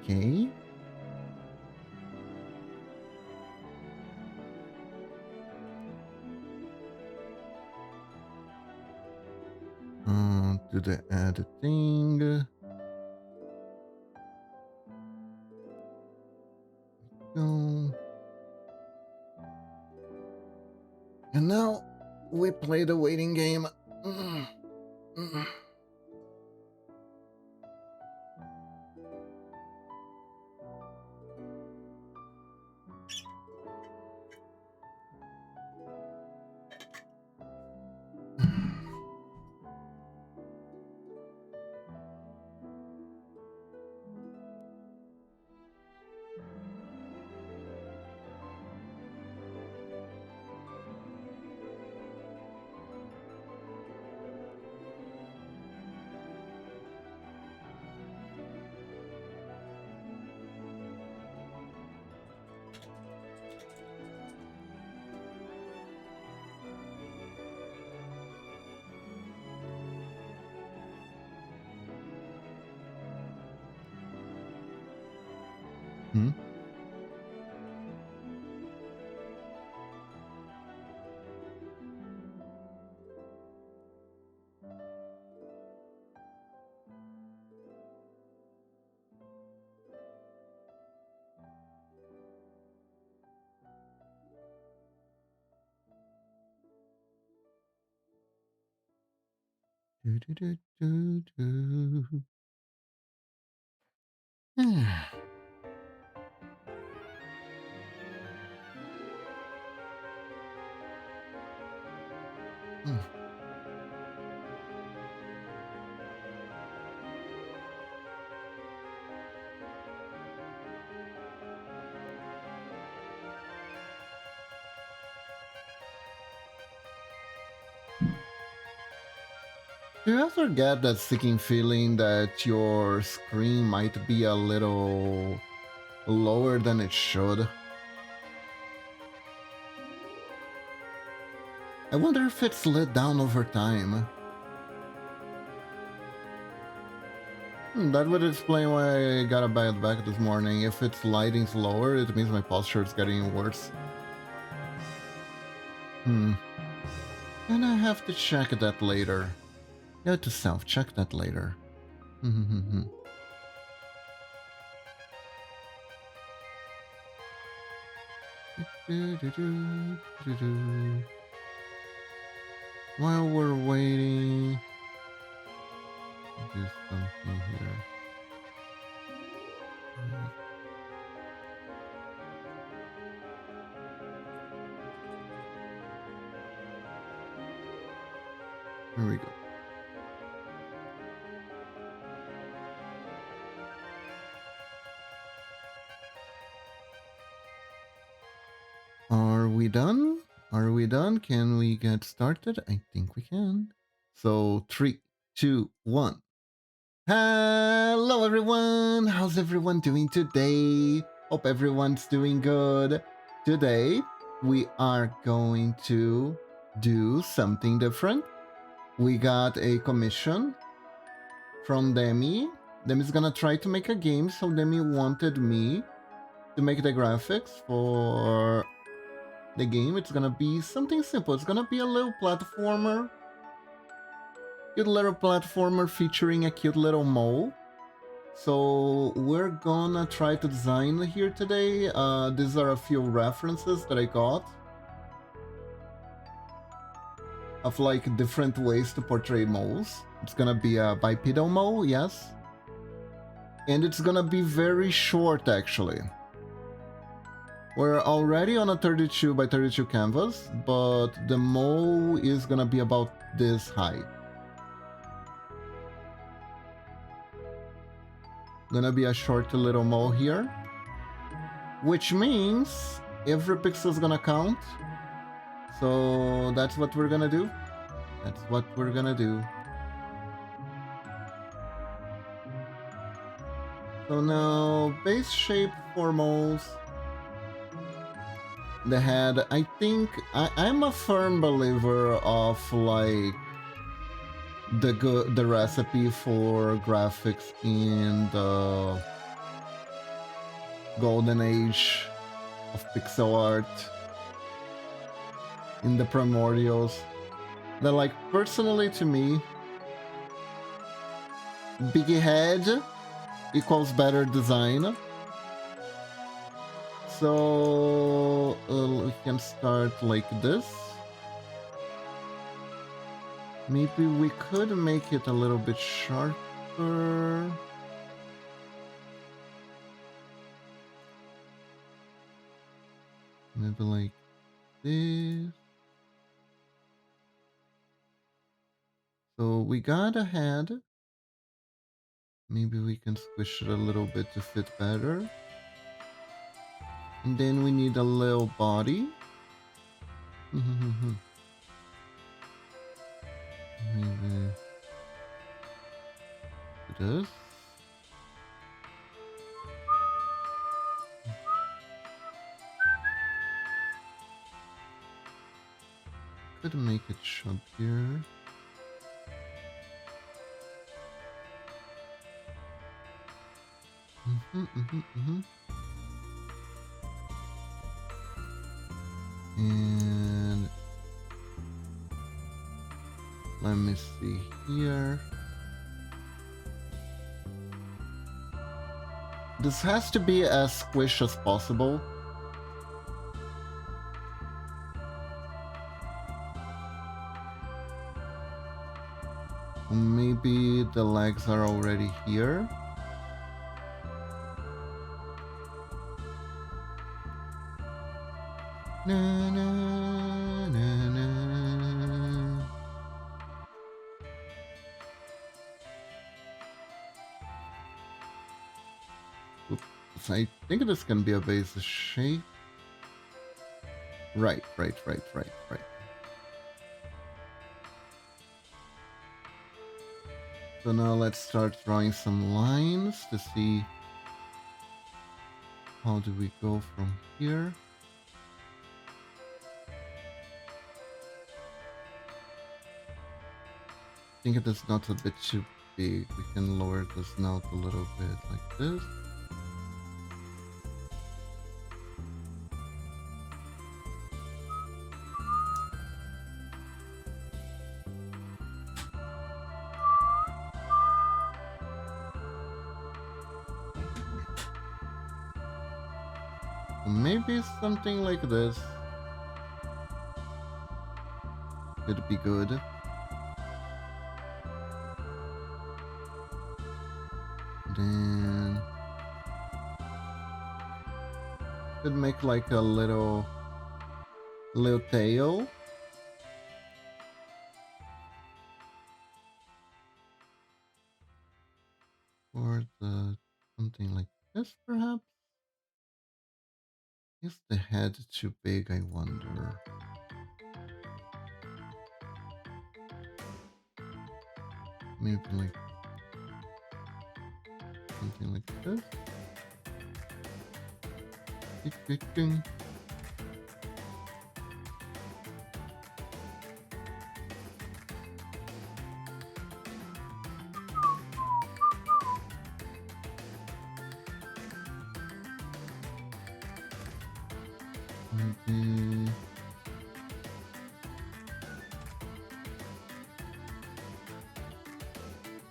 Okay. Do the editing. Go. And now we play the waiting game. Hmm? Do, do, do, do, do. Do you ever get that sticking feeling that your screen might be a little lower than it should? I wonder if it's lit down over time. That would explain why I got a bad back this morning. If its lighting's lower, it means my posture is getting worse. And I have to check that later. Go to self-check that later. While we're waiting, do something here. Here we go. Are we done? Are we done? Can we get started? I think we can. So 3, 2, 1. Hello everyone! How's everyone doing today? Hope everyone's doing good. Today, we are going to do something different. We got a commission from Demi. Demi's gonna try to make a game, so Demi wanted me to make the graphics for the game. It's gonna be something simple. It's gonna be a little platformer. Cute little platformer featuring a cute little mole. So we're gonna try to design here today. These are a few references that I got of like different ways to portray moles. It's gonna be a bipedal mole, yes. And it's gonna be very short actually. We're already on a 32 by 32 canvas, but the mole is gonna be about this height. Gonna be a short little mole here, which means every pixel is gonna count. So that's what we're gonna do. That's what we're gonna do. So now, base shape for moles. The head, I think, I'm a firm believer of like the recipe for graphics in the golden age of pixel art in the primordials. That, like, personally to me, big head equals better design. So we can start like this. Maybe we could make it a little bit sharper. Maybe like this. So we got a head. Maybe we can squish it a little bit to fit better. And then we need a little body. Maybe this. Could make it chubbier. And let me see here. This has to be as squished as possible. Maybe the legs are already here. Na, na, na, na. Oops, I think this can be a base shape. Right. So now let's start drawing some lines to see how do we go from here. I think it is not a bit too big. We can lower this now a little bit like this. Maybe something like this could be good. Then could make like a little tail. Or something like this perhaps. Is the head too big, I wonder? Maybe like something like this. Ding. Maybe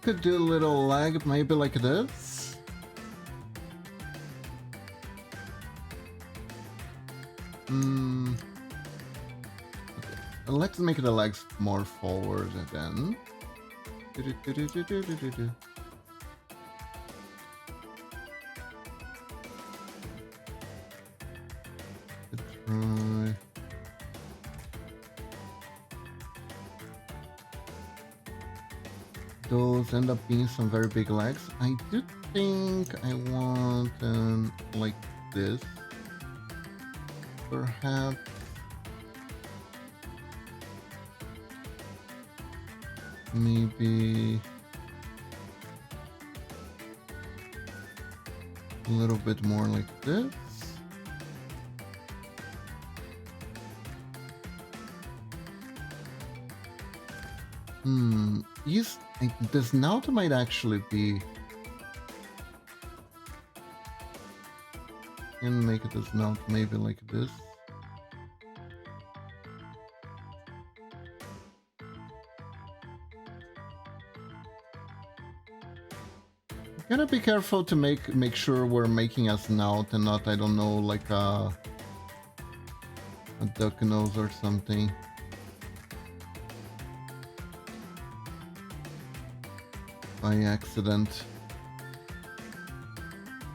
could do a little leg, maybe like this. Let's make the legs more forward again. Try. Those end up being some very big legs. I do think I want them like this. Perhaps. Maybe a little bit more like this. Yes, this snout might actually be can make it as not maybe like this. Gotta be careful to make sure we're making a snout and not, I don't know, like a duck nose or something. By accident.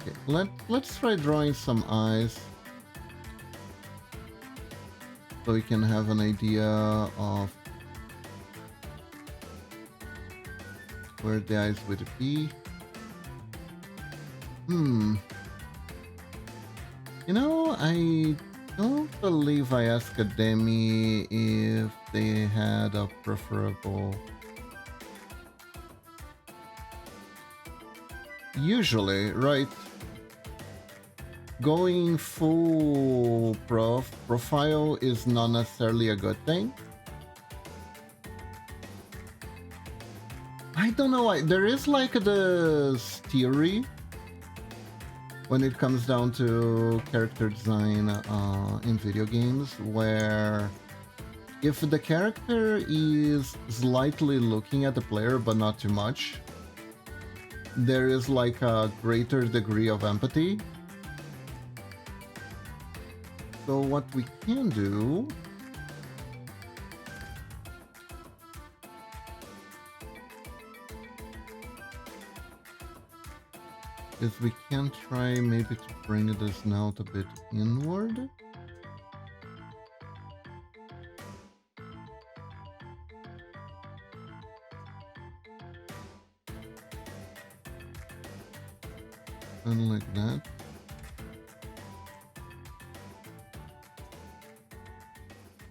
Okay, let's try drawing some eyes. So we can have an idea of where the eyes would be. You know, I don't believe I asked Demi if they had a preferable. Usually, right? Going full profile is not necessarily a good thing. I don't know why. There is like this theory when it comes down to character design in video games, where if the character is slightly looking at the player but not too much, there is like a greater degree of empathy. So what we can do is we can try maybe to bring this now a bit inward. And like that.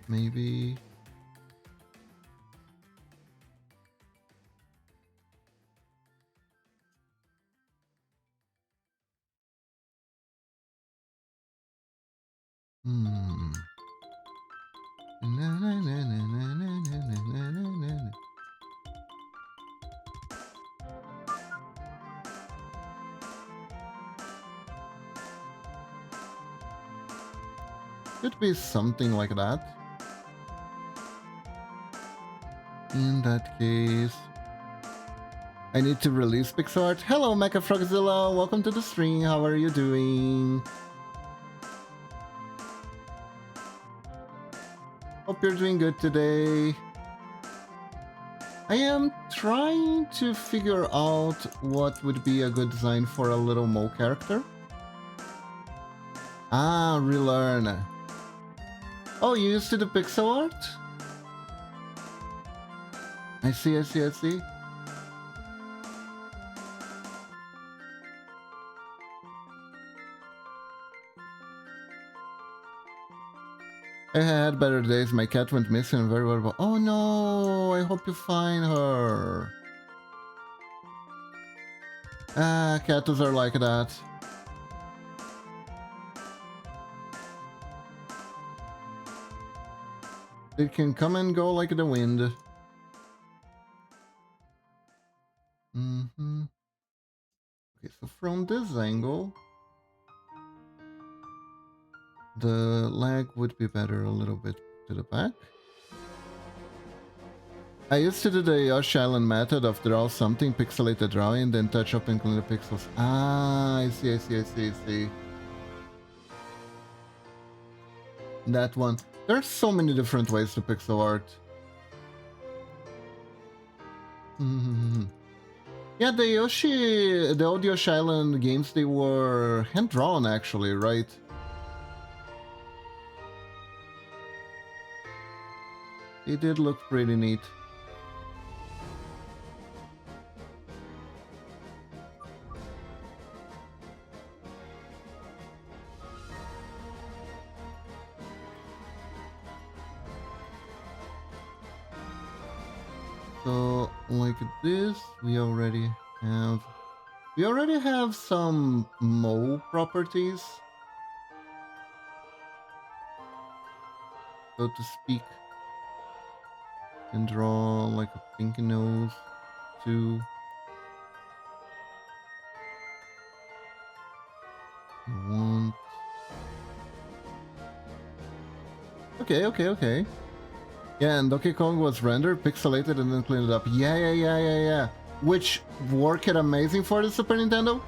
Maybe. Could be something like that. In that case, I need to release pixel art. Hello, Mecha Frogzilla. Welcome to the stream. How are you doing? Hope you're doing good today. I am trying to figure out what would be a good design for a little mole character. Ah, relearn. Oh, you used to do pixel art? I see. I had better days. My cat went missing very well. Oh no, I hope you find her. Ah, cats are like that. It can come and go like the wind. Okay, so from this angle, the leg would be better a little bit to the back. I used to do the Yoshi Island method of draw something, pixelated drawing, then touch up and clean the pixels. Ah, I see. That one. There's so many different ways to pixel art. Yeah, the old Yoshi Island games, they were hand-drawn actually, right? They did look pretty neat. So, like this, we already have some mole properties, so to speak. And draw like a pink nose too. I want Okay. Yeah, and Donkey Kong was rendered, pixelated, and then cleaned it up. Yeah. Which worked amazing for the Super Nintendo.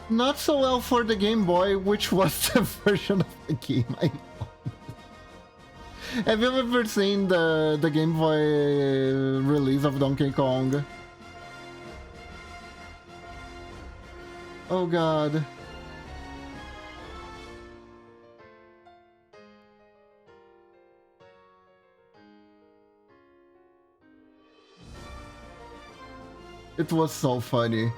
Not so well for the Game Boy, which was the version of the game I owned. Have you ever seen the Game Boy release of Donkey Kong? Oh god. It was so funny.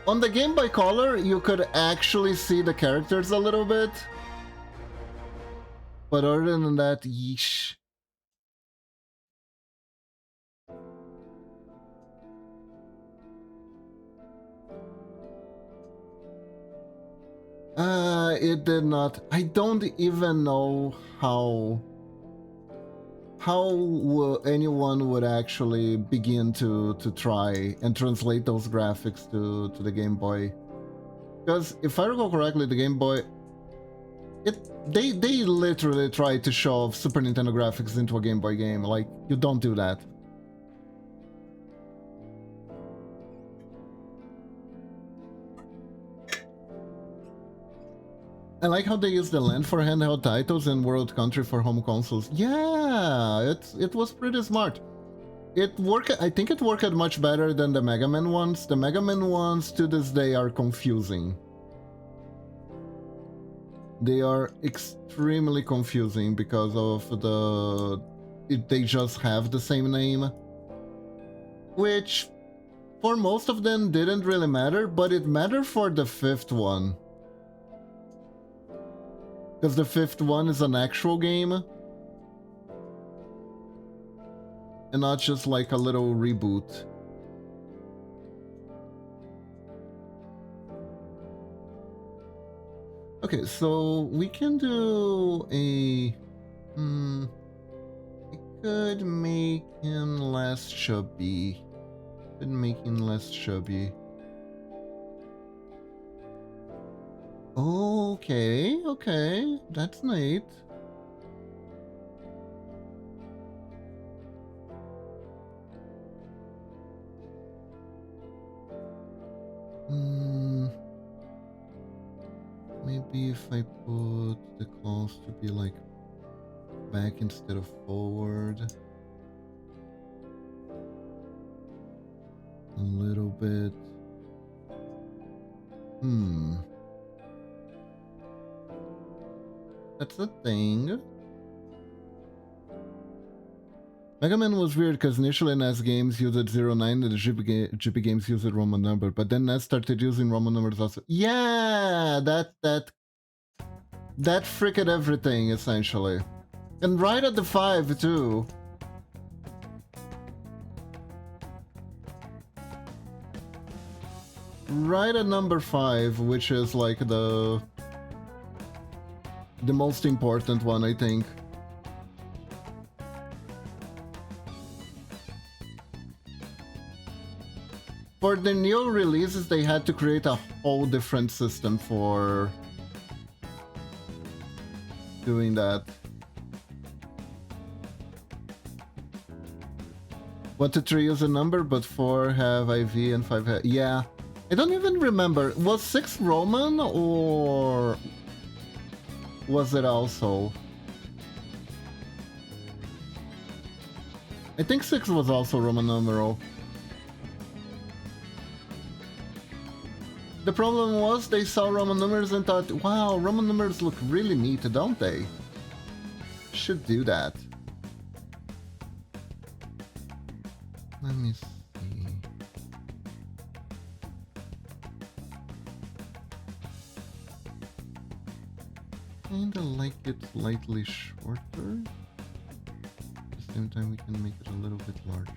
On the Game Boy Color, you could actually see the characters a little bit. But other than that, yeesh. It did not. I don't even know how anyone would actually begin to try and translate those graphics to the Game Boy. Because if I recall correctly, the Game Boy, they literally tried to shove Super Nintendo graphics into a Game Boy game. Like, you don't do that. I like how they use the land for handheld titles and world country for home consoles. Yeah, it was pretty smart. It worked. I think it worked much better than the Mega Man ones. The Mega Man ones to this day are confusing. They are extremely confusing because of they just have the same name, which for most of them didn't really matter, but it mattered for the fifth one. Because the fifth one is an actual game. And not just like a little reboot. Okay, so we can do a... I could make him less chubby. Could make him less chubby. Okay, that's neat. Maybe if I put the claws to be like back instead of forward. A little bit. That's the thing. Mega Man was weird because initially NES games used 09 and the GP games used Roman number, but then NES started using Roman numbers also. Yeah, that freaked everything essentially. And right at the 5 too. Right at number 5, which is like the most important one, I think. For the new releases, they had to create a whole different system for doing that. 1 to 3 is a number, but 4 have IV and 5 have... Yeah. I don't even remember. Was 6 Roman or... was it also? I think 6 was also Roman numeral. The problem was they saw Roman numerals and thought, wow, Roman numerals look really neat, don't they? Should do that. Let me see. Kinda like it slightly shorter. At the same time, we can make it a little bit larger.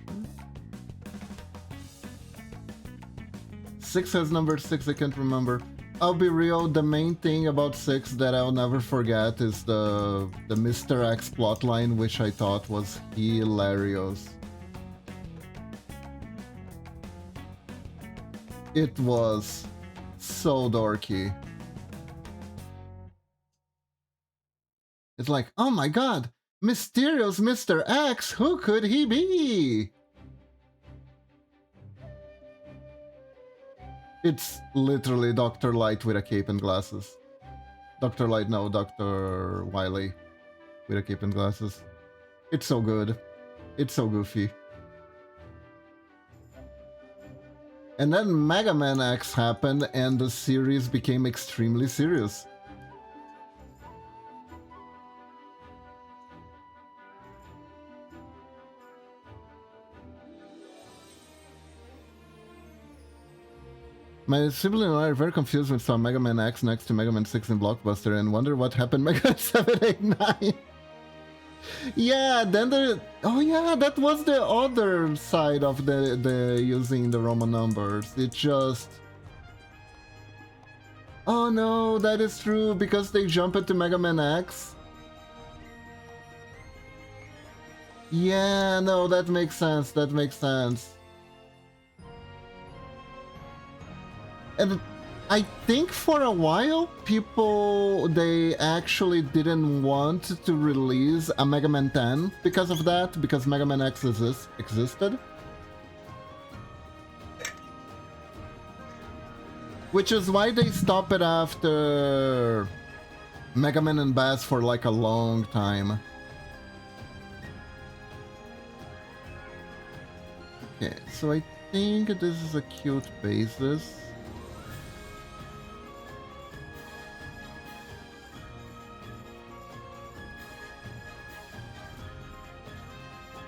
6 has number 6, I can't remember. I'll be real, the main thing about 6 that I'll never forget is the Mr. X plotline, which I thought was hilarious. It was so dorky. It's like, oh my god, mysterious Mr. X, who could he be? It's literally Dr. Light with a cape and glasses. Dr. Light, no, Dr. Wily with a cape and glasses. It's so good. It's so goofy. And then Mega Man X happened and the series became extremely serious. My sibling and I are very confused when we saw Mega Man X next to Mega Man 6 in Blockbuster and wonder what happened Mega Man 7, 8, 9. Yeah, then the... Oh yeah, that was the other side of the using the Roman numbers. It just... Oh no, that is true, because they jump into Mega Man X. Yeah, no, that makes sense, that makes sense. And I think for a while, people, they actually didn't want to release a Mega Man 10 because of that, because Mega Man X existed. Which is why they stopped it after Mega Man and Bass for like a long time. Okay, so I think this is a cute basis.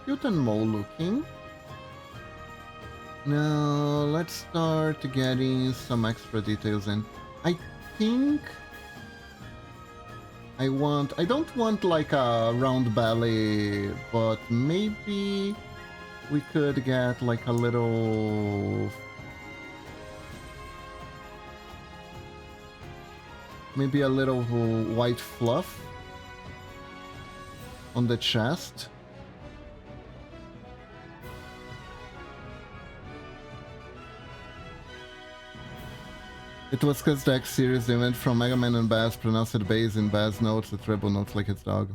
Cute and mole looking. Now let's start getting some extra details in. I think I don't want like a round belly, but maybe we could get like a little... Maybe a little white fluff on the chest. It was because the X series they went from Mega Man and Bass, pronounced it bass in Bass notes, the treble notes like its dog.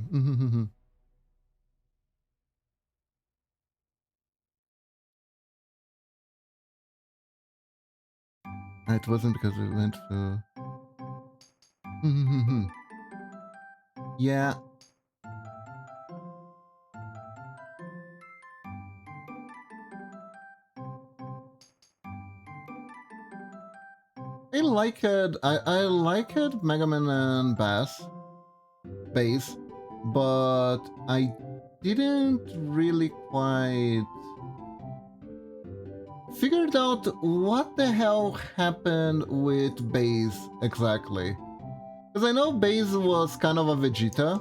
It wasn't because it went to... Yeah. I like it. I like it, Mega Man and Bass, but I didn't really quite figured out what the hell happened with Bass exactly. Because I know Bass was kind of a Vegeta,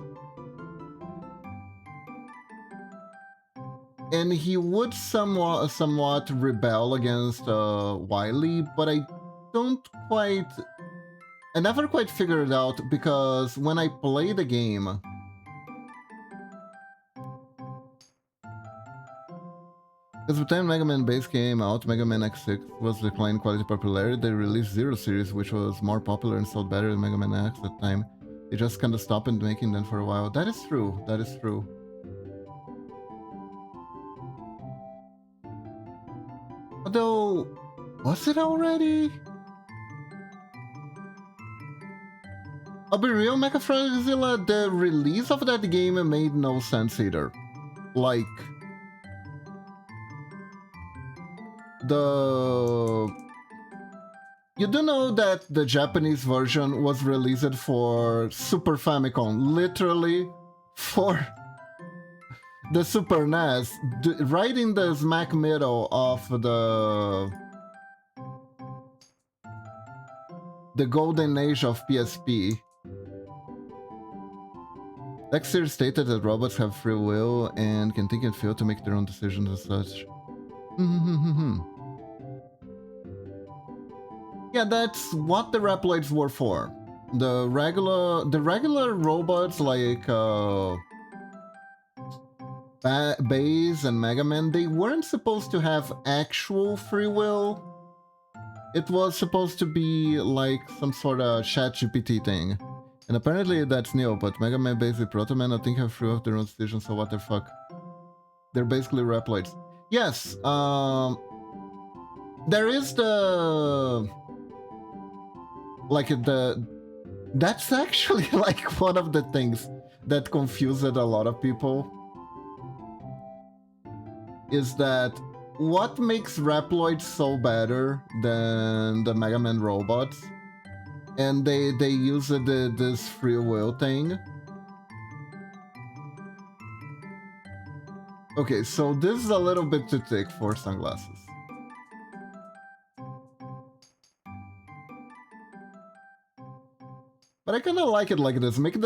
and he would somewhat rebel against Wily, but I never quite figured it out, because when I play the game, because by the time Mega Man Base came out, Mega Man X6 was declining quality popularity. They released Zero Series, which was more popular and sold better than Mega Man X at the time. They just kind of stopped making them for a while. That is true. That is true. Although, was it already? I'll be real, Mecha Frogzilla, the release of that game made no sense either. Like, you do know that the Japanese version was released for Super Famicom, literally for the Super NES, right in the smack middle of the golden age of PSP. Dexter stated that robots have free will and can think and feel to make their own decisions and such. Yeah, that's what the Reploids were for. The regular robots like Bass and Mega Man, they weren't supposed to have actual free will. It was supposed to be like some sort of chat GPT thing. And apparently that's new, but Mega Man basically Proto Man, I think have threw off their own decision, so what the fuck. They're basically Reploids. Yes, there is the... Like the... That's actually like one of the things that confused a lot of people. Is that what makes Reploids so better than the Mega Man robots? And they use this free will thing. Okay, so this is a little bit too thick for sunglasses. But I kind of like it like this. Makes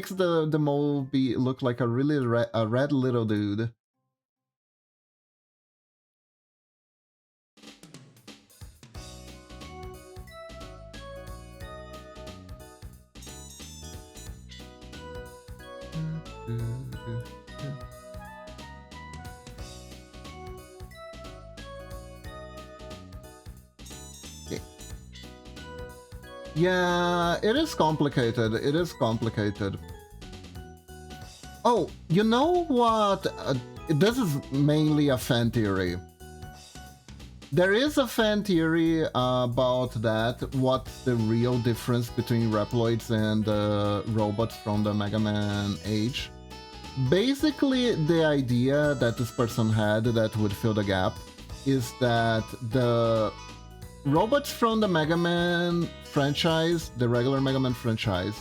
the mole look like a really red little dude. Yeah, it is complicated. It is complicated. Oh, you know what? This is mainly a fan theory. There is a fan theory about that. What's the real difference between Reploids and robots from the Mega Man age? Basically, the idea that this person had that would fill the gap is that the robots from the Mega Man franchise, the regular Mega Man franchise,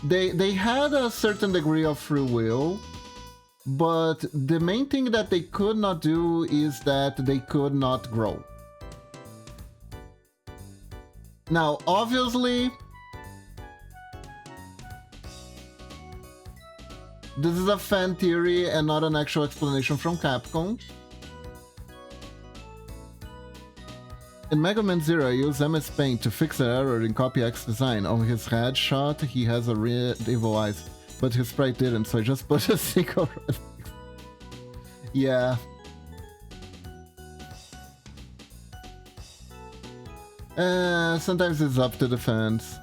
they had a certain degree of free will, but the main thing that they could not do is that they could not grow. Now, obviously, this is a fan theory and not an actual explanation from Capcom. In Mega Man Zero, I use MS Paint to fix an error in Copy X design. On his headshot, he has a red evil eyes, but his sprite didn't, so I just put a single red. Yeah. Sometimes it's up to the fans.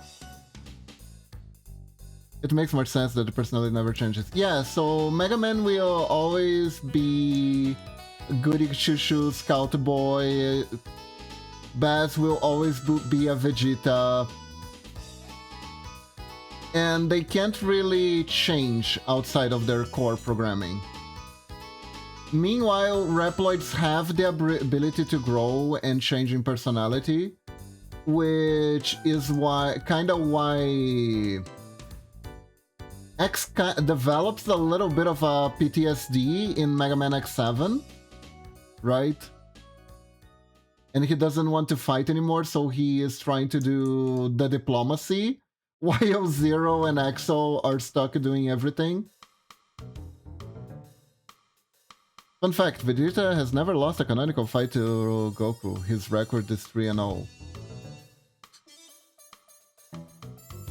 It makes more sense that the personality never changes. Yeah, so Mega Man will always be Goody Choo-Choo, Scout Boy. Baz will always be a Vegeta. And they can't really change outside of their core programming. Meanwhile, Reploids have the ability to grow and change in personality, which is why X develops a little bit of a PTSD in Mega Man X7, right? And he doesn't want to fight anymore, so he is trying to do the diplomacy, while Zero and Exo are stuck doing everything. Fun fact, Vegeta has never lost a canonical fight to Goku. His record is 3-0.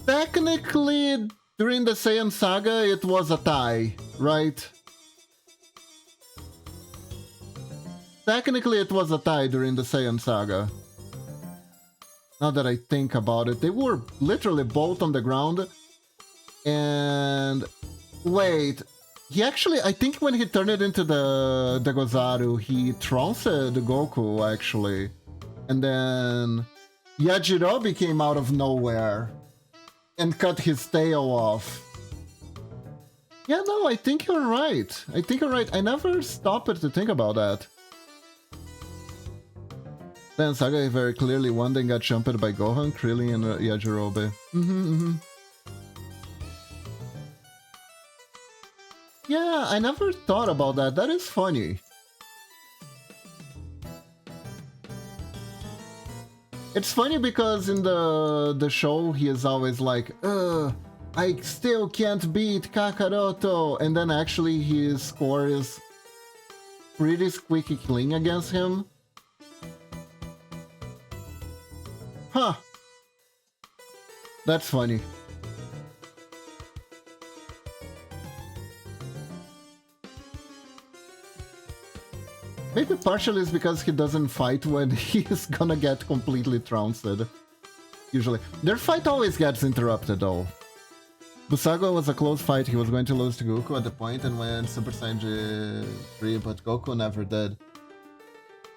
Technically, during the Saiyan Saga, it was a tie, right? Technically, it was a tie during the Saiyan Saga. Now that I think about it, they were literally both on the ground. And... wait... He actually, I think when he turned it into the Gozaru, he trounced Goku, actually. And then Yajirobe came out of nowhere and cut his tail off. Yeah, no, I think you're right. I think you're right. I never stopped to think about that. Then Saga very clearly won, then got jumped by Gohan, Krillin, and Yajirobe. Yeah, I never thought about that. That is funny. It's funny because in the show, he is always like, I still can't beat Kakaroto. And then actually his score is pretty squeaky clean against him. Huh. That's funny. Maybe partially is because he doesn't fight when he's gonna get completely trounced. Usually. Their fight always gets interrupted though. Busago was a close fight, he was going to lose to Goku at the point and went Super Saiyan 3, but Goku never did.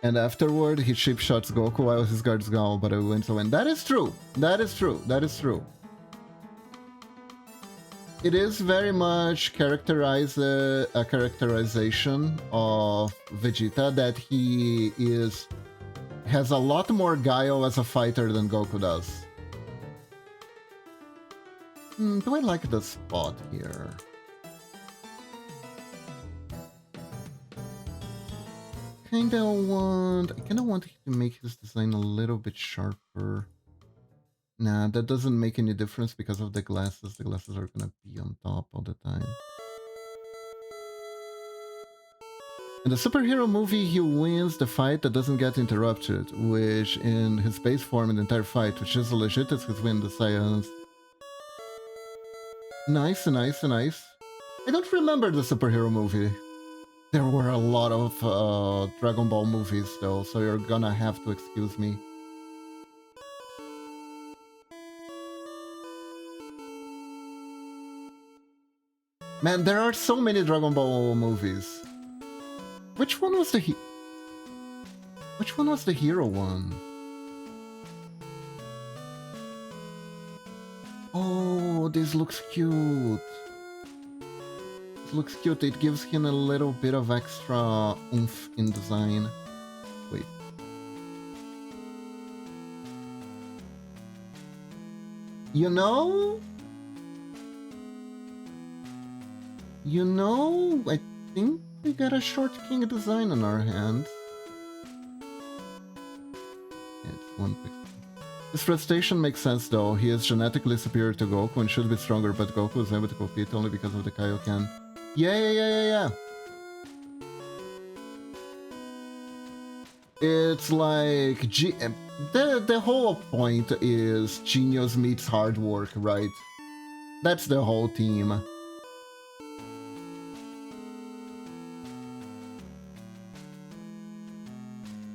And afterward, he chip shots Goku while his guards go, but it wins a win. That is true. That is true. That is true. It is very much a characterization of Vegeta that he has a lot more guile as a fighter than Goku does. Do I like the spot here? I kinda want to make his design a little bit sharper. Nah, that doesn't make any difference because of the glasses. The glasses are gonna be on top all the time. In the superhero movie, he wins the fight that doesn't get interrupted, which in his base form in the entire fight, which is legit as his win the science. Nice, nice, nice. I don't remember the superhero movie. There were a lot of Dragon Ball movies though, so you're gonna have to excuse me. Man, there are so many Dragon Ball movies. Which one was the hero one? Oh, this looks cute. This looks cute. It gives him a little bit of extra oomph in design. Wait. You know, I think we got a Short King design on our hands. It's one pixel. This frustration makes sense though. He is genetically superior to Goku and should be stronger, but Goku is able to compete only because of the Kaioken. Yeah. It's like the whole point is genius meets hard work, right? That's the whole team.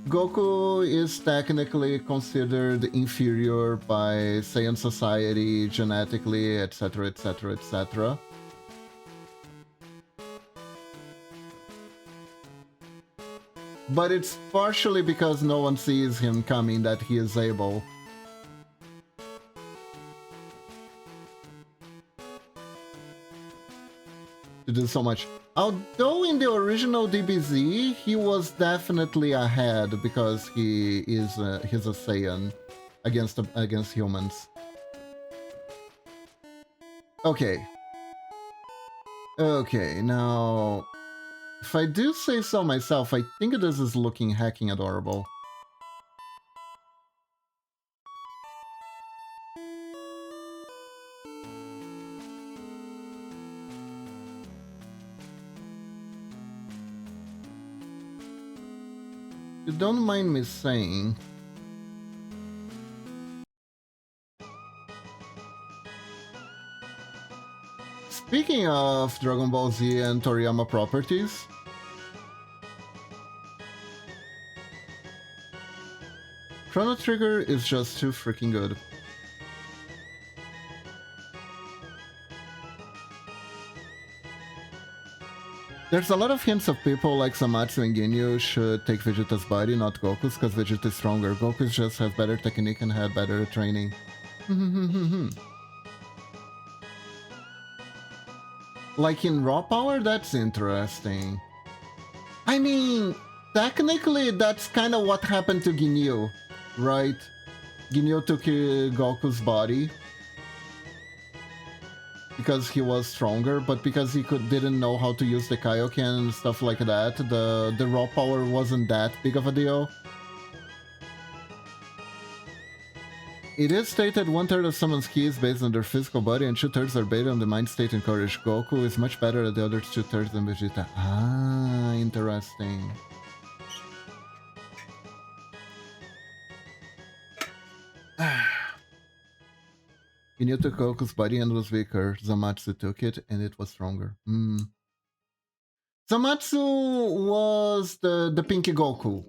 Goku is technically considered inferior by Saiyan society, genetically, etc, etc, etc. But it's partially because no one sees him coming that he is able. To do so much. Although in the original DBZ, he was definitely ahead because he's a Saiyan against humans. Okay. Okay, now if I do say so myself, I think this is looking hecking adorable. You don't mind me saying. Speaking of Dragon Ball Z and Toriyama properties, Chrono Trigger is just too freaking good. There's a lot of hints of people like Samatsu and Ginyu should take Vegeta's body, not Goku's, because Vegeta is stronger. Goku just has better technique and had better training. Like in Raw Power? That's interesting. I mean, technically that's kind of what happened to Ginyu, right? Ginyu took Goku's body because he was stronger, but because he didn't know how to use the Kaioken and stuff like that, the raw power wasn't that big of a deal. It is stated 1/3 of someone's ki is based on their physical body and 2/3 are based on the mind state and courage. Goku is much better at the other 2/3 than Vegeta. Ah, interesting. Ginyu took Goku's body and was weaker. Zamatsu took it and it was stronger. Zamatsu was the Pinky Goku,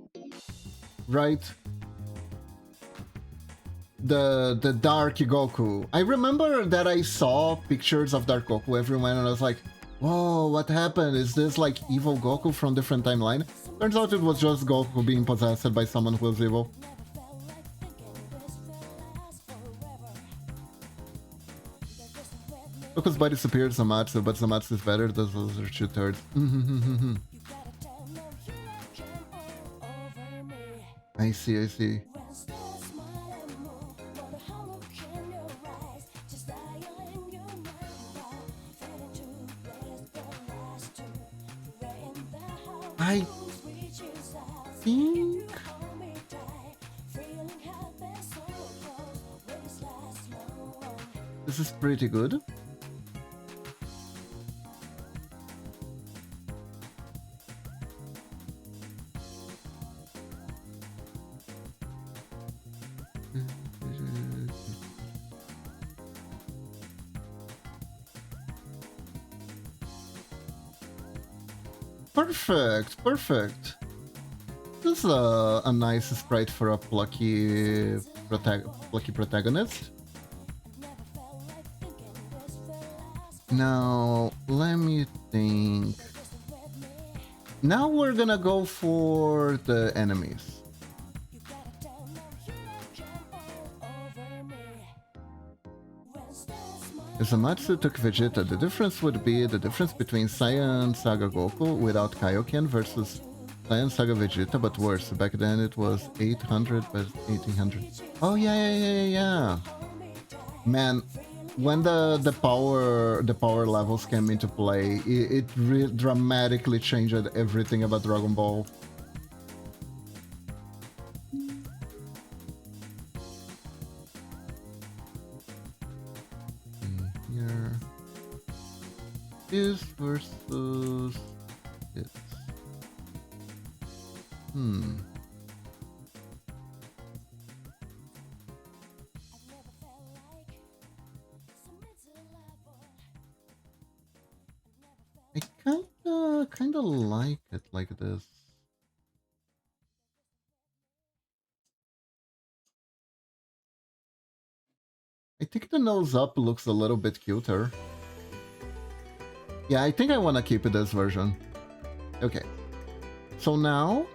right? The Dark Goku. I remember that I saw pictures of Dark Goku everywhere and I was like, whoa, what happened? Is this like evil Goku from different timeline? Turns out it was just Goku being possessed by someone who was evil. Goku's body superior to Zamatsu, but Zamatsu is better. Those are 2/3. I see, I see. I think this is pretty good. Perfect, perfect. This is a nice sprite for a plucky protagonist. Now, let me think. Now we're gonna go for the enemies. If Zamatsu took Vegeta, the difference would be the difference between Saiyan Saga Goku without Kaioken versus Saiyan Saga Vegeta, but worse. Back then it was 800 but 1800. Oh yeah. Man, when the power levels came into play, it dramatically changed everything about Dragon Ball. This versus this. I kinda like it like this. I think the nose up looks a little bit cuter. Yeah, I think I want to keep it this version. Okay. So now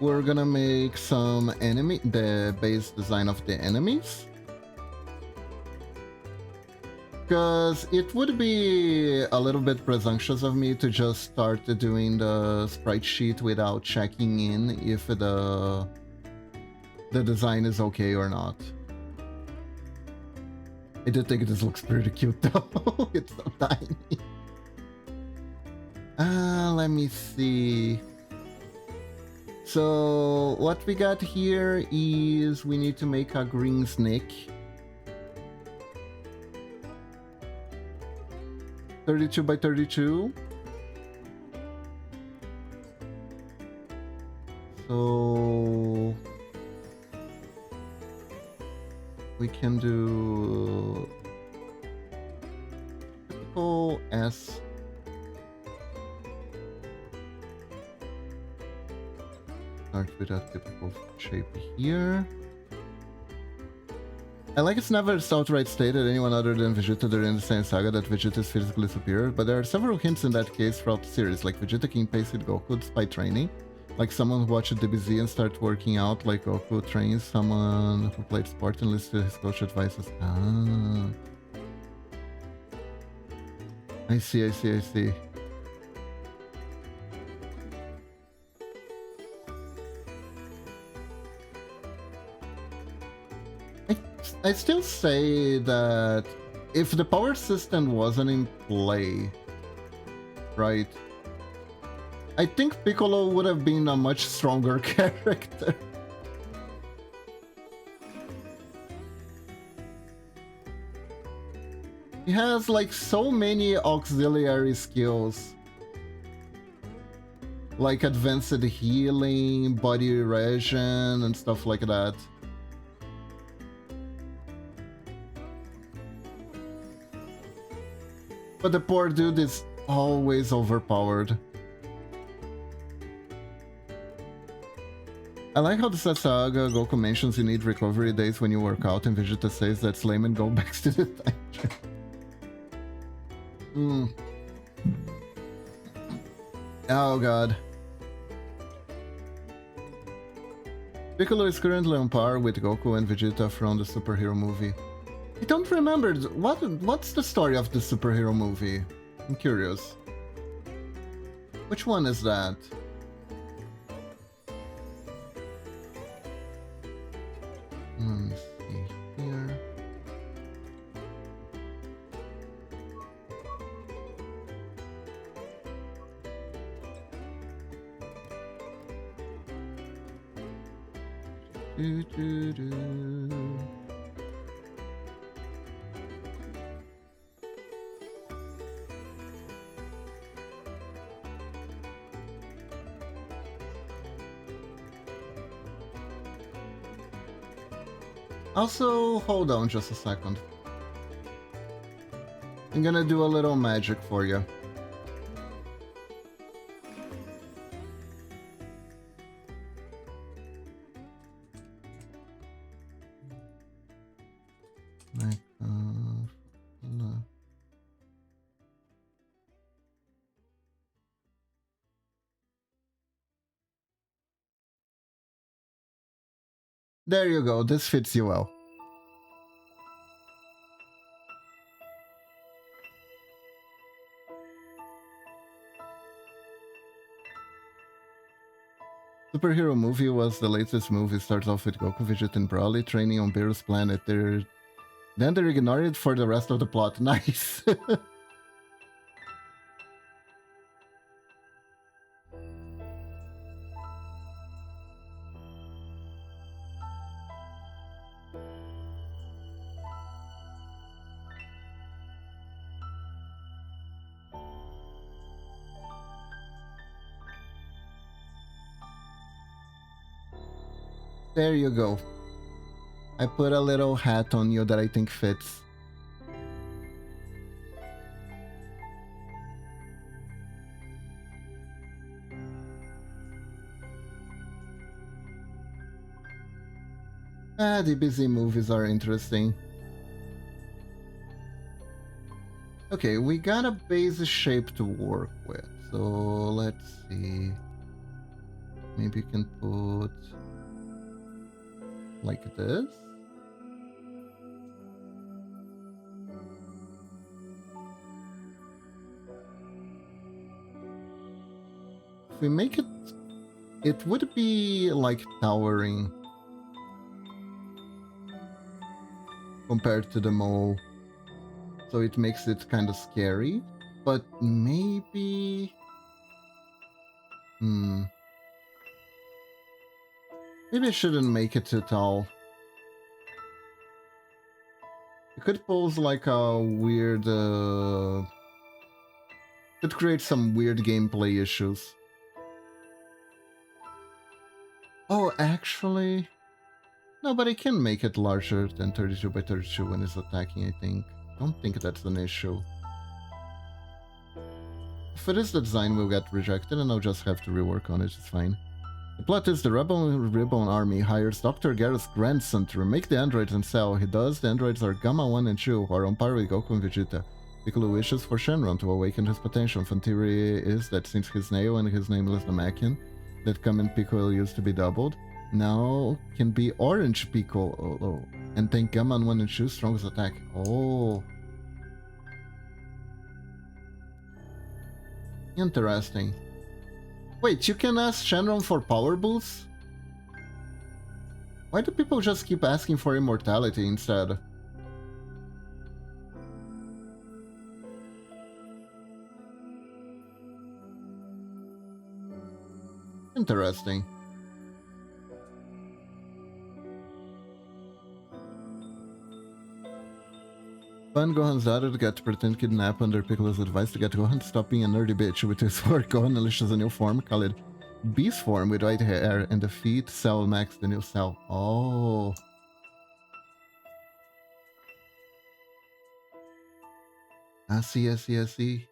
we're gonna make the base design of the enemies. Because it would be a little bit presumptuous of me to just start doing the sprite sheet without checking in if the design is okay or not. I do think this looks pretty cute though. It's so tiny. Let me see. So what we got here is we need to make a green snake. 32 by 32. So we can do typical S. Start with a typical shape here. I like it's never outright stated anyone other than Vegeta during the same saga that Vegeta is physically superior, but there are several hints in that case throughout the series, like Vegeta can pace with Goku despite training, like someone who watched DBZ and started working out like Goku trains, someone who played sport and listened to his coach advices. I see. I still say that if the power system wasn't in play, right, I think Piccolo would have been a much stronger character. He has like so many auxiliary skills, like advanced healing, body erosion, and stuff like that. But the poor dude is Always overpowered. I like how the Sasaga Goku mentions you need recovery days when you work out, and Vegeta says that's lame and go back to the dungeon. Oh god. Piccolo is currently on par with Goku and Vegeta from the superhero movie. I don't remember. What's the story of the superhero movie? I'm curious. Which one is that? Let me see here. Also, hold on just a second. I'm gonna do a little magic for you. There you go, this fits you well. Superhero movie was the latest movie. Starts off with Goku, Vegeta, and Broly training on Beerus' planet. Then they're ignored for the rest of the plot. Nice. There you go. I put a little hat on you that I think fits. The busy movies are interesting. Okay, we got a base shape to work with. So let's see. Maybe you can put like this. If we make it, it would be like towering compared to the mole. So it makes it kind of scary, but maybe... Maybe I shouldn't make it too tall. It could pose like a weird... could create some weird gameplay issues. Oh, actually... No, but I can make it larger than 32 by 32 when it's attacking, I think. Don't think that's an issue. If it is, the design will get rejected and I'll just have to rework on it, it's fine. The plot is the Ribbon Army hires Dr. Gareth's grandson to remake the androids and sell. He does. The androids are Gamma 1 and 2, who are on par with Goku and Vegeta. Piccolo wishes for Shenron to awaken his potential. Fun theory is that since his nail and his nameless Namekian, that common Piccolo used to be doubled, now can be Orange Piccolo, and think Gamma 1 and 2 strongest attack. Oh. Interesting. Wait, you can ask Shenron for power boosts? Why do people just keep asking for immortality instead? Interesting. Ban Gohan's daughter got to pretend kidnap under Piccolo's advice to get Gohan to stop being a nerdy bitch. With his work, Gohan unleashes a new form called Beast form with white hair and defeat Cell Max, the new Cell. Oh. I see.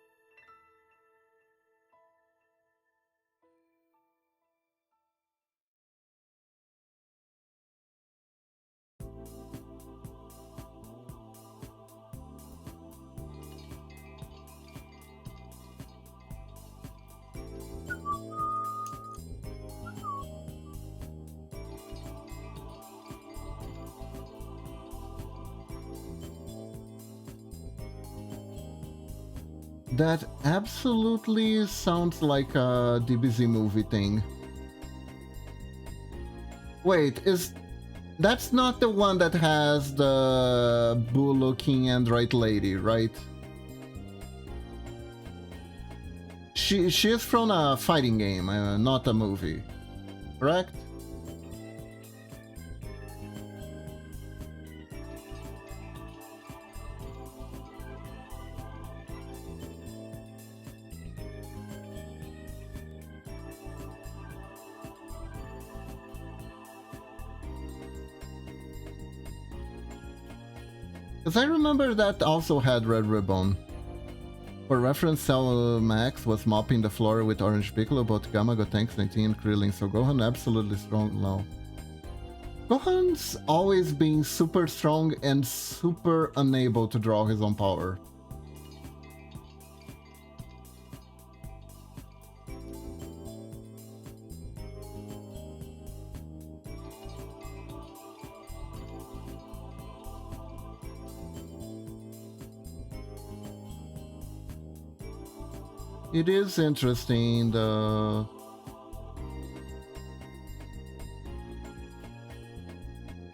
That absolutely sounds like a DBZ movie thing. Wait, that's not the one that has the bull-looking android lady, right? She is from a fighting game, not a movie, correct? Because I remember that also had Red Ribbon. For reference, Cell Max was mopping the floor with Orange Piccolo, but Gamma got tanks 19 Krillin, so Gohan absolutely strong now. Gohan's always been super strong and super unable to draw his own power. It is interesting,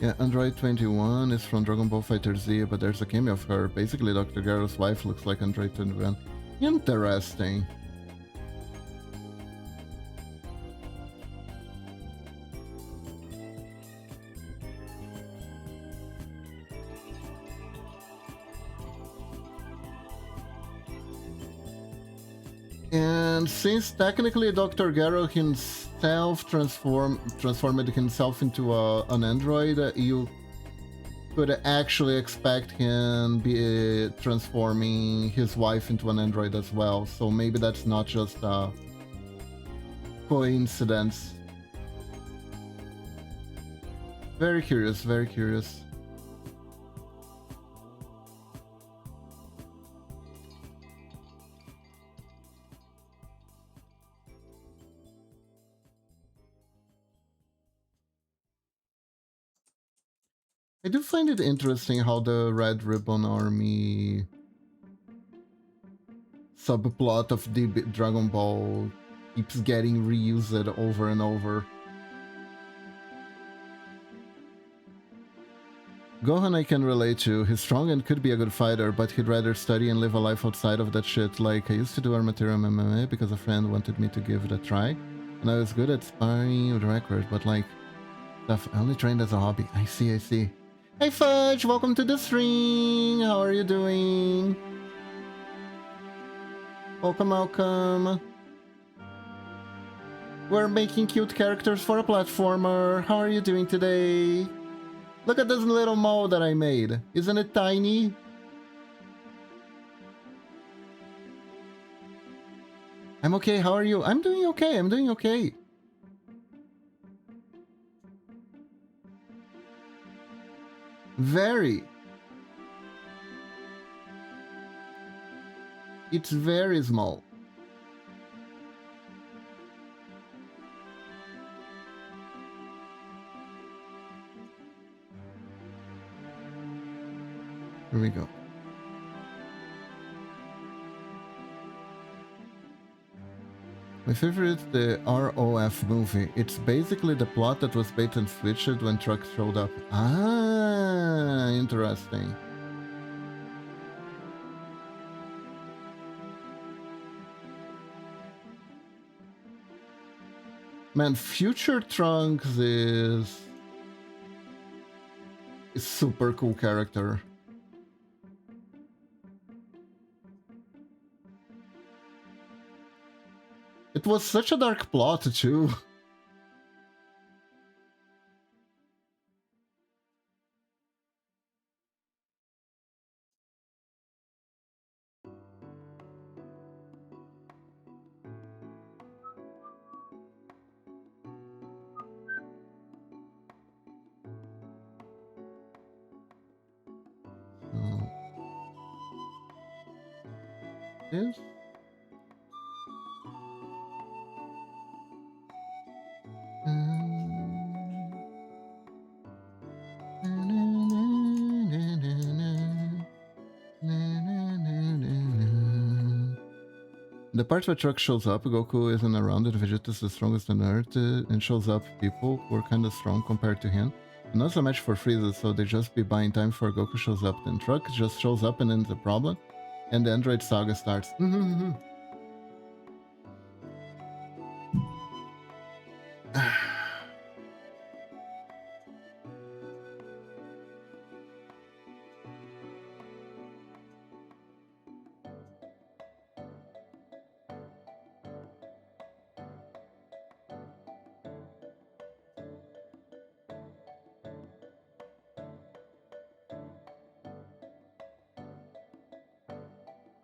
yeah, Android 21 is from Dragon Ball FighterZ, but there's a cameo of her. Basically, Dr. Garo's wife looks like Android 21. Interesting. And since technically Dr. Garo himself transformed himself into an android, you could actually expect him be transforming his wife into an android as well. So maybe that's not just a coincidence. Very curious, very curious. I do find it interesting how the Red Ribbon Army subplot of the Dragon Ball keeps getting reused over and over. Gohan I can relate to. He's strong and could be a good fighter, but he'd rather study and live a life outside of that shit. Like, I used to do Armaterium MMA because a friend wanted me to give it a try, and I was good at sparring with the record, but like, stuff I only trained as a hobby. I see, I see. Hey Fudge, welcome to the stream. How are you doing? Welcome, welcome. We're making cute characters for a platformer. How are you doing today? Look at this little mole that I made. Isn't it tiny? I'm okay, how are you? I'm doing okay, I'm doing okay. Very. It's very small. Here we go. My favorite is the ROF movie. It's basically the plot that was bait and switched when Trunks showed up. Ah, interesting. Man, Future Trunks is a super cool character. It was such a dark plot too. This? The part where Trunks shows up, Goku isn't around and Vegeta is the strongest on Earth and shows up people who are kind of strong compared to him. Not so much for Frieza, so they just be buying time before Goku shows up. Then Trunks just shows up and ends the problem. And the Android Saga starts.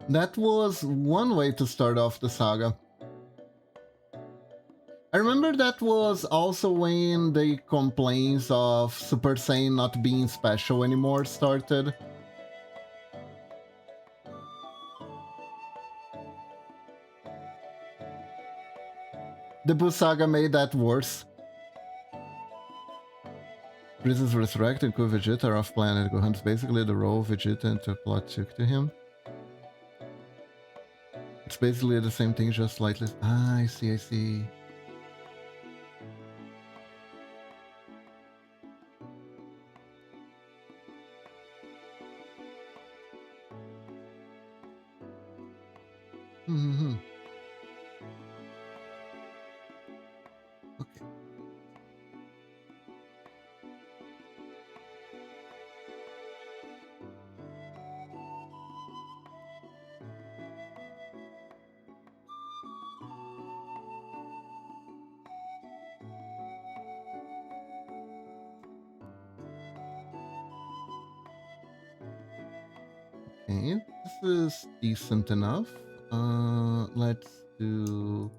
That was one way to start off the saga. I remember that was also when the complaints of Super Saiyan not being special anymore started. The Buu saga made that worse. Frieza's resurrected Goku Vegeta are off planet. Gohan's basically the role Vegeta and the plot took to him. It's basically the same thing, just slightly. Ah, I see, I see. Mm-hmm. Okay. Okay, this is decent enough. Let's do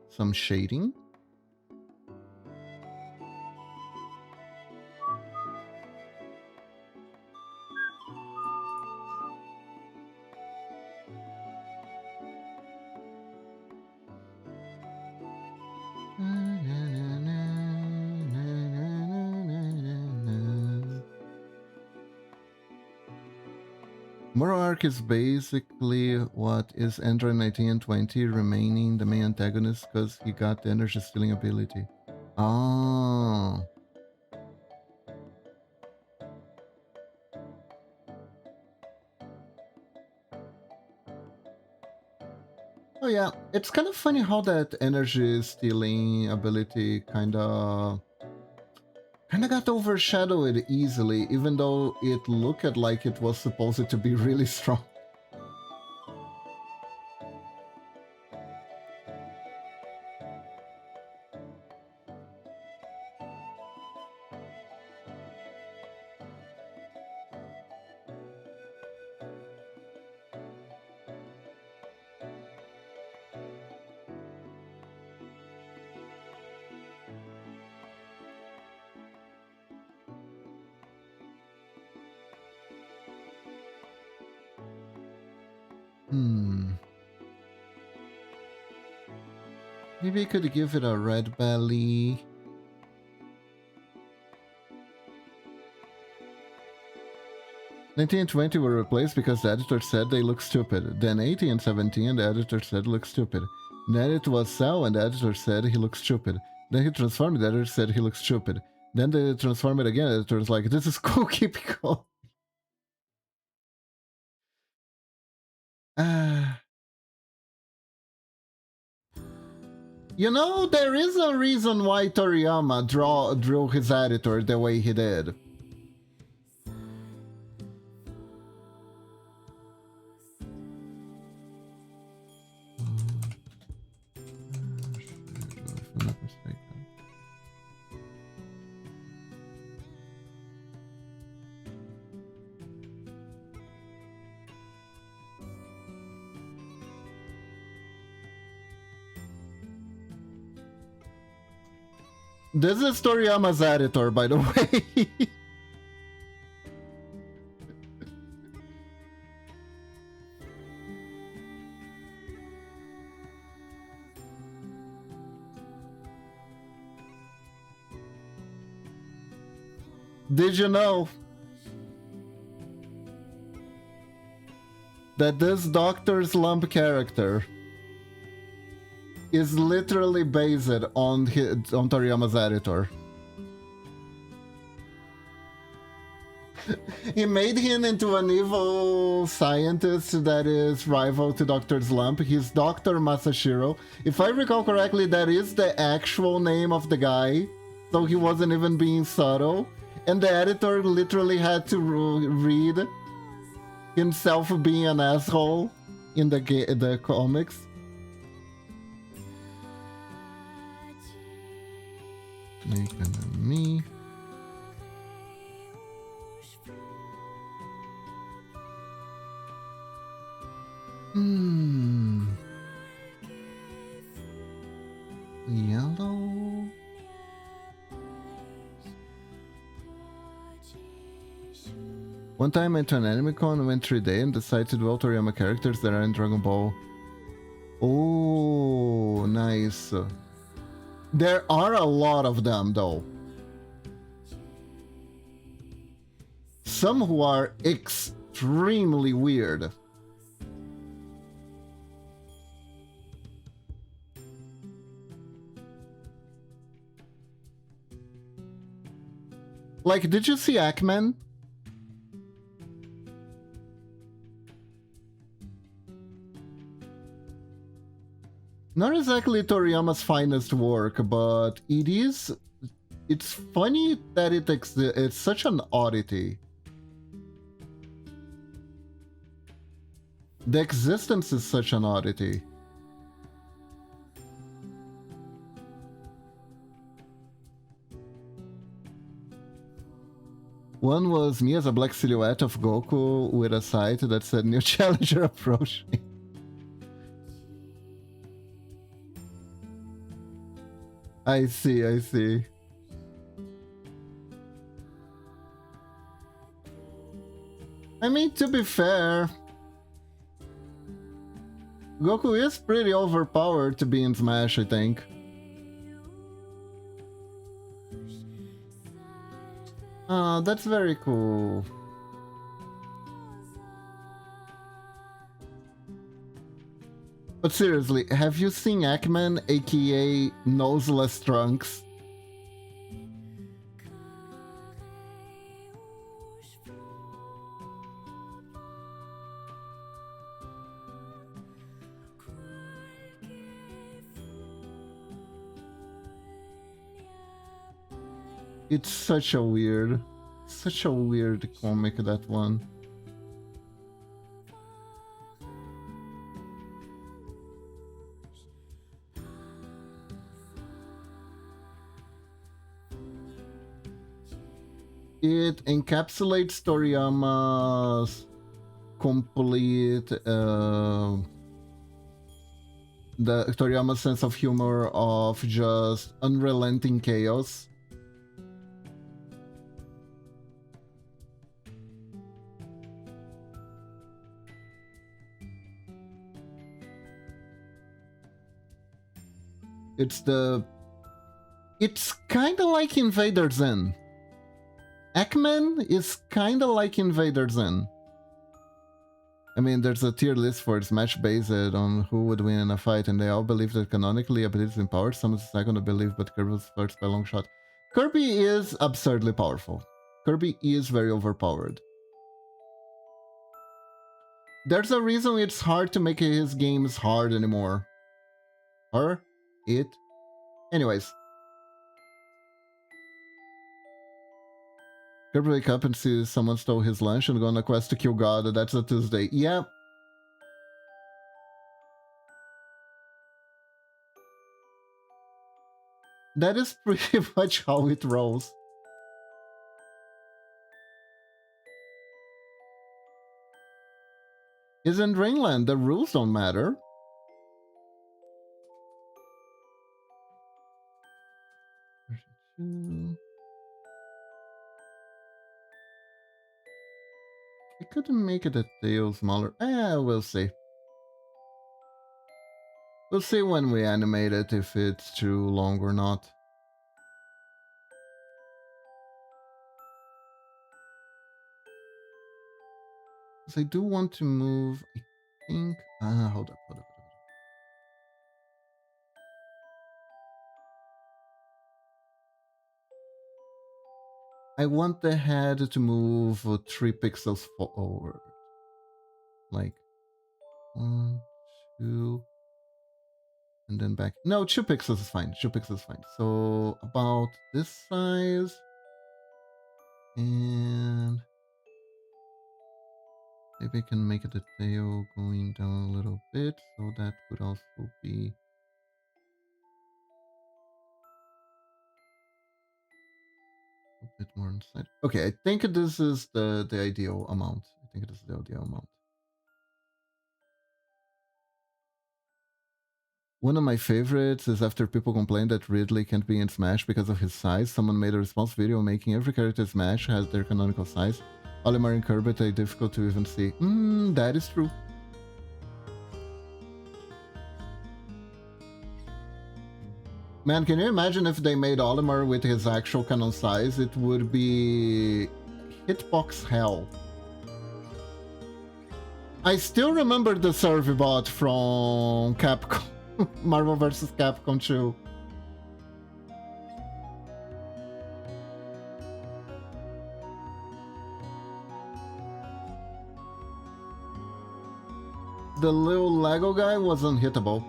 some shading. Moro Arc is basically what is Android 19 and 20 remaining the main antagonist because he got the energy stealing ability. Oh. Oh yeah, it's kind of funny how that energy stealing ability kinda got overshadowed easily, even though it looked like it was supposed to be really strong. Maybe I could give it a red belly. and 20 were replaced because the editor said they look stupid. Then 80 and 17, the editor said look stupid. Then it was Cell and the editor said he looks stupid. Then he transformed, the editor said he looks stupid. Then they transformed it again, the editor was like, this is cool, keep it going. You know, there is a reason why Toriyama drew his editor the way he did. If I'm not mistaken. This is Toriyama's editor, by the way. Did you know that this Dr. Slump character is literally based on Toriyama's editor. He made him into an evil scientist that is rival to Dr. Slump. He's Dr. Masashiro. If I recall correctly, that is the actual name of the guy, so he wasn't even being subtle. And the editor literally had to read himself being an asshole in the comics. Make an enemy. Yellow. One time I went to an anime con, went 3D and decided to do Toriyama characters that are in Dragon Ball. Oh, nice. There are a lot of them though. Some who are extremely weird. Like, did you see Ackman? Not exactly Toriyama's finest work, but it is... It's funny that it's such an oddity. The existence is such an oddity. One was me as a black silhouette of Goku with a sight that said new challenger approaching. I see, I see. I mean, to be fair, Goku is pretty overpowered to be in Smash, I think. That's very cool. But seriously, have you seen Ackman, aka Noseless Trunks? It's such a weird comic, that one. It encapsulates Toriyama's complete the Toriyama's sense of humor of just unrelenting chaos. It's kind of like Invader Zen. Ackman is kind of like Invader Zen. I mean, there's a tier list for Smash based on who would win in a fight, and they all believe that canonically abilities empowered. Some is not gonna believe, but Kirby was first by a long shot. Kirby is absurdly powerful. Kirby is very overpowered. There's a reason it's hard to make his games hard anymore. Her? It? Anyways. Kirby wake up and sees someone stole his lunch and go on a quest to kill God. That's a Tuesday. Yeah. That is pretty much how it rolls. Is in Dreamland, the rules don't matter. I couldn't make it a tail smaller. We'll see. We'll see when we animate it if it's too long or not. Because I do want to move, I think... hold up. I want the head to move 3 pixels forward. Like 1, 2, and then back. No, 2 pixels is fine. 2 pixels is fine. So about this size. And maybe I can make the tail going down a little bit. So that would also be a bit more inside. Okay, I think this is the ideal amount. I think it is the ideal amount. One of my favorites is after people complain that Ridley can't be in Smash because of his size, someone made a response video making every character in Smash has their canonical size. Olimar and Kermit are difficult to even see. That is true. Man, can you imagine if they made Olimar with his actual canon size? It would be hitbox hell. I still remember the Servibot from Capcom. Marvel vs. Capcom 2. The little Lego guy was unhittable.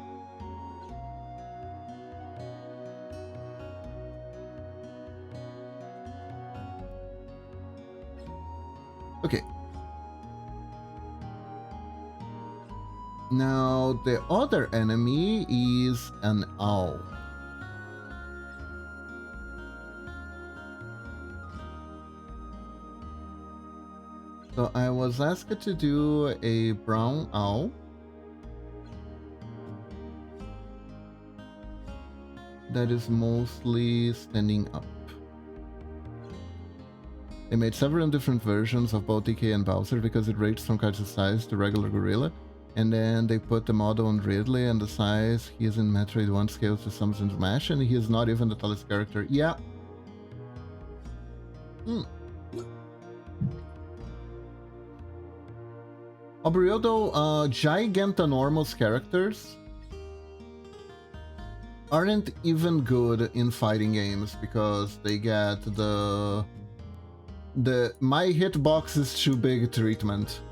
Okay. Now, the other enemy is an owl. So I was asked to do a brown owl. That is mostly standing up. They made several different versions of both DK and Bowser because it ranged from Kai's size to regular gorilla. And then they put the model on Ridley and the size he is in Metroid 1 scale to Samus in Smash, and he is not even the tallest character. Yeah. Obriodo, Gigantanormous characters aren't even good in fighting games because they get the my hitbox is too big treatment.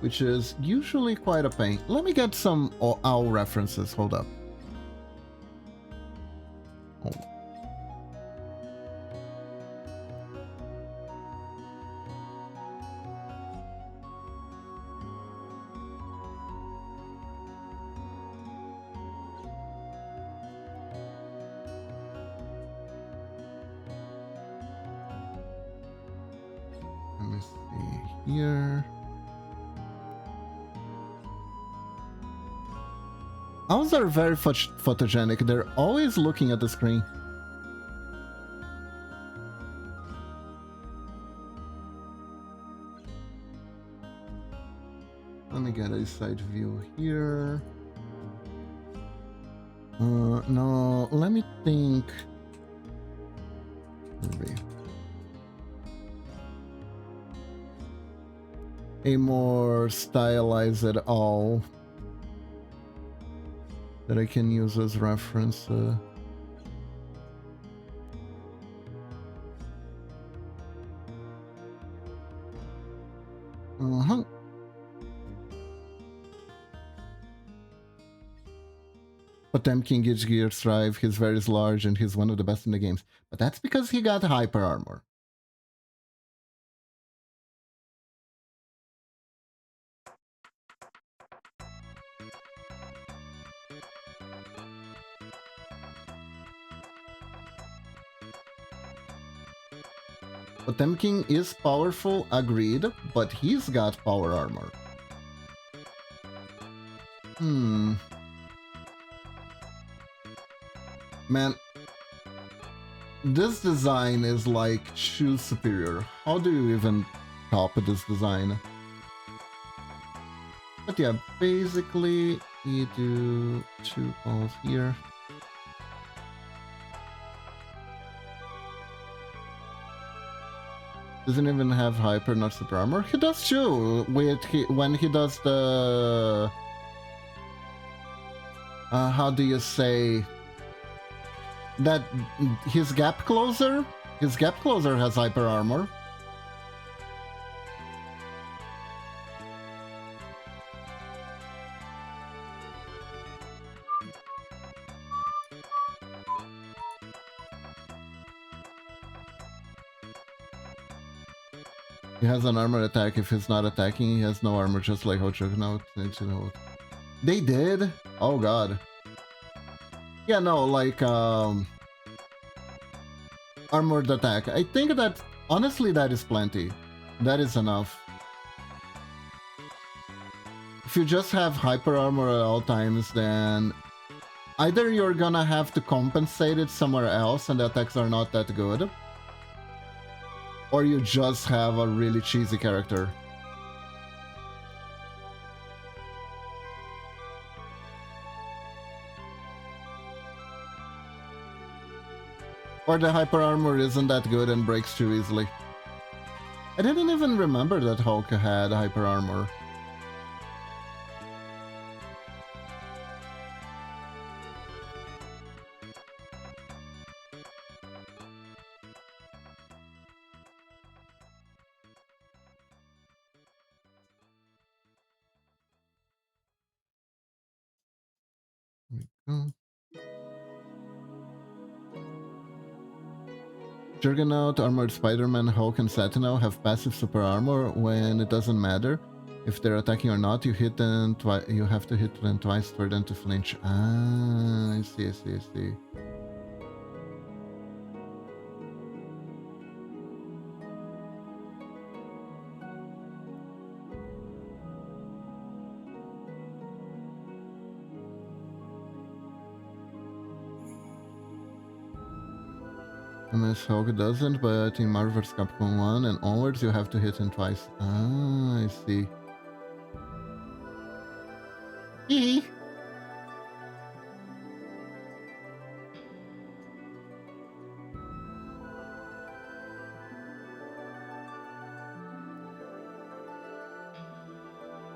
Which is usually quite a pain. Let me get some owl references. Hold up. Oh. Let me see here. Owls are very photogenic. They're always looking at the screen. Let me get a side view here. No, let me think. Maybe a more stylized owl that I can use as reference. Potemkin gives Gear Strive, he's very large and he's one of the best in the games. But that's because he got hyper armor. Potemkin is powerful, agreed, but he's got power armor. Man, this design is like too superior. How do you even top this design? But yeah, basically you do 2 balls here. Doesn't even have hyper, not super armor. He does too. When he does the how do you say? that his gap closer has hyper armor. He has an armor attack if he's not attacking. He has no armor, just like how Juggernaut. They did? Oh god. Yeah, no, like, armored attack. I think that, honestly, that is plenty. That is enough. If you just have hyper armor at all times, then either you're gonna have to compensate it somewhere else and the attacks are not that good, or you just have a really cheesy character. Or the hyper armor isn't that good and breaks too easily. I didn't even remember that Hulk had hyper armor. Juggernaut, Armored Spider-Man, Hulk, and Sentinel have passive super armor when it doesn't matter if they're attacking or not. You hit them you have to hit them twice for them to flinch. Ah, I see, I see, I see. MS Hulk doesn't, but in Marvel vs. Capcom 1 and onwards you have to hit him twice. Ah, I see. Hee.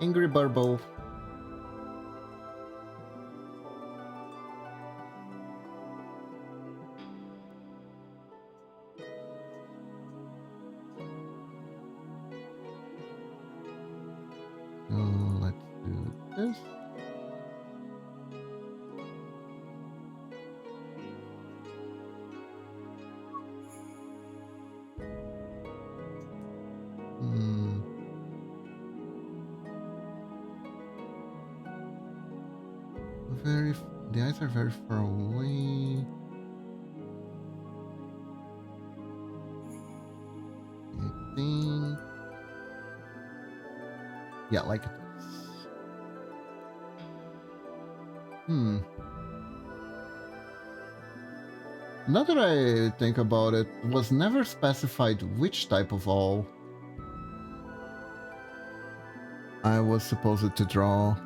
Angry Burble. Let's do this. The eyes are very far away. I think. Yeah, like this. Now that I think about it, was never specified which type of all I was supposed to draw.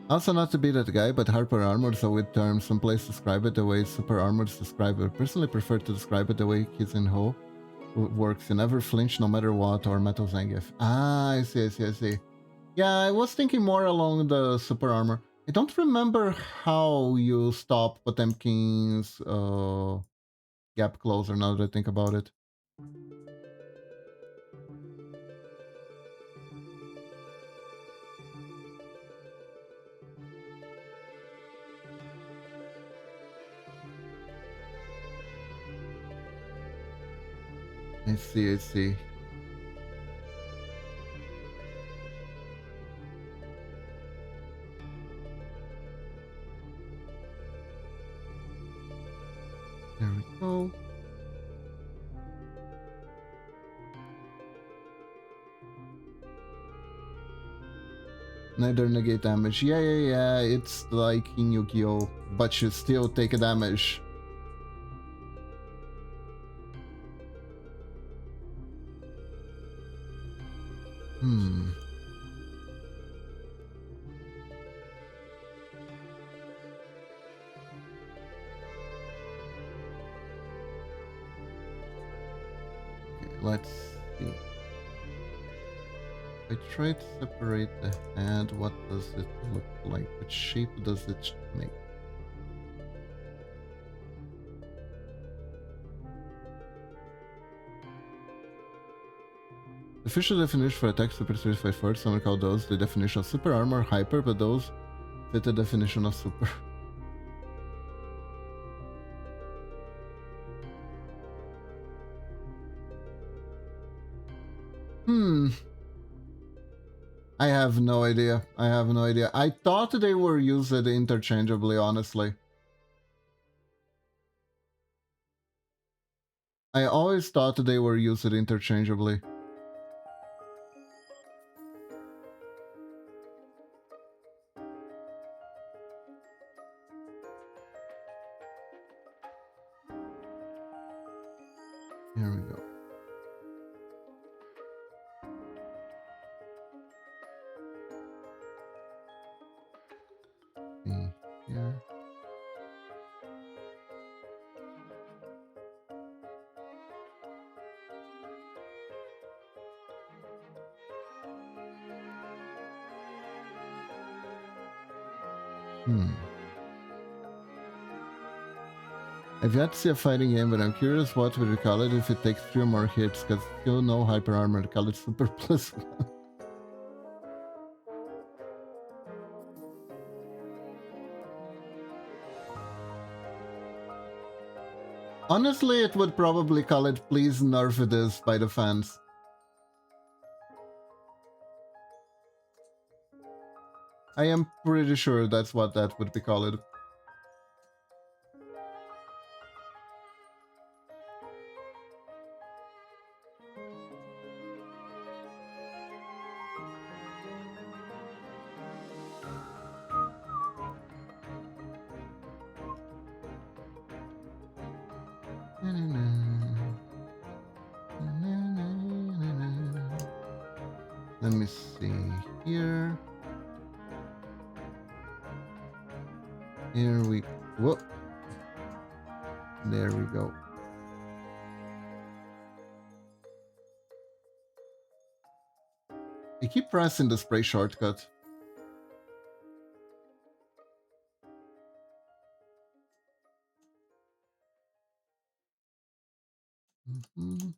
Also, not to be that guy, but Hyper Armor is a weird term. Some places describe it the way Super Armor is described. I personally prefer to describe it the way Kizenho works. You never flinch no matter what, or Metal Zangief. Ah, I see, I see, I see. Yeah, I was thinking more along the Super Armor. I don't remember how you stop Potemkin's gap closer now that I think about it. I see, I see. There we go. Neither negate damage. Yeah, yeah, yeah. It's like in Yu-Gi-Oh! But you still take a damage. Okay, let's see. I try to separate the head. What does it look like? What shape does it make? The official definition for attack super certified force, some call those the definition of super armor hyper, but those fit the definition of super. I have no idea. I have no idea. I thought they were used interchangeably, honestly. I always thought they were used interchangeably. Here we go. See here. I've yet to see a fighting game, but I'm curious what would you call it if it takes 3 or more hits, because still no hyper armor to call it super plus 1. Honestly, it would probably call it please nerf this by the fans. I am pretty sure that's what that would be called. Let me see here. Here we whoop. There we go. I keep pressing the spray shortcut. Maybe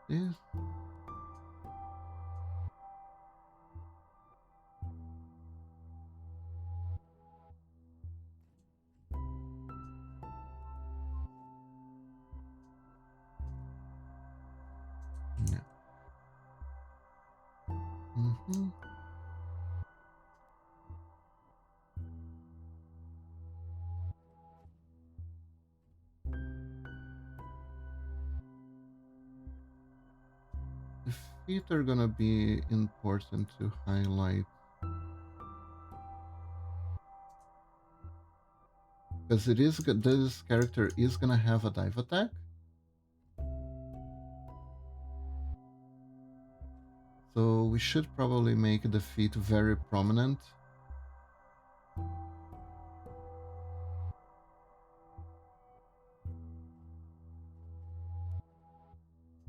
this. Yeah. The feet are gonna be important to highlight. Because this character is gonna have a dive attack. So we should probably make the feet very prominent.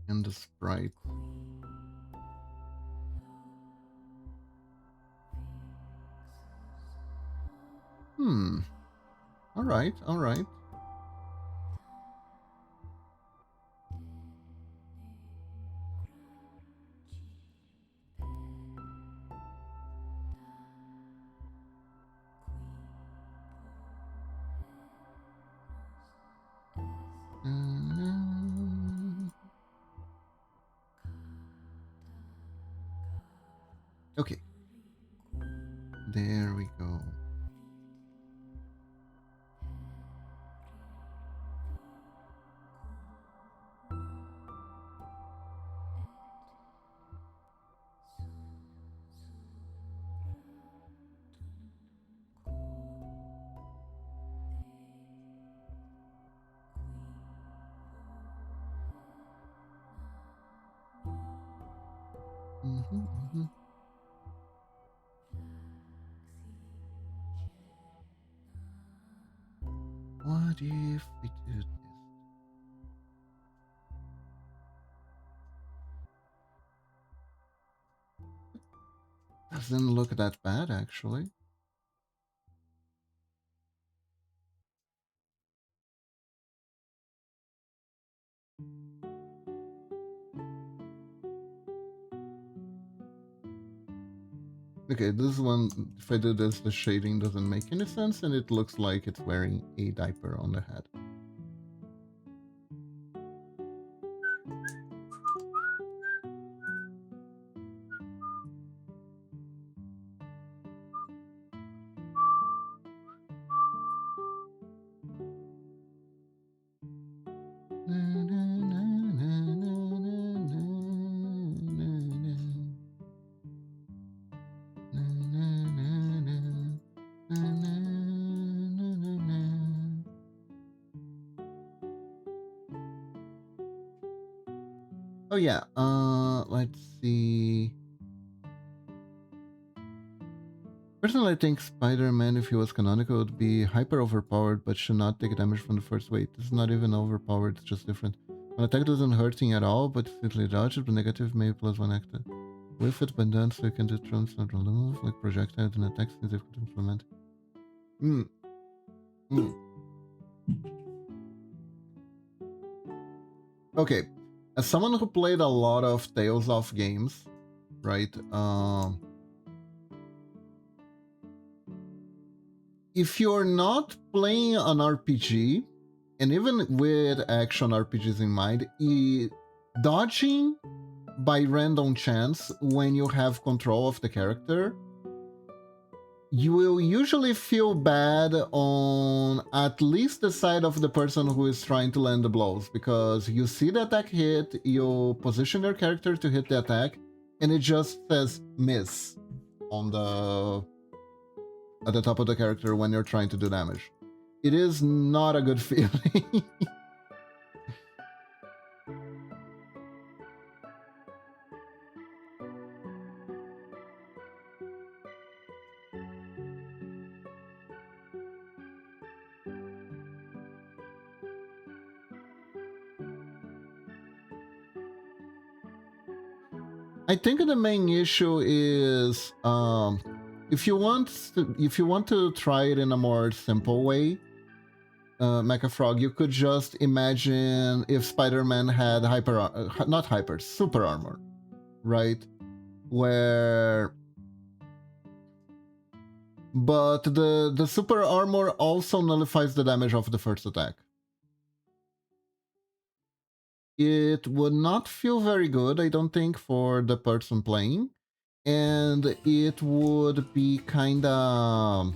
And the sprite. Alright, alright. Okay. There we go. What if we do this? Doesn't look that bad, actually. Okay, this one, if I do this, the shading doesn't make any sense, and it looks like it's wearing a diaper on the head. Oh yeah, let's see. Personally, I think Spider-Man, if he was canonical, would be hyper overpowered, but should not take damage from the first weight. This is not even overpowered, it's just different. An attack doesn't hurt him at all, but simply dodged, but negative may +1 active. With it, but done, so you can do trumps not remove, like projectiles and attacks since they could implement. Okay, as someone who played a lot of Tales of games, right? If you're not playing an RPG, and even with action RPGs in mind, dodging by random chance when you have control of the character, you will usually feel bad on at least the side of the person who is trying to land the blows, because you see the attack hit, you position your character to hit the attack, and it just says miss on at the top of the character when you're trying to do damage. It is not a good feeling. I think the main issue is if you want to try it in a more simple way, Mecha Frog, you could just imagine if Spider-Man had super armor, right? But the super armor also nullifies the damage of the first attack. It would not feel very good, I don't think, for the person playing, and it would be kinda...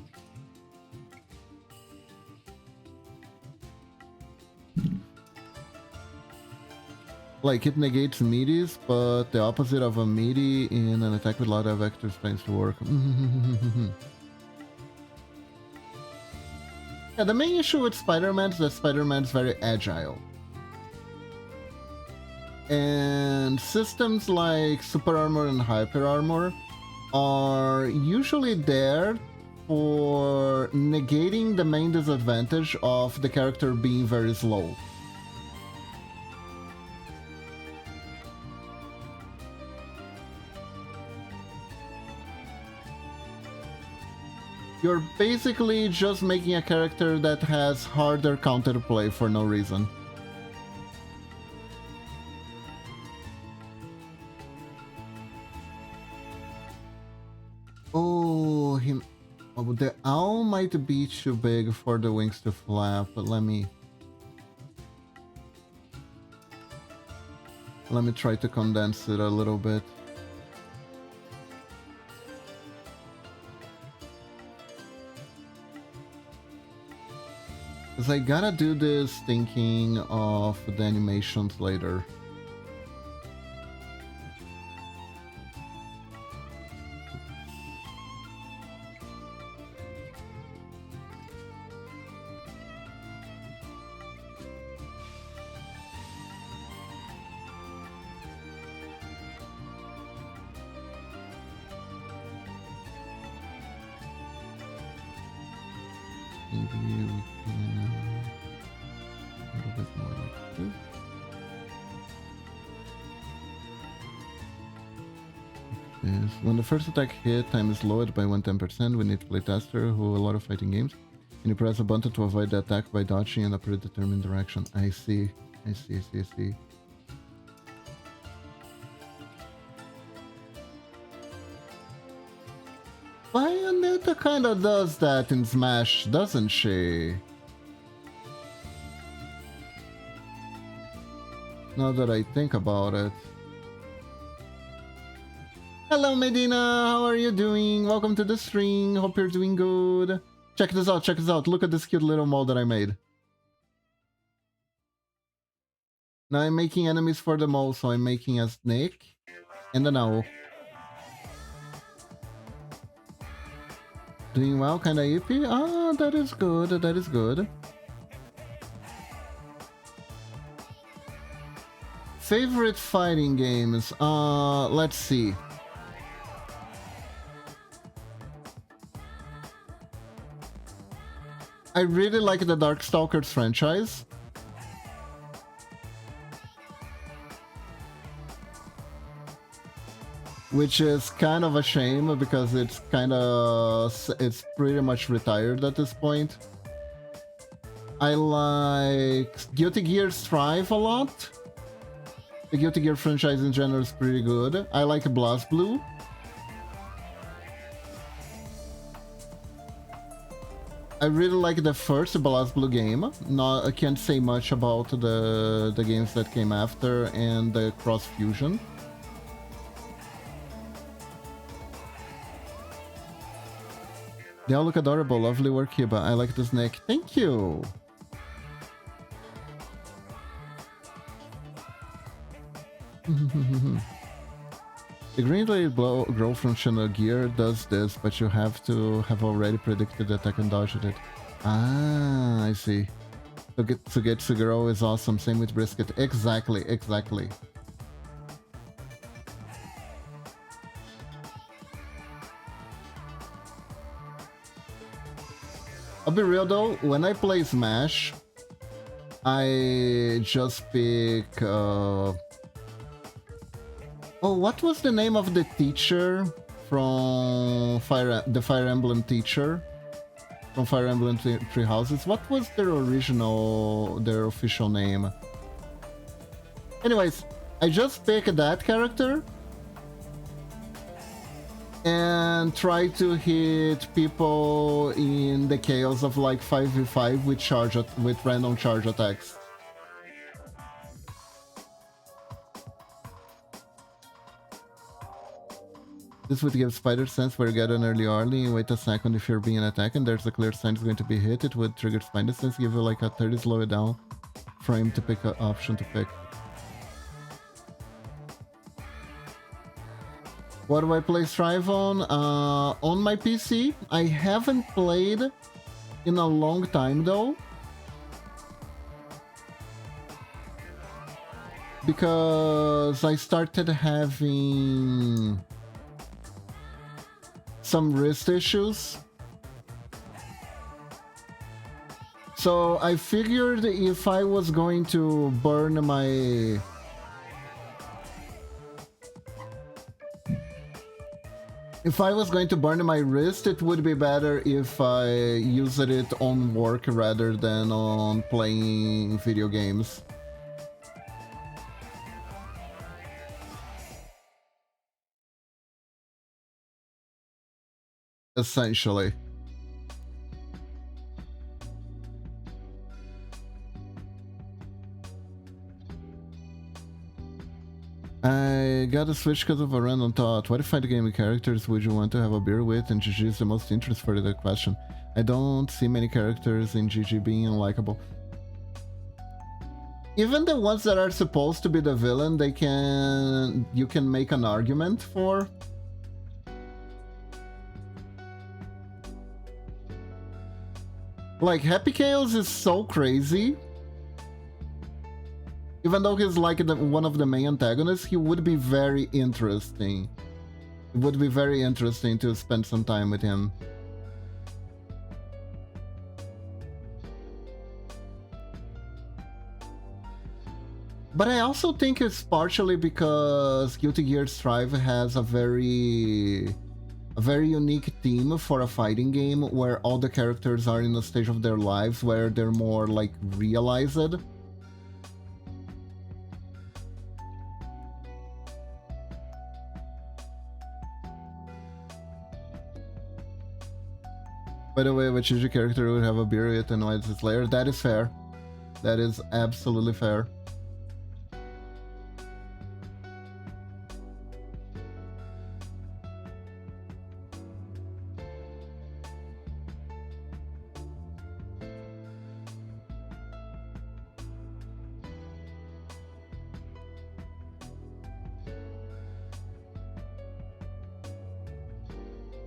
like, it negates meaties, but the opposite of a meaty in an attack with a lot of vectors tends to work. Yeah, the main issue with Spider-Man is that Spider-Man is very agile. And systems like Super Armor and Hyper Armor are usually there for negating the main disadvantage of the character being very slow. You're basically just making a character that has harder counterplay for no reason. Oh, the owl might be too big for the wings to flap, but let me try to condense it a little bit. Because I gotta do this thinking of the animations later. Maybe we can... this. When the first attack hit, time is lowered by 110%. We need playtester who a lot of fighting games. And you press a button to avoid the attack by dodging in a predetermined direction. I see. I see. Bayonetta kinda does that in Smash, doesn't she? Now that I think about it. Hello Medina, how are you doing? Welcome to the stream, hope you're doing good. Check this out, look at this cute little mole that I made. Now I'm making enemies for the mole, so I'm making a snake and an owl. Doing well, kinda iffy? Ah, that is good, that is good. Favorite fighting games? Let's see. I really like the Darkstalkers franchise. Which is kind of a shame because it's pretty much retired at this point. I like Guilty Gear Strive a lot. The Guilty Gear franchise in general is pretty good. I like BlazBlue. I really like the first BlazBlue game. I can't say much about the games that came after and the Cross Fusion. They all look adorable. Lovely work, Hiba. I like the snake. Thank you! The green blade grow from Xenogear does this, but you have to have already predicted the attack and dodged it. Ah, I see. To grow is awesome. Same with Brisket. Exactly. I'll be real though, when I play Smash, I just pick... Oh, what was the name of the teacher from the Fire Emblem teacher? From Fire Emblem Three Houses? What was their official name? Anyways, I just pick that character and try to hit people in the chaos of like 5v5 with random charge attacks. This would give Spider Sense where you get an early and wait a second if you're being attacked and there's a clear sign it's going to be hit. It would trigger Spider Sense, give you like a 30 slow it down frame to pick an option to pick. What do I play Strive on? On my PC. I haven't played in a long time though. Because I started having some wrist issues. So I figured if I was going to burn my... If I was going to burn my wrist, it would be better if I used it on work rather than on playing video games. Essentially. I got a Switch because of a random thought. What fighting game characters would you want to have a beer with? And GG is the most interest for the question. I don't see many characters in GG being unlikable. Even the ones that are supposed to be the villain, you can make an argument for. Like, Happy Chaos is so crazy. Even though he's like one of the main antagonists, he would be very interesting. It would be very interesting to spend some time with him. But I also think it's partially because Guilty Gear Strive has a very unique theme for a fighting game where all the characters are in a stage of their lives where they're more like realized. By the way, which Gigi character would have a beer with and what's its layer? That is fair. That is absolutely fair.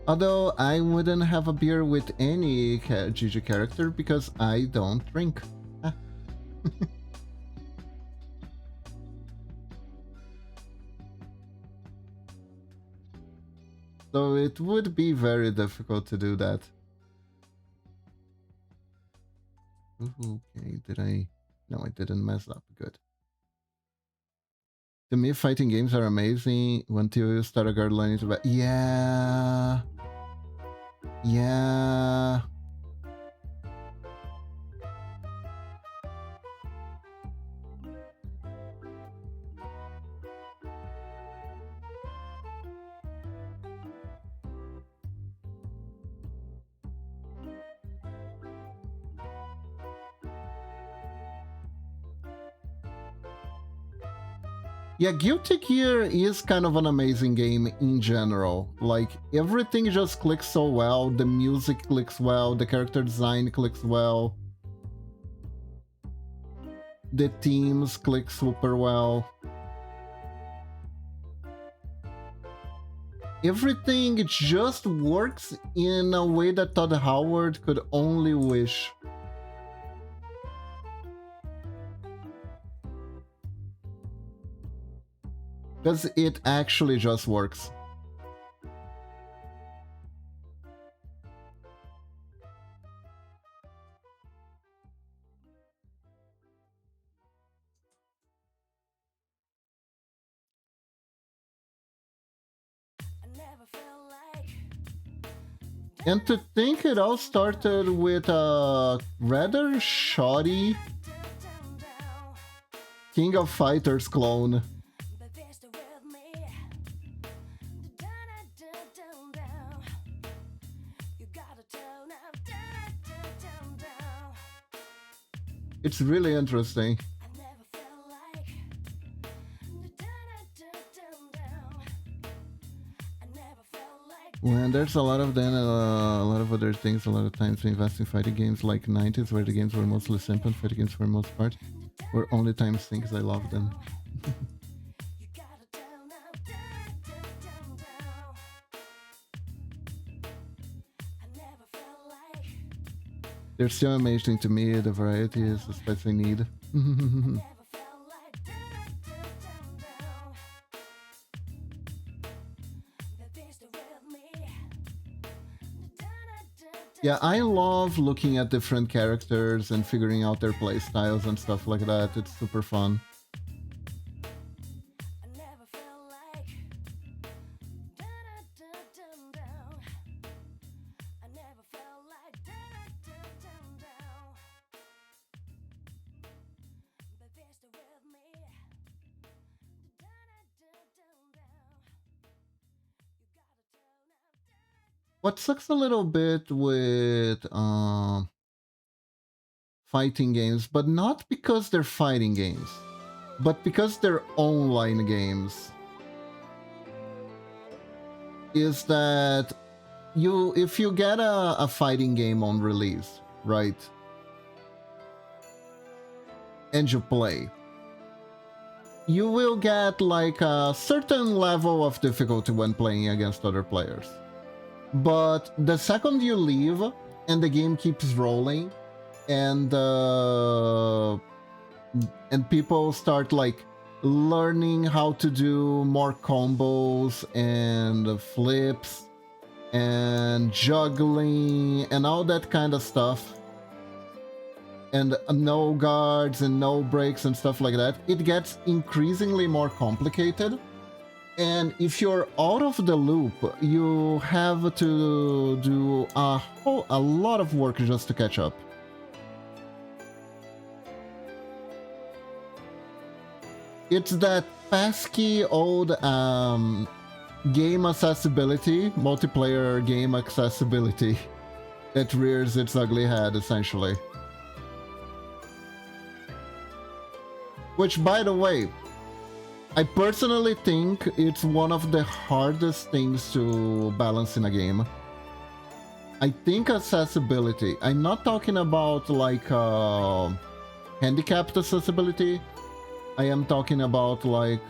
Although I wouldn't have a beer with any Gigi character because I don't drink. So it would be very difficult to do that. Okay, did I? No, I didn't mess up. Good. To me, fighting games are amazing until you start a guard line into battle. Yeah. Yeah. Yeah, Guilty Gear is kind of an amazing game in general. Like, everything just clicks so well, the music clicks well, the character design clicks well. The teams click super well. Everything just works in a way that Todd Howard could only wish. Because it actually just works. And to think it all started with a rather shoddy King of Fighters clone. It's really interesting. When there's a lot of then a lot of other things, a lot of times we invest in fighting games like 90s where the games were mostly simple, fighting games for the most part were only times things I love them. They're still amazing to me, the variety is the spice I need. Yeah, I love looking at different characters and figuring out their playstyles and stuff like that. It's super fun. What sucks a little bit with fighting games, but not because they're fighting games, but because they're online games, is that if you get a fighting game on release, right, and you play, you will get like a certain level of difficulty when playing against other players. But the second you leave and the game keeps rolling and people start like learning how to do more combos and flips and juggling and all that kind of stuff, and no guards and no breaks and stuff like that, it gets increasingly more complicated. And if you're out of the loop, you have to do a lot of work just to catch up. It's that pesky old game accessibility, multiplayer game accessibility, that rears its ugly head, essentially. Which, by the way, I personally think it's one of the hardest things to balance in a game. I think accessibility, I'm not talking about like handicapped accessibility, I am talking about like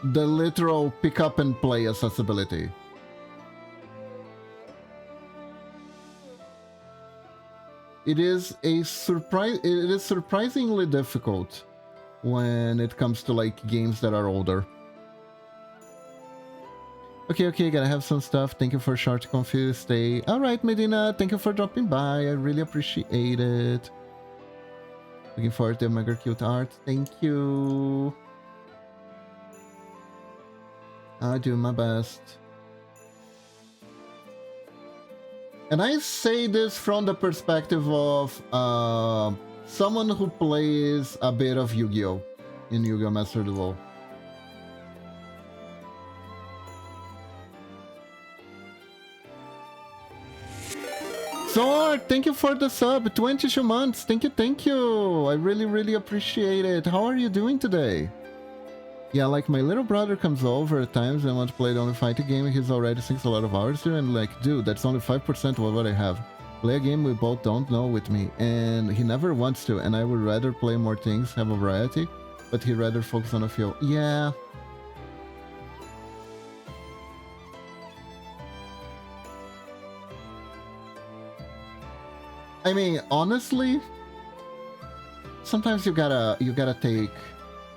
the literal pick up and play accessibility. It is surprisingly difficult when it comes to like games that are older. Okay, gotta have some stuff. Thank you for short confused stay. Alright, Medina, thank you for dropping by. I really appreciate it. Looking forward to mega cute art. Thank you. I'll do my best. And I say this from the perspective of someone who plays a bit of Yu-Gi-Oh! In Yu-Gi-Oh! Master Duel. Zor, thank you for the sub. 22 months. Thank you. I really appreciate it. How are you doing today? Yeah, like my little brother comes over at times and wants to play the only fighting game. He's already sinks a lot of hours to, and like, dude, that's only 5% of what I have. Play a game we both don't know with me, and he never wants to, and I would rather play more things, have a variety, but he'd rather focus on a few. Yeah. I mean, honestly, sometimes you gotta take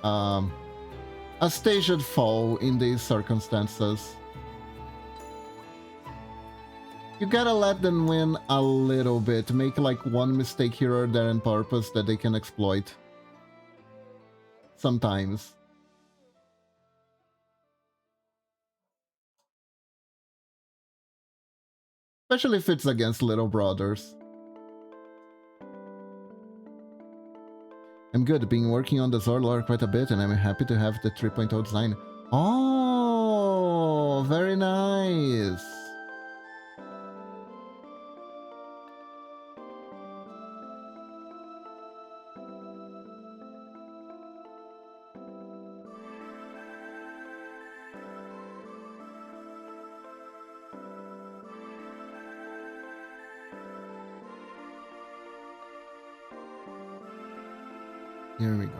a staged fall in these circumstances. You gotta let them win a little bit, make like one mistake here or there on purpose that they can exploit. Sometimes. Especially if it's against little brothers. I'm good, been working on the Zor lore quite a bit, and I'm happy to have the 3.0 design. Oh, very nice. Here we go.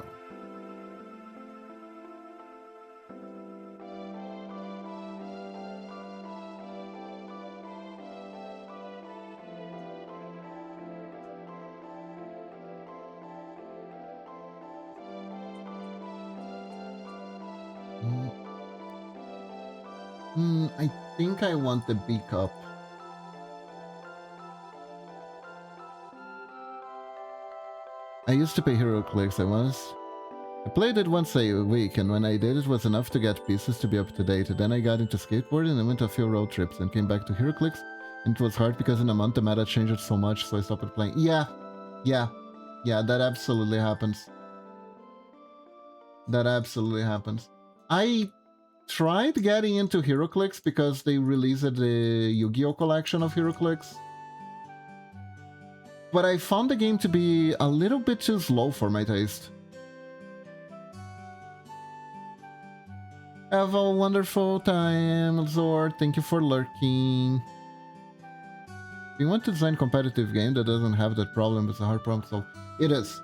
I think I want the B cup. I used to pay HeroClix. I played it once a week, and when I did, it was enough to get pieces to be up to date. Then I got into skateboarding and went a few road trips and came back to HeroClix, and it was hard because in a month the meta changed so much, so I stopped playing. Yeah, that absolutely happens. That absolutely happens. I tried getting into HeroClix because they released the Yu-Gi-Oh! Collection of HeroClix. But I found the game to be a little bit too slow for my taste. Have a wonderful time, Zor. Thank you for lurking. You want to design a competitive game that doesn't have that problem, it's a hard problem to solve. It is.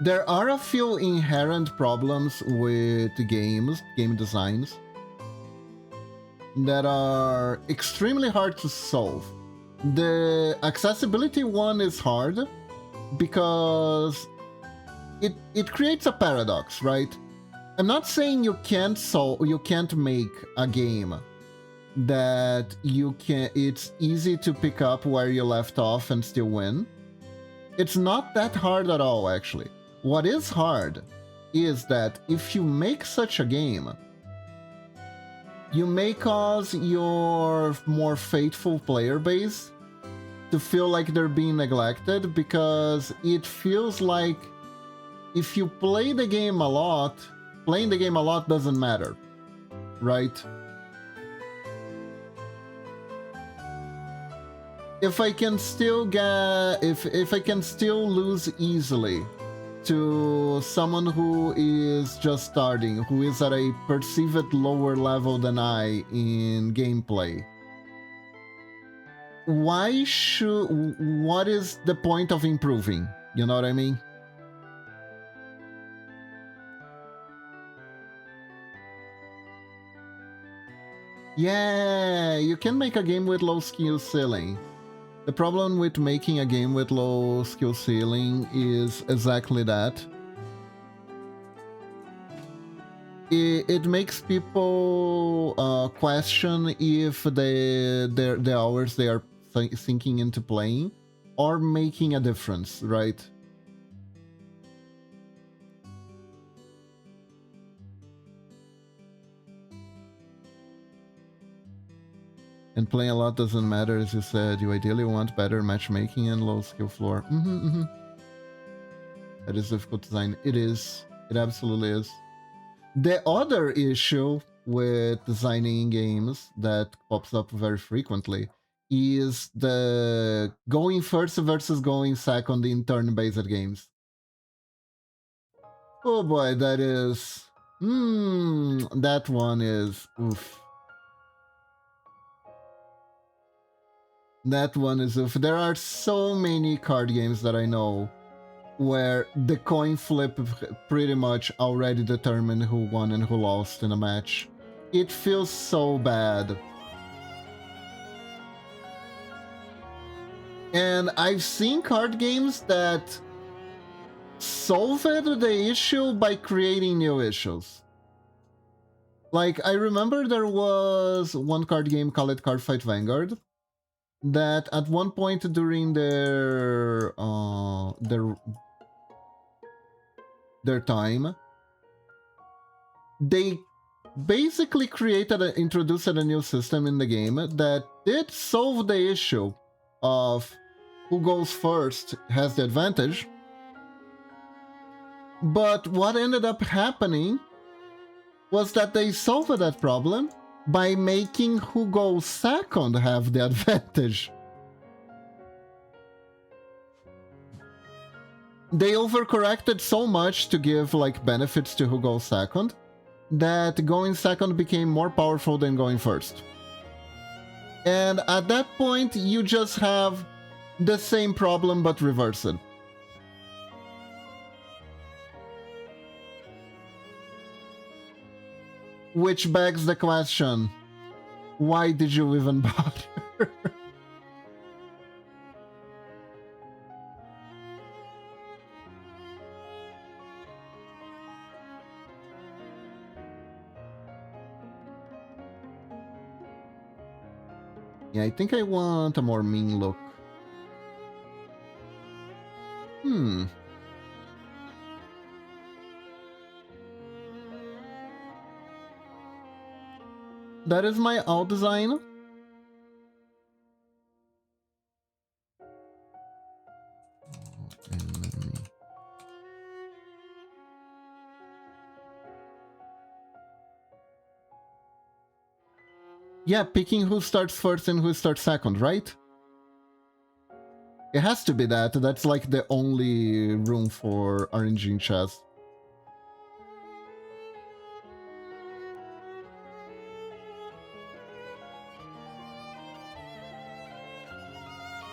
There are a few inherent problems with game designs, that are extremely hard to solve. The accessibility one is hard because it creates a paradox, right? I'm not saying you can't make a game that it's easy to pick up where you left off and still win. It's not that hard at all, actually. What is hard is that if you make such a game, you may cause your more faithful player base to feel like they're being neglected, because it feels like if you play the game a lot, playing the game a lot doesn't matter, right? If I can still get, if I can still lose easily to someone who is just starting, who is at a perceived lower level than I in gameplay, what is the point of improving? You know what I mean? Yeah, you can make a game with low skill ceiling. The problem with making a game with low skill ceiling is exactly that. It makes people question if the hours they are sinking into playing are making a difference, right? And playing a lot doesn't matter, as you said. You ideally want better matchmaking and low skill floor. That is difficult design. It is. It absolutely is. The other issue with designing games that pops up very frequently is the going first versus going second in turn-based games. Oh boy, that is... that one is... oof. That one is oof. There are so many card games that I know where the coin flip pretty much already determined who won and who lost in a match. It feels so bad. And I've seen card games that solved the issue by creating new issues. Like, I remember there was one card game called Cardfight Vanguard that at one point during their time, they basically introduced a new system in the game that did solve the issue of who goes first has the advantage. But what ended up happening was that they solved that problem by making who goes second have the advantage. They overcorrected so much to give like benefits to who goes second that going second became more powerful than going first. And at that point, you just have the same problem but reversed. Which begs the question, why did you even bother? Yeah, I think I want a more mean look. That is my alt design. Yeah, picking who starts first and who starts second, right? It has to be that. That's like the only room for arranging chess.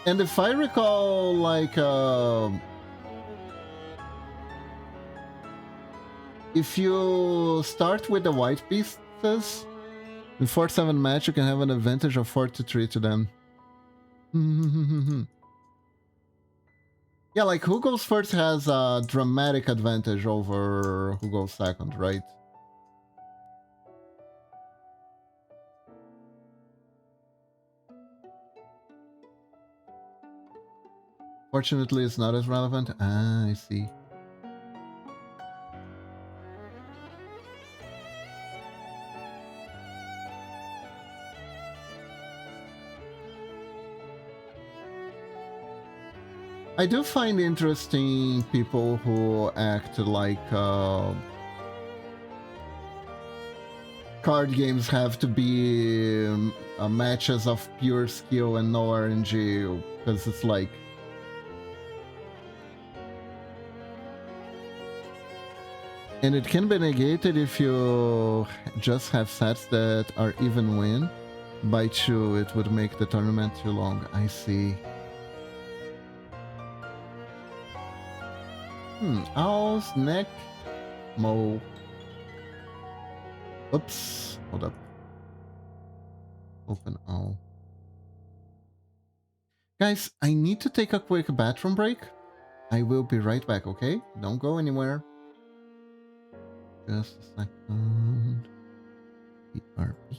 And if I recall, like, if you start with the white pieces, in 4-7 match, you can have an advantage of 4-3 to them. Yeah, like, who goes first has a dramatic advantage over who goes second, right? Fortunately, it's not as relevant. Ah, I see. I do find interesting people who act like card games have to be matches of pure skill and no RNG, because it's like and it can be negated if you just have sets that are even win. By 2, it would make the tournament too long. I see. Owl's neck. Mo. Oops. Hold up. Open owl. Guys, I need to take a quick bathroom break. I will be right back, okay? Don't go anywhere. Just a second. BRB.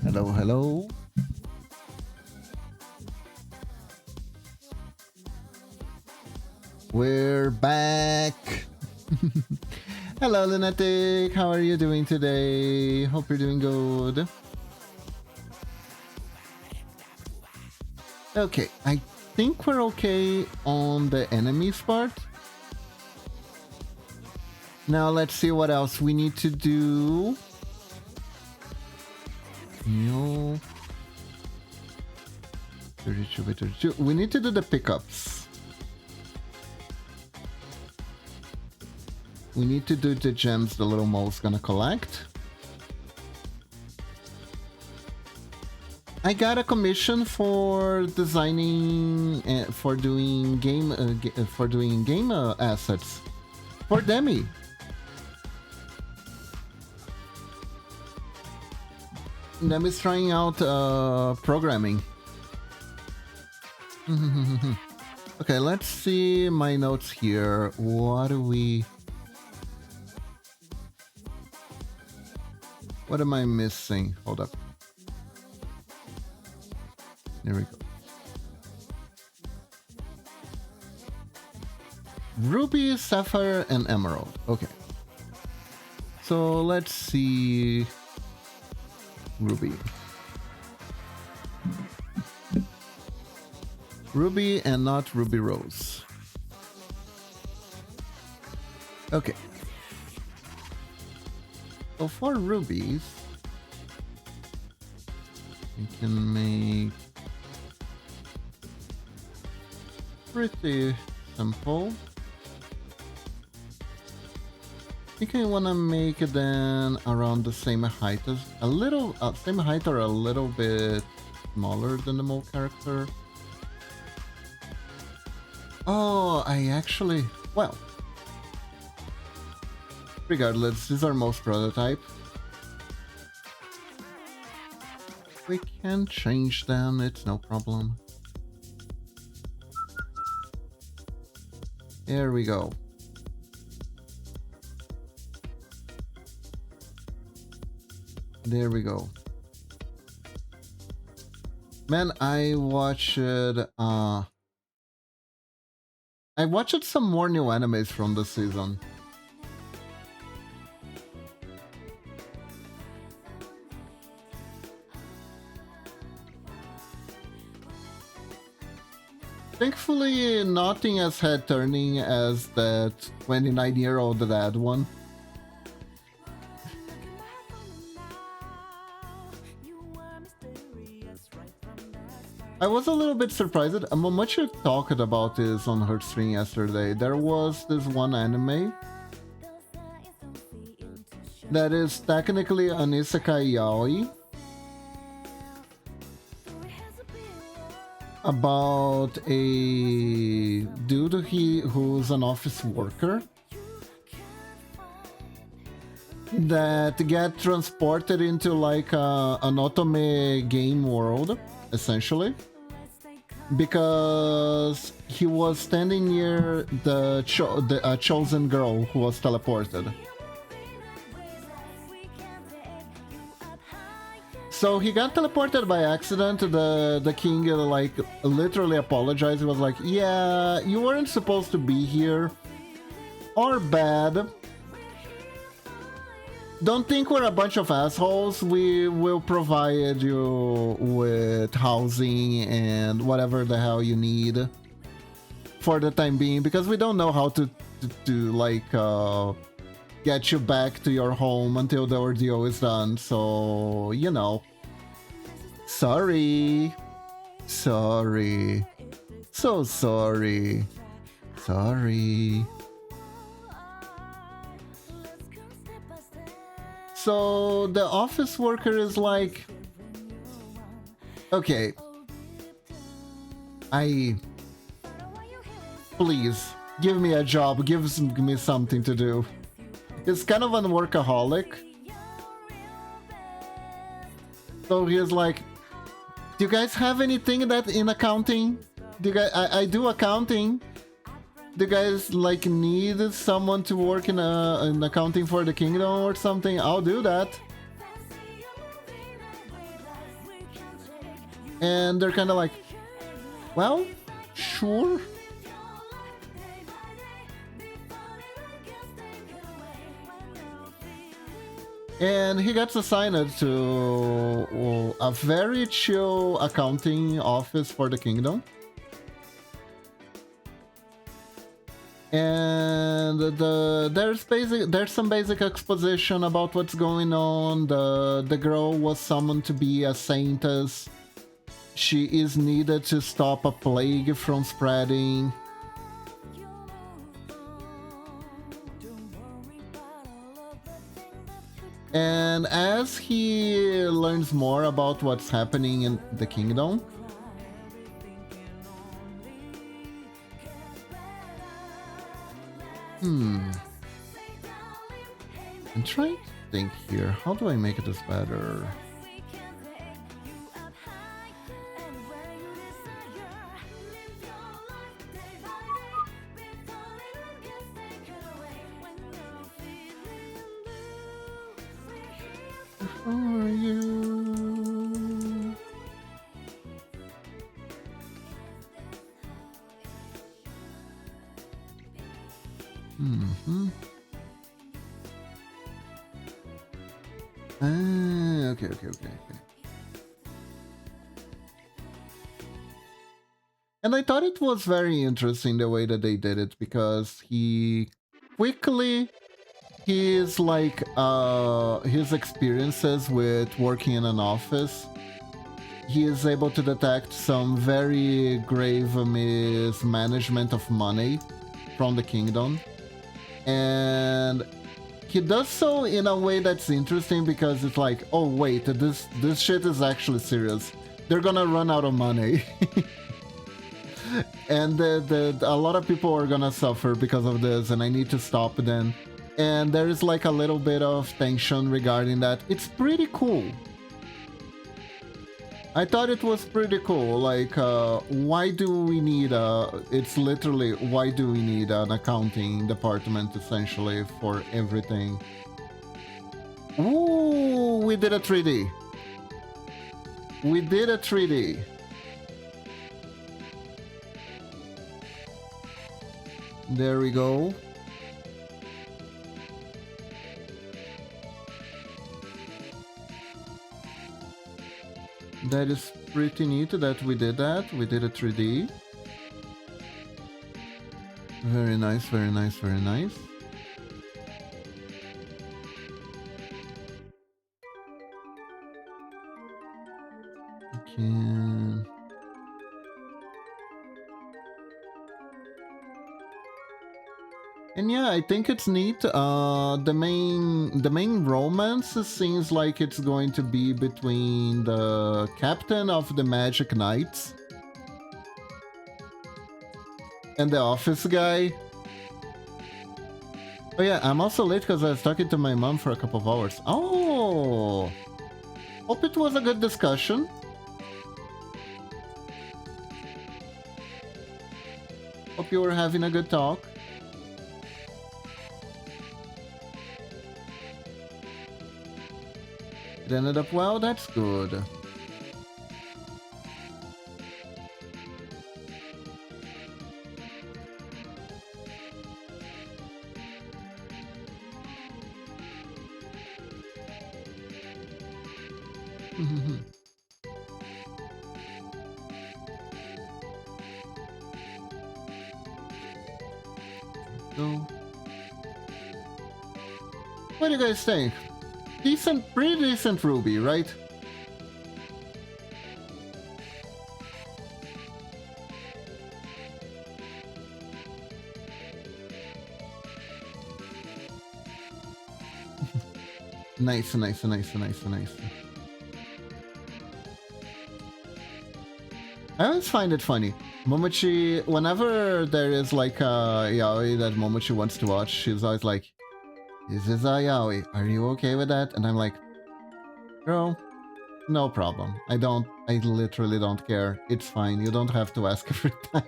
Hello, hello. We're back. Hello, Lunatic. How are you doing today? Hope you're doing good. Okay, I think we're okay on the enemies part. Now let's see what else we need to do. No. 32 by 32. We need to do the pickups. We need to do the gems the little mole's gonna collect. I got a commission for designing, for doing game assets for Demi. Demi's trying out programming. Okay, let's see my notes here. What am I missing? Hold up. There we go. Ruby, Sapphire, and Emerald. Okay. So let's see. Ruby. Ruby and not Ruby Rose. Okay. So for rubies, you can make pretty simple. I think I want to make it then around the same height as a little, same height or a little bit smaller than the mole character. Oh, I actually, well, regardless, these are most prototype. We can change them, it's no problem. There we go. There we go. Man, I watched some more new animes from this season. Thankfully, nothing as head-turning as that 29-year-old dad one. I was a little bit surprised. Momochi talked about this on her stream yesterday. There was this one anime that is technically an isekai yaoi about a dude who's an office worker that get transported into like an otome game world, essentially, because he was standing near the chosen girl who was teleported. So he got teleported by accident. The king like literally apologized. He was like, yeah, you weren't supposed to be here. Or bad. Don't think we're a bunch of assholes. We will provide you with housing and whatever the hell you need for the time being, because we don't know how to like get you back to your home until the ordeal is done. So, you know, sorry, so sorry. So the office worker is like, okay, please give me a job, give me something to do. He's kind of a workaholic. So he's like, do you guys have anything that in accounting? Do you guys, I do accounting. Do you guys like need someone to work in accounting for the kingdom or something? I'll do that. And they're kind of like, well, sure. And he gets assigned to a very chill accounting office for the kingdom. And there's some basic exposition about what's going on. The girl was summoned to be a saintess. She is needed to stop a plague from spreading. And as he learns more about what's happening in the kingdom, I'm trying to think here. How do I make this better? For you. Okay. And I thought it was very interesting the way that they did it, because he quickly, his his experiences with working in an office, he is able to detect some very grave mismanagement of money from the kingdom. And he does so in a way that's interesting, because it's like, oh wait, this shit is actually serious. They're gonna run out of money. And a lot of people are gonna suffer because of this, and I need to stop them. And there is like a little bit of tension regarding that. It's pretty cool. I thought it was pretty cool. Like, why do we need it's literally, why do we need an accounting department essentially for everything? Ooh, we did a 3D. We did a 3D. There we go. That is pretty neat that we did that. We did a 3D. Very nice, very nice, very nice. Can... And yeah, I think it's neat. The main romance seems like it's going to be between the captain of the Magic Knights and the office guy. Oh yeah, I'm also late because I was talking to my mom for a couple of hours. Oh! Hope it was a good discussion. Hope you were having a good talk. It ended up well, that's good. So, what do you guys think? Pretty decent Ruby, right? Nice. I always find it funny. Momochi, whenever there is like a yaoi that Momochi wants to watch, she's always like, "This is a yaoi, are you okay with that?" And I'm like, girl, no problem. I literally don't care. It's fine, you don't have to ask every time.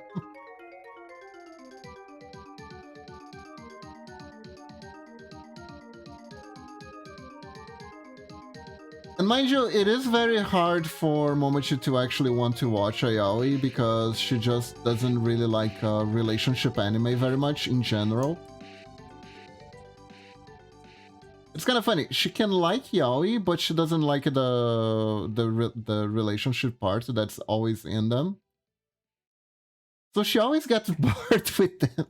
And mind you, it is very hard for Momochi to actually want to watch a yaoi, because she just doesn't really like relationship anime very much in general. It's kind of funny. She can like yaoi, but she doesn't like the relationship part that's always in them. So she always gets bored with them.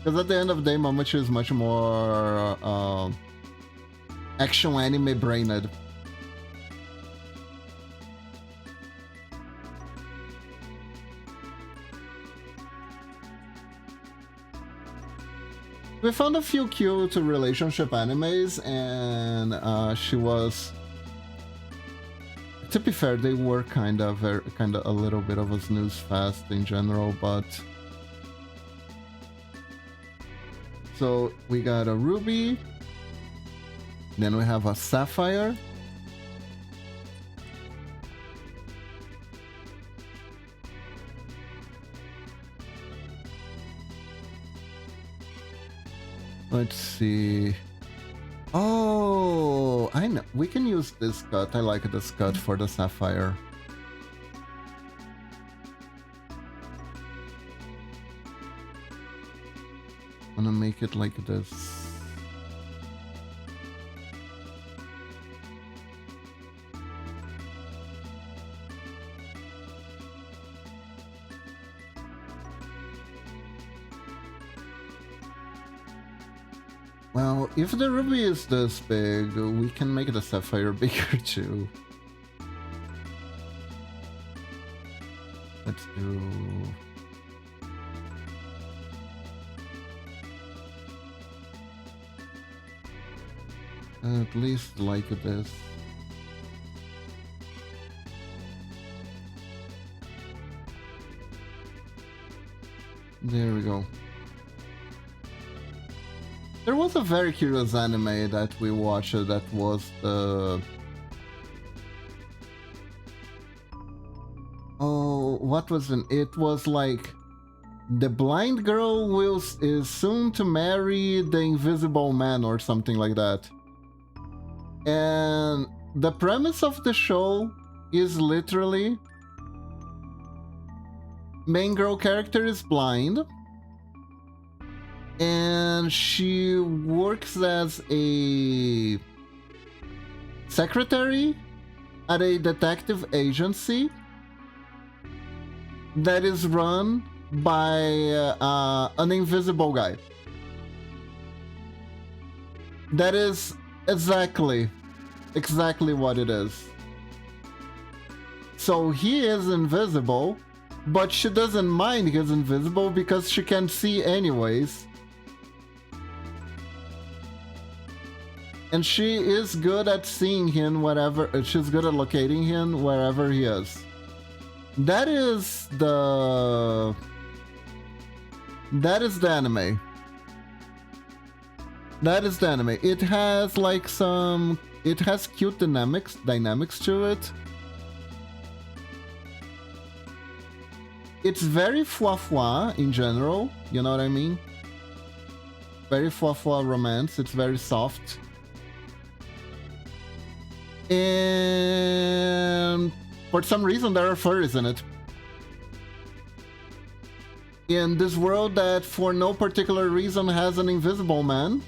Because at the end of the day, Momochi is much more action anime brained. We found a few cute relationship animes, and she was. To be fair, they were kind of a little bit of a snooze fest in general, but. So we got a Ruby, then we have a Sapphire. Let's see. Oh, I know. We can use this cut. I like this cut for the Sapphire. I'm gonna make it like this. Well, if the Ruby is this big, we can make the Sapphire bigger too. Let's do... at least like this. There we go. There was a very curious anime that we watched that was the... Oh, what was it? It was like... The blind girl is soon to marry the invisible man or something like that. And the premise of the show is literally... Main girl character is blind. And she works as a secretary at a detective agency that is run by an invisible guy. That is exactly what it is. So he is invisible, but she doesn't mind he's invisible because she can see anyways. And she is good at seeing him wherever, she's good at locating him wherever he is. That is the anime. That is the anime. It has like it has cute dynamics to it. It's very foie in general, you know what I mean? Very foie romance, it's very soft. And for some reason there are furries in it. In this world that for no particular reason has an invisible man,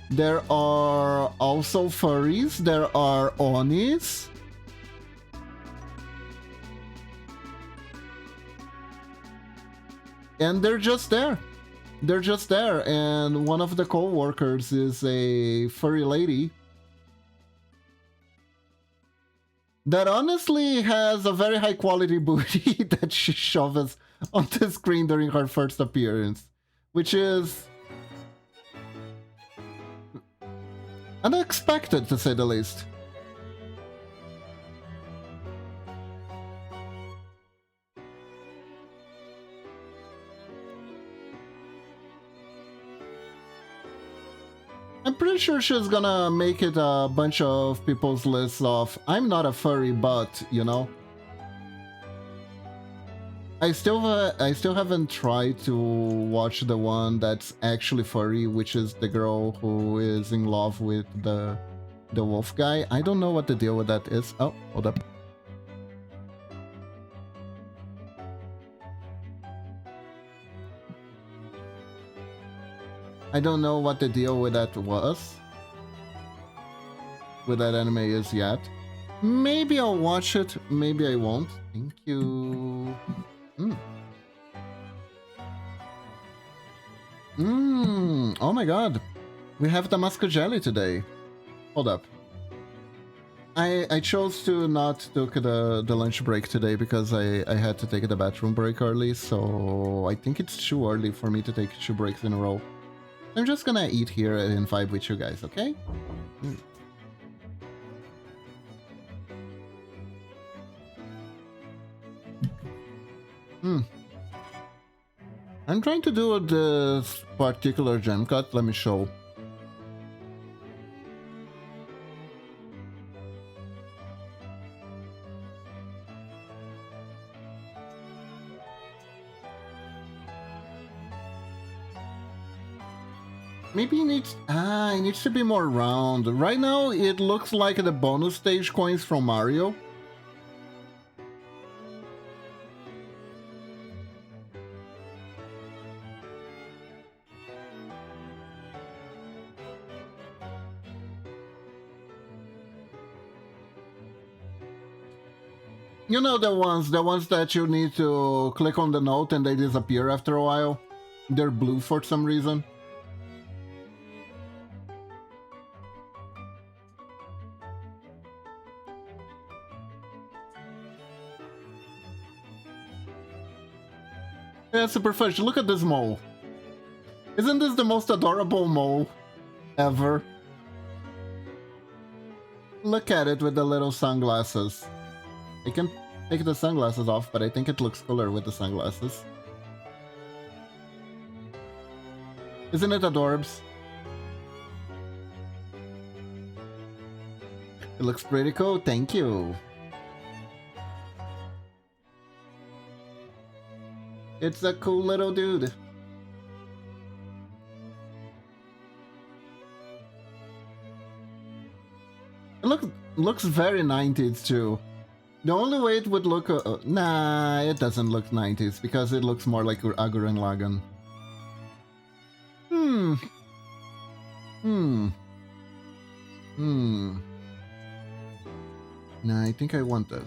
there are also furries, there are onis. And they're just there. They're just there, and one of the co-workers is a furry lady that honestly has a very high quality booty that she shoves on the screen during her first appearance, which is unexpected to say the least. I'm pretty sure she's gonna make it a bunch of people's lists of I'm not a furry, but, you know. I still haven't tried to watch the one that's actually furry, which is the girl who is in love with the the wolf guy. I don't know what the deal with that is. Oh, hold up. I don't know what the deal with that was. With that anime is yet. Maybe I'll watch it, maybe I won't. Thank you. Oh my god. We have Damasco jelly today. Hold up. I chose to not take the lunch break today because I had to take the bathroom break early, so I think it's too early for me to take 2 breaks in a row. I'm just gonna eat here and vibe with you guys, okay? I'm trying to do this particular gem cut. Let me show. Maybe it needs to be more round. Right now, it looks like the bonus stage coins from Mario. You know the ones that you need to click on the note and they disappear after a while? They're blue for some reason. Yeah, Super Fudge, look at this mole. Isn't this the most adorable mole ever? Look at it with the little sunglasses. I can take the sunglasses off, but I think it looks cooler with the sunglasses. Isn't it adorbs? It looks pretty cool, thank you. It's a cool little dude. It looks very 90s too. The only way it would look... nah, it doesn't look 90s because it looks more like Gurren Lagann. Nah, I think I want this.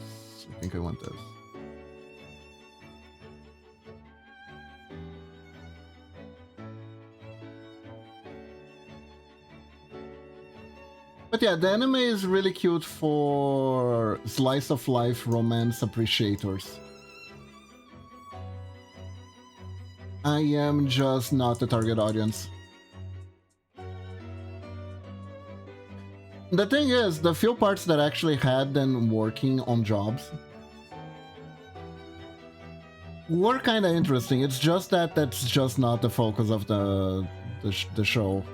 But yeah, the anime is really cute for slice of life romance appreciators. I am just not the target audience. The thing is, the few parts that actually had them working on jobs were kind of interesting. It's just that that's just not the focus of the show.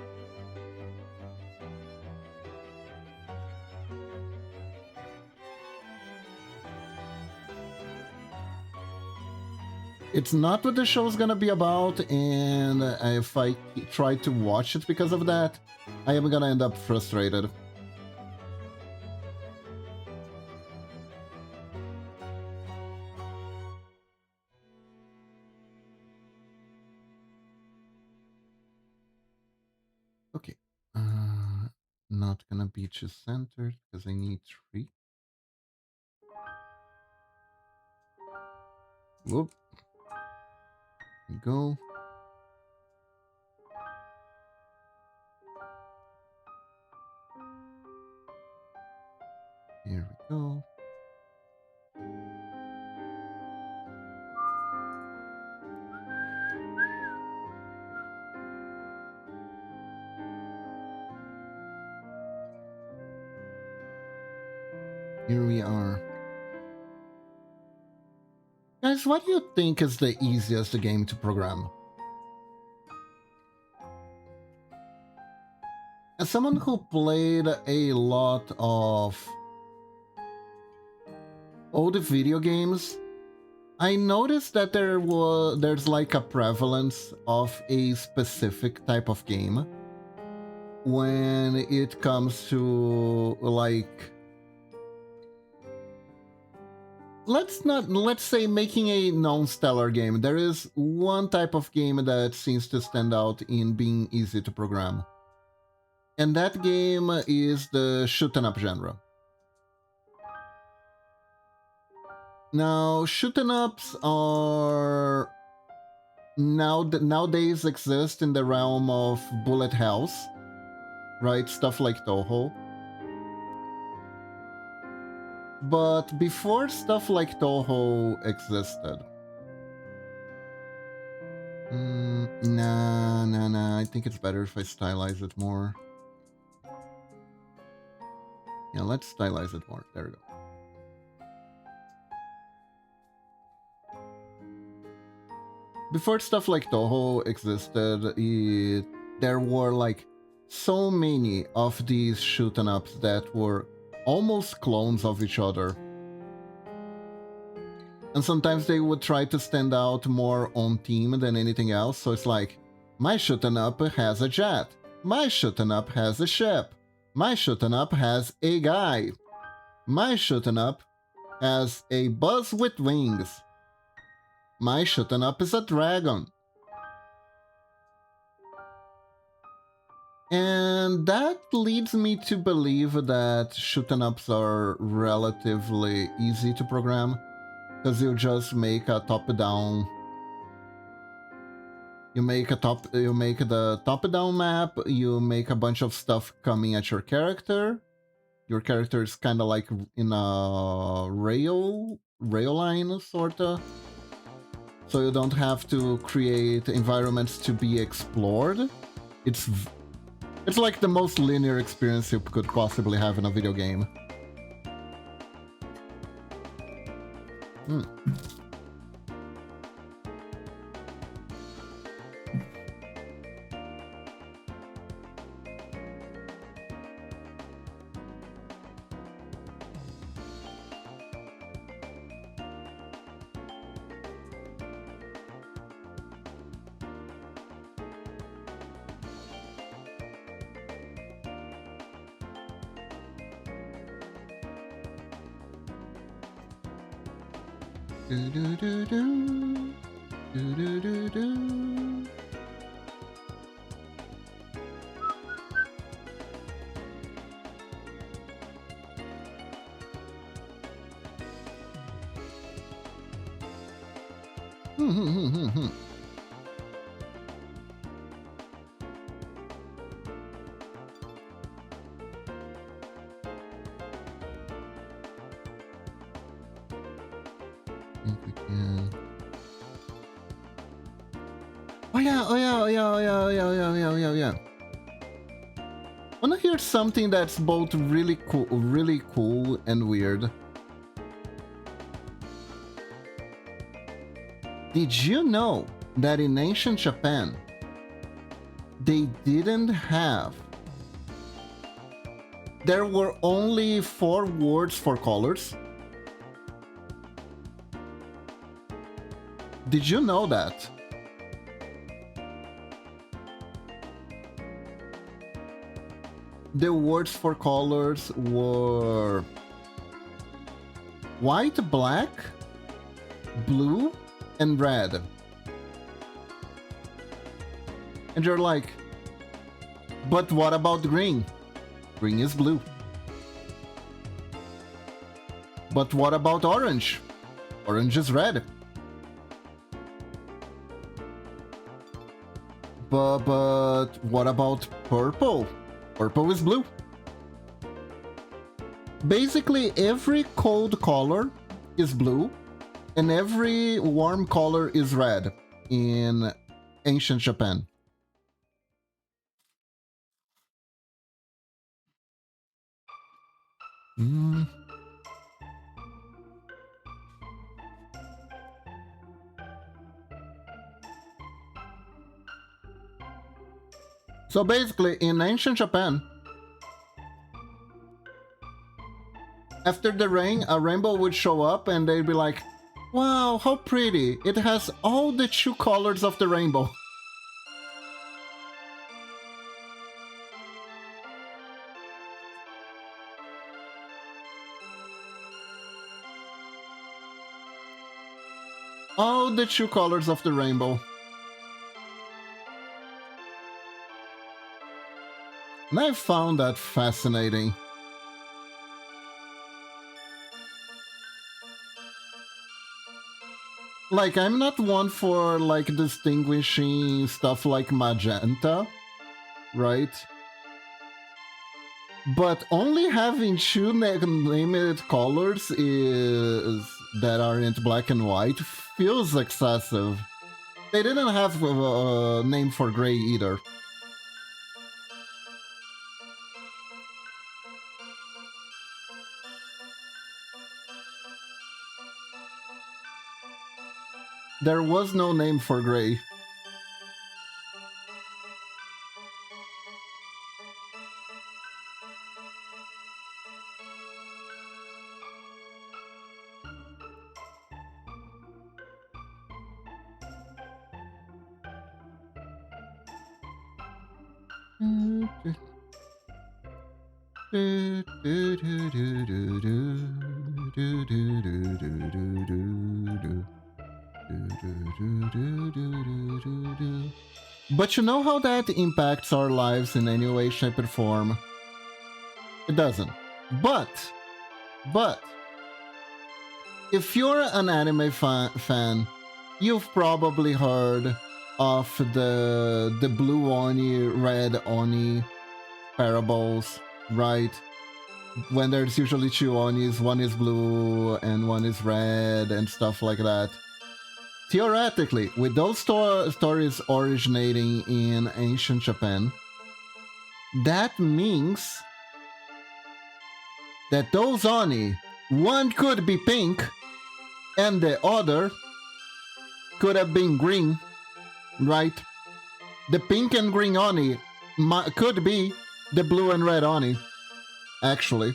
It's not what the show's gonna be about, and if I try to watch it because of that, I am gonna end up frustrated. Okay, not gonna be too centered because I need 3. Whoop. There we go. Here we go. Here we are. Guys, what do you think is the easiest game to program? As someone who played a lot of old video games, I noticed that there's like a prevalence of a specific type of game when it comes to, like, let's say making a non-stellar game. There is one type of game that seems to stand out in being easy to program. And that game is the shoot 'em up genre. Now, shoot 'em ups are nowadays exist in the realm of bullet hells, right? Stuff like Touhou. But before stuff like Touhou existed, nah. I think it's better if I stylize it more. Yeah, let's stylize it more. There we go. Before stuff like Touhou existed, there were like so many of these shoot 'em ups that were almost clones of each other. And sometimes they would try to stand out more on theme than anything else, so it's like, my shoot 'em up has a jet, my shoot 'em up has a ship, my shoot 'em up has a guy, my shoot 'em up has a buzz with wings, my shoot 'em up is a dragon. And that leads me to believe that shoot 'em ups are relatively easy to program, because you just make a top-down. You make the top-down map. You make a bunch of stuff coming at your character. Your character is kind of like in a rail line, sorta. So you don't have to create environments to be explored. It's like the most linear experience you could possibly have in a video game. Oh yeah. Wanna hear something that's both really cool and weird? Did you know that in ancient Japan, they didn't have... There were only 4 words for colors? Did you know that? The words for colors were white, black, blue, and red. And you're like, but what about green? Green is blue. But what about orange? Orange is red. But what about purple? Purple is blue. Basically, every cold color is blue, and every warm color is red in ancient Japan. So basically, in ancient Japan, after the rain, a rainbow would show up and they'd be like, wow, how pretty. It has all the 2 colors of the rainbow. All the true colors of the rainbow. And I found that fascinating. Like, I'm not one for, like, distinguishing stuff like magenta, right? But only having two named colors that aren't black and white feels excessive. They didn't have a name for gray either. There was no name for gray. But you know how that impacts our lives in any way, shape, or form? It doesn't. But, if you're an anime fan, you've probably heard of the blue Oni, red Oni parables, right? When there's usually two Onis, one is blue and one is red and stuff like that. Theoretically, with those stories originating in ancient Japan, that means that those Oni, one could be pink and the other could have been green, right? The pink and green Oni could be the blue and red Oni, actually.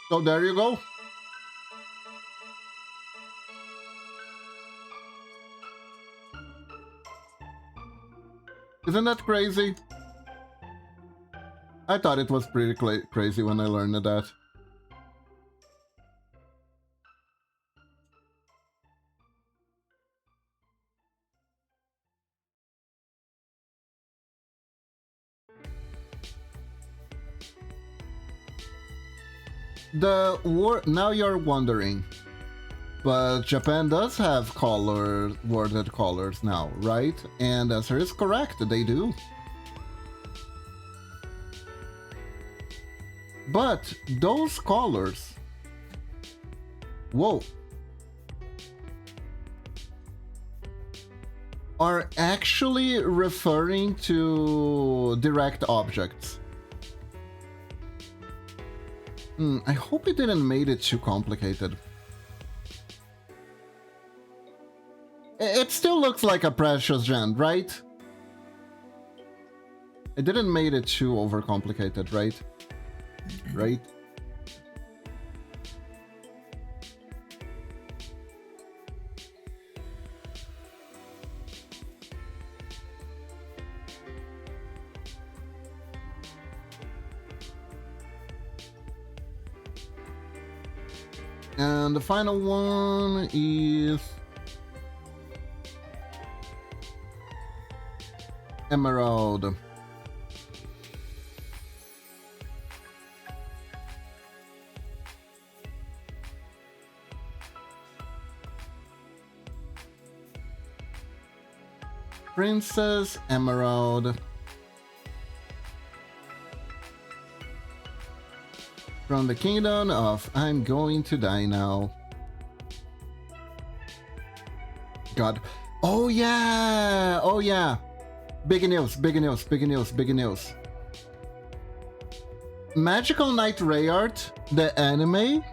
So there you go. Isn't that crazy? I thought it was pretty crazy when I learned that. Now you're wondering, but Japan does have worded colors now, right? And the answer is correct, they do. But those colors, whoa, are actually referring to direct objects. I hope it didn't make it too complicated. It still looks like a precious gem, right? It didn't make it too overcomplicated, right? Right? And the final one is Emerald. Princess Emerald. From the kingdom of I'm going to die now. God. Oh yeah! Oh yeah! Big news, big news, big news, big news. Magical Knight Rayart, the anime,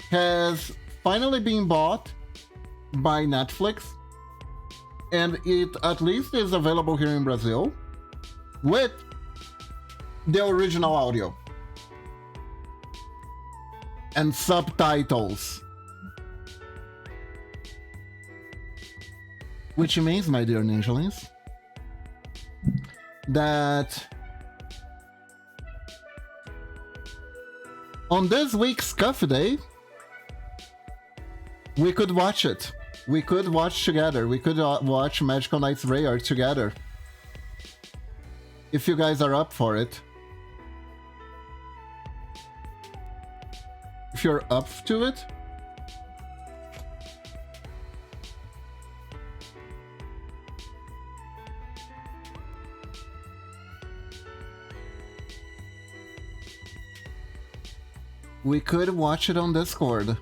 has finally been bought by Netflix. And it at least is available here in Brazil with the original audio and subtitles. Which means, my dear ninjalings, that on this week's Scuff Day, we could watch it. We could watch together. We could watch Magical Knights Rayard together. If you guys are up for it. If you're up to it. We could watch it on Discord.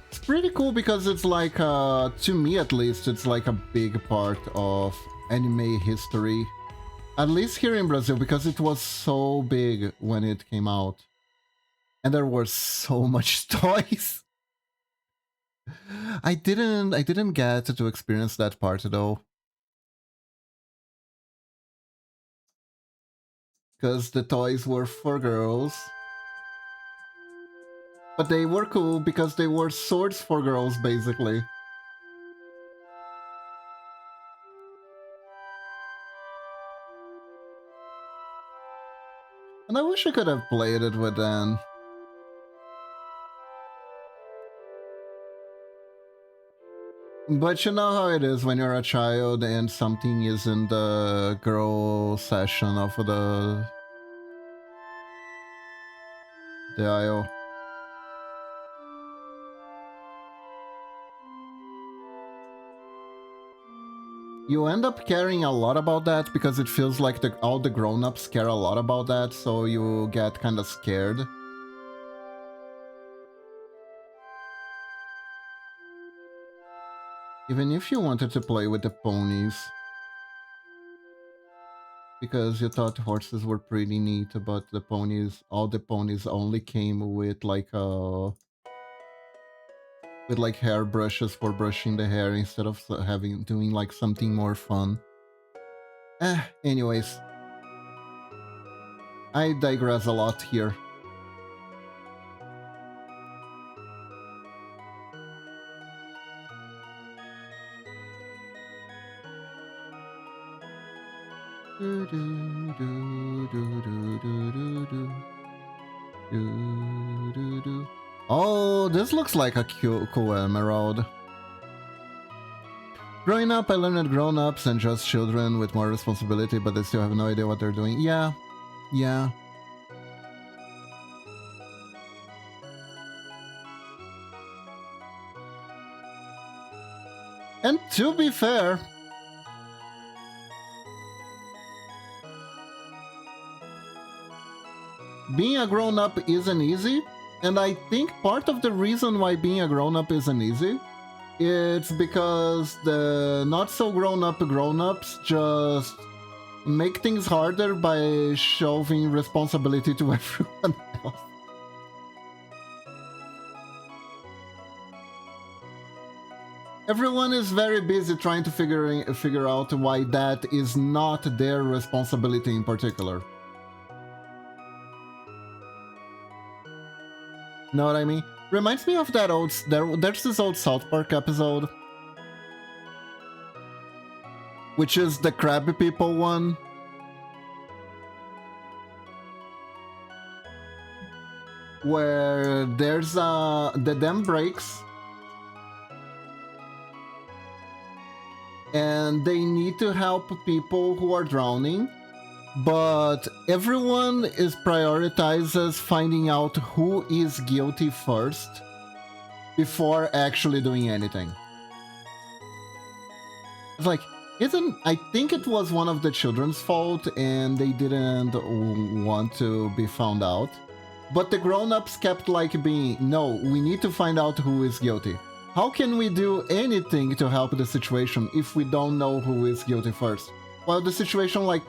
It's pretty cool because it's like, to me at least, it's like a big part of anime history. At least here in Brazil, because it was so big when it came out. And there were so much toys. I didn't get to experience that part though. Because the toys were for girls. But they were cool because they were swords for girls, basically. And I wish I could have played it with Dan. But you know how it is when you're a child and something is in the girl session of the aisle. You end up caring a lot about that because it feels like all the grown-ups care a lot about that, so you get kind of scared. Even if you wanted to play with the ponies. Because you thought horses were pretty neat, but the ponies, all the ponies only came with like hair brushes for brushing the hair instead of doing like something more fun. Anyways. I digress a lot here. Oh, this looks like a cool emerald. Growing up, I learned that grown-ups and just children with more responsibility, but they still have no idea what they're doing. Yeah. And to be fair, being a grown-up isn't easy, and I think part of the reason why being a grown-up isn't easy, it's because the not-so-grown-up grown-ups just make things harder by shoving responsibility to everyone else. Everyone is very busy trying to figure out why that is not their responsibility in particular. Know what I mean? Reminds me of that old... There's this old South Park episode. Which is the Crab People one. Where there's the dam breaks. And they need to help people who are drowning. But everyone is prioritizes finding out who is guilty first before actually doing anything. It's like, I think it was one of the children's fault and they didn't want to be found out. But the grown-ups kept like being, no, we need to find out who is guilty. How can we do anything to help the situation if we don't know who is guilty first? Well, the situation like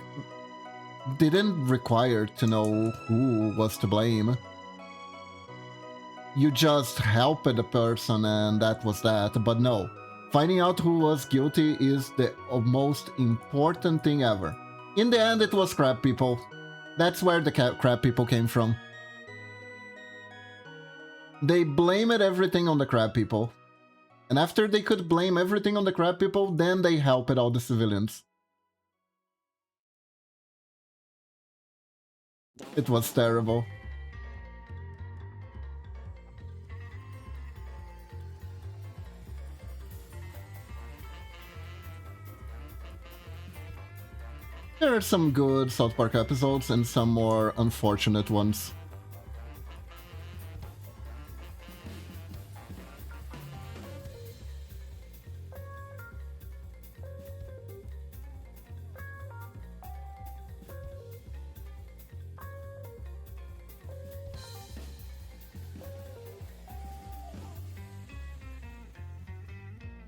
didn't require to know who was to blame. You just helped the person and that was that, but no. Finding out who was guilty is the most important thing ever. In the end, it was Crab People. That's where the Crab People came from. They blamed everything on the crab people. And after they could blame everything on the crab people, then they helped all the civilians. It was terrible. There are some good South Park episodes and some more unfortunate ones.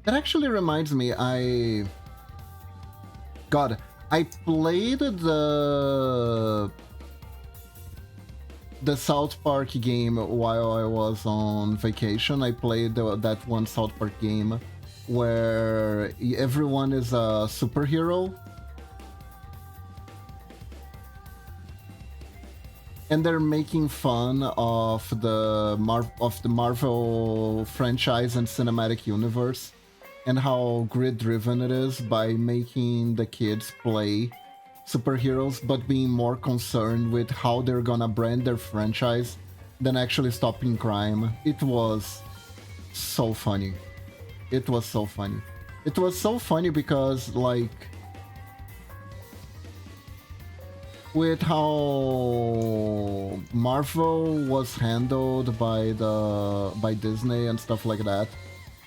That actually reminds me, God, I played the South Park game while I was on vacation. I played that one South Park game where everyone is a superhero. And they're making fun of the Marvel franchise and cinematic universe and how grid-driven it is by making the kids play superheroes but being more concerned with how they're gonna brand their franchise than actually stopping crime. It was so funny. It was so funny. It was so funny because, like, with how Marvel was handled by Disney and stuff like that,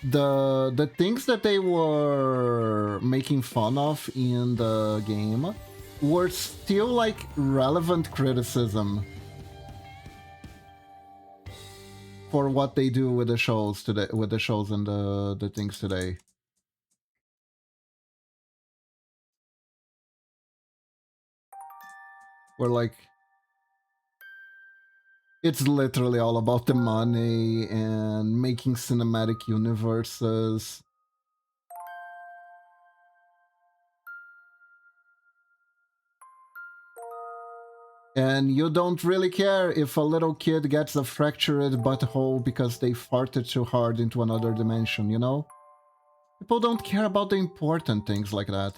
the things that they were making fun of in the game were still like relevant criticism for what they do with the shows today, with the shows and the things today. We're like, it's literally all about the money and making cinematic universes. And you don't really care if a little kid gets a fractured butthole because they farted too hard into another dimension, you know? People don't care about the important things like that.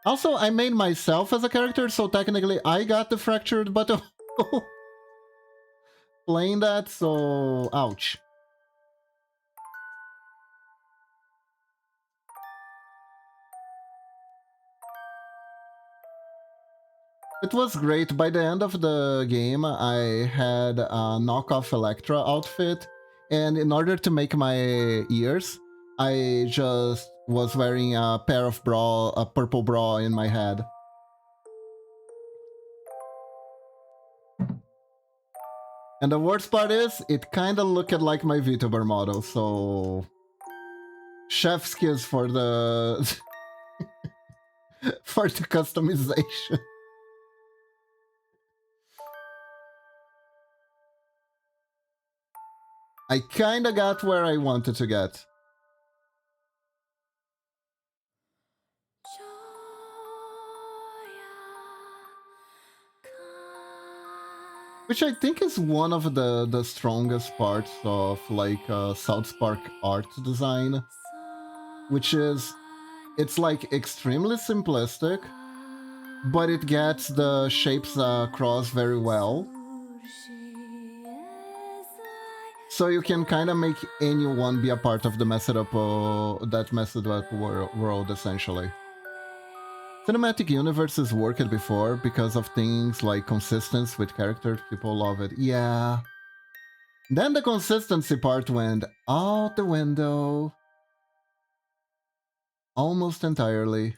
Also, I made myself as a character, so technically I got the fractured butthole playing that, so ouch. It was great. By the end of the game, I had a knockoff Electra outfit, and in order to make my ears, I just was wearing a pair of a purple bra in my head. And the worst part is, it kinda looked like my VTuber model, so... Chef's kiss for the... for the customization. I kinda got where I wanted to get. Which I think is one of the strongest parts of like South Park art design. Which is, it's like extremely simplistic, but it gets the shapes across very well. So you can kind of make anyone be a part of the messed up world, essentially. Cinematic universes worked before because of things like consistency with characters. People love it. Yeah. Then the consistency part went out the window. Almost entirely.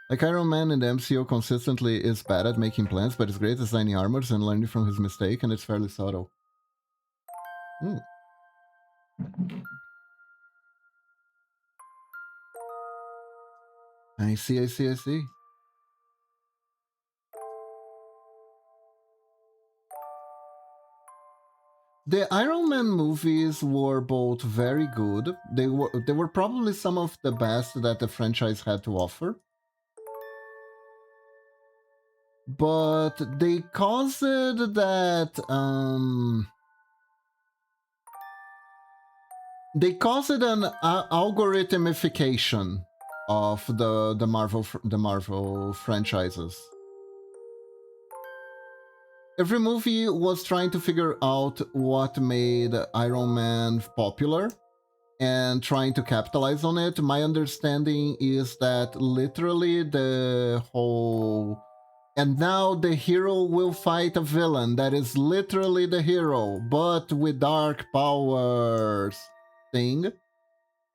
Like Iron Man in the MCU consistently is bad at making plans, but is great at designing armors and learning from his mistake, and it's fairly subtle. I see, I see, I see. The Iron Man movies were both very good. They were probably some of the best that the franchise had to offer. but they caused that they caused an algorithmification of the Marvel franchises. Every movie was trying to figure out what made Iron Man popular and trying to capitalize on it. My understanding is that literally the whole and now the hero will fight a villain that is literally the hero, but with dark powers thing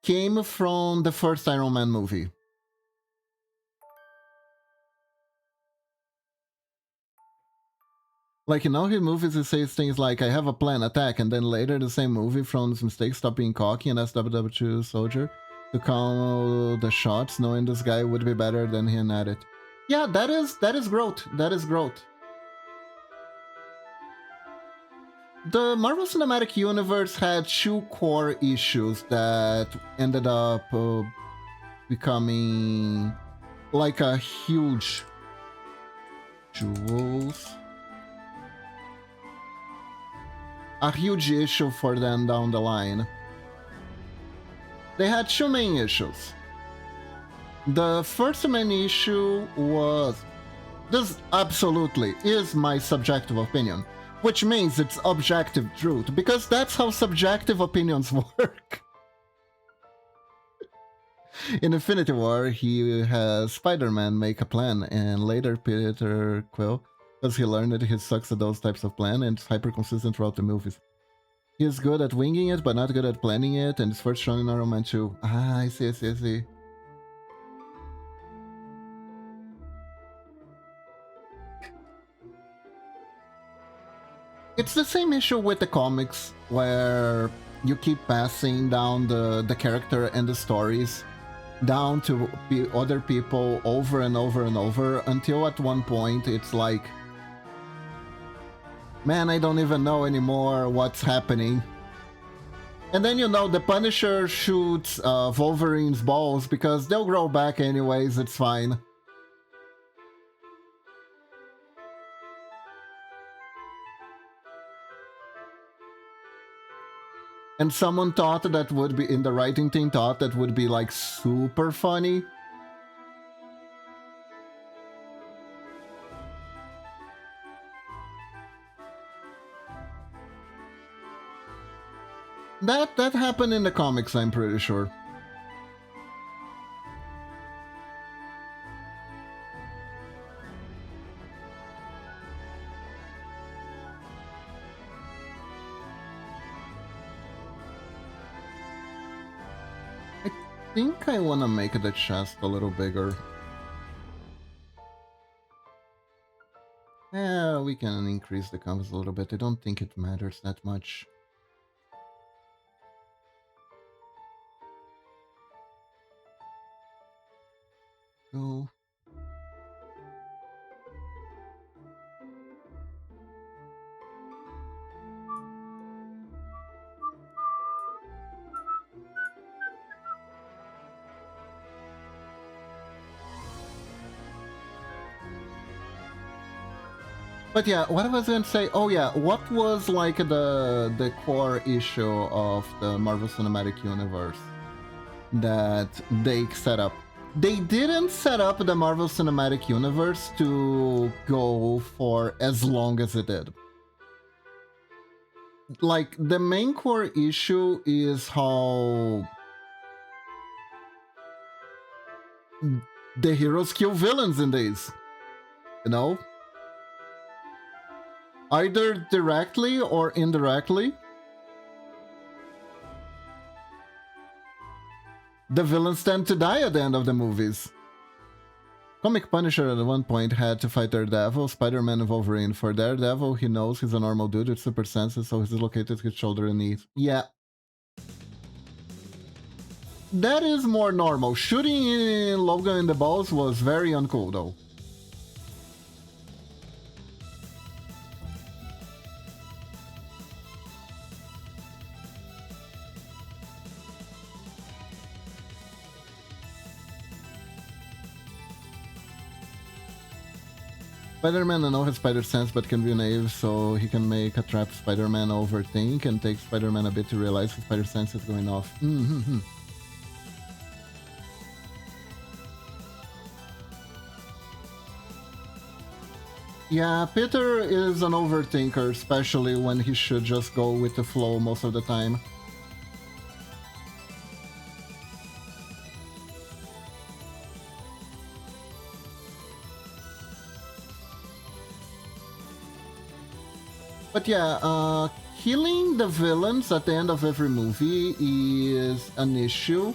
came from the first Iron Man movie. Like in all his movies, he says things like, I have a plan, attack, and then later the same movie from his mistakes, stop being cocky and ask WW2 Soldier to call the shots, knowing this guy would be better than him at it. Yeah, that is growth. That is growth. The Marvel Cinematic Universe had two core issues that ended up becoming like a huge jewels. A huge issue for them down the line. They had two main issues. The first main issue was, this absolutely is my subjective opinion, which means it's objective truth, because that's how subjective opinions work. In Infinity War, he has Spider-Man make a plan, and later Peter Quill, because he learned that he sucks at those types of plan and it's hyper consistent throughout the movies. He's good at winging it, but not good at planning it, and it's first shown in Iron Man 2. Ah, I see. It's the same issue with the comics, where you keep passing down the character and the stories down to other people over and over and over, until at one point it's like, man, I don't even know anymore what's happening. And then, the Punisher shoots Wolverine's balls because they'll grow back anyways, it's fine. And someone thought that would be, in the writing team, thought that would be like super funny. That happened in the comics, I'm pretty sure. I think I want to make the chest a little bigger. Yeah, we can increase the canvas a little bit. I don't think it matters that much. Go. But yeah, what I was going to say, oh yeah, what was like the core issue of the Marvel Cinematic Universe that they set up? They didn't set up the Marvel Cinematic Universe to go for as long as it did. Like, the main core issue is how the heroes kill villains in these, you know? Either directly or indirectly. The villains tend to die at the end of the movies. Comic Punisher at one point had to fight Daredevil, Spider-Man, and Wolverine. For Daredevil, he knows he's a normal dude with super senses, so he's located his shoulder and knee. Yeah. That is more normal. Shooting Logan in the balls was very uncool, though. Spider-Man I know has spider sense but can be naive, so he can make a trapped Spider-Man overthink and take Spider-Man a bit to realize his spider sense is going off. Yeah, Peter is an overthinker, especially when he should just go with the flow most of the time. But yeah, killing the villains at the end of every movie is an issue.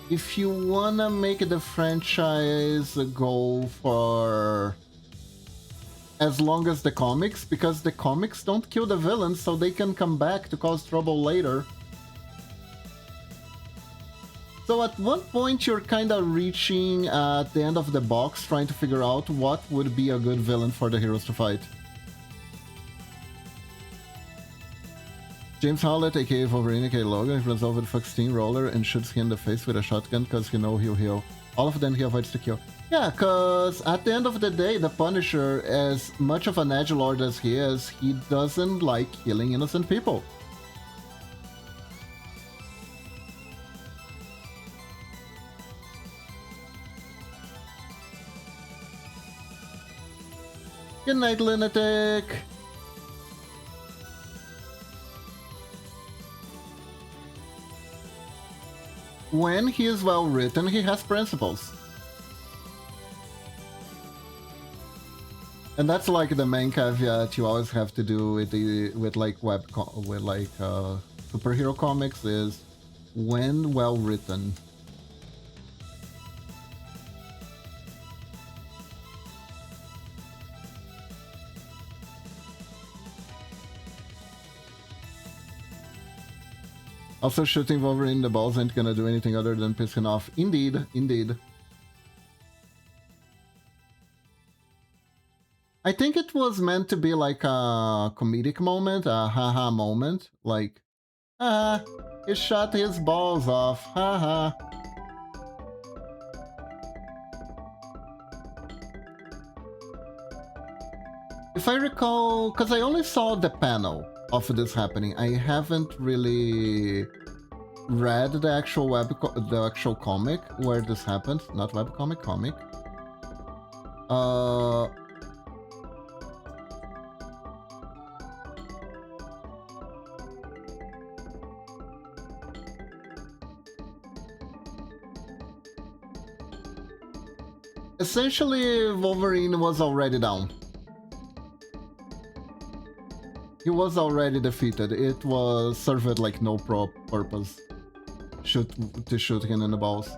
If you wanna make the franchise go for as long as the comics, because the comics don't kill the villains, so they can come back to cause trouble later. So at one point you're kind of reaching at the end of the box, trying to figure out what would be a good villain for the heroes to fight. James Howlett, aka Wolverine, aka Logan, he runs over the fuck Steamroller and shoots him in the face with a shotgun because he know he'll heal. All of them he avoids to kill. Yeah, because at the end of the day, the Punisher, as much of an edgelord as he is, he doesn't like killing innocent people. Good night, lunatic! When he is well written, he has principles. And that's like the main caveat you always have to do with like superhero comics is when well written. Also, shooting Wolverine in the balls ain't gonna do anything other than piss him off. Indeed, indeed. I think it was meant to be like a comedic moment, a haha moment. Like, he shot his balls off, haha. If I recall, because I only saw the panel of this happening, I haven't really read the actual comic where this happened. Not webcomic, comic. Essentially, Wolverine was already down. He was already defeated. It was served like no purpose to shoot him in the balls.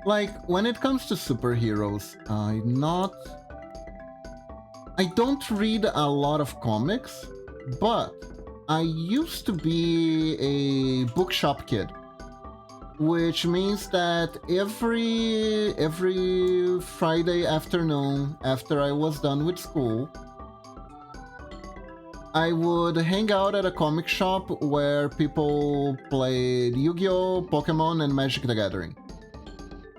Like, when it comes to superheroes, I don't read a lot of comics, but I used to be a bookshop kid. Which means that every Friday afternoon after I was done with school, I would hang out at a comic shop where people played Yu-Gi-Oh!, Pokemon, and Magic the Gathering.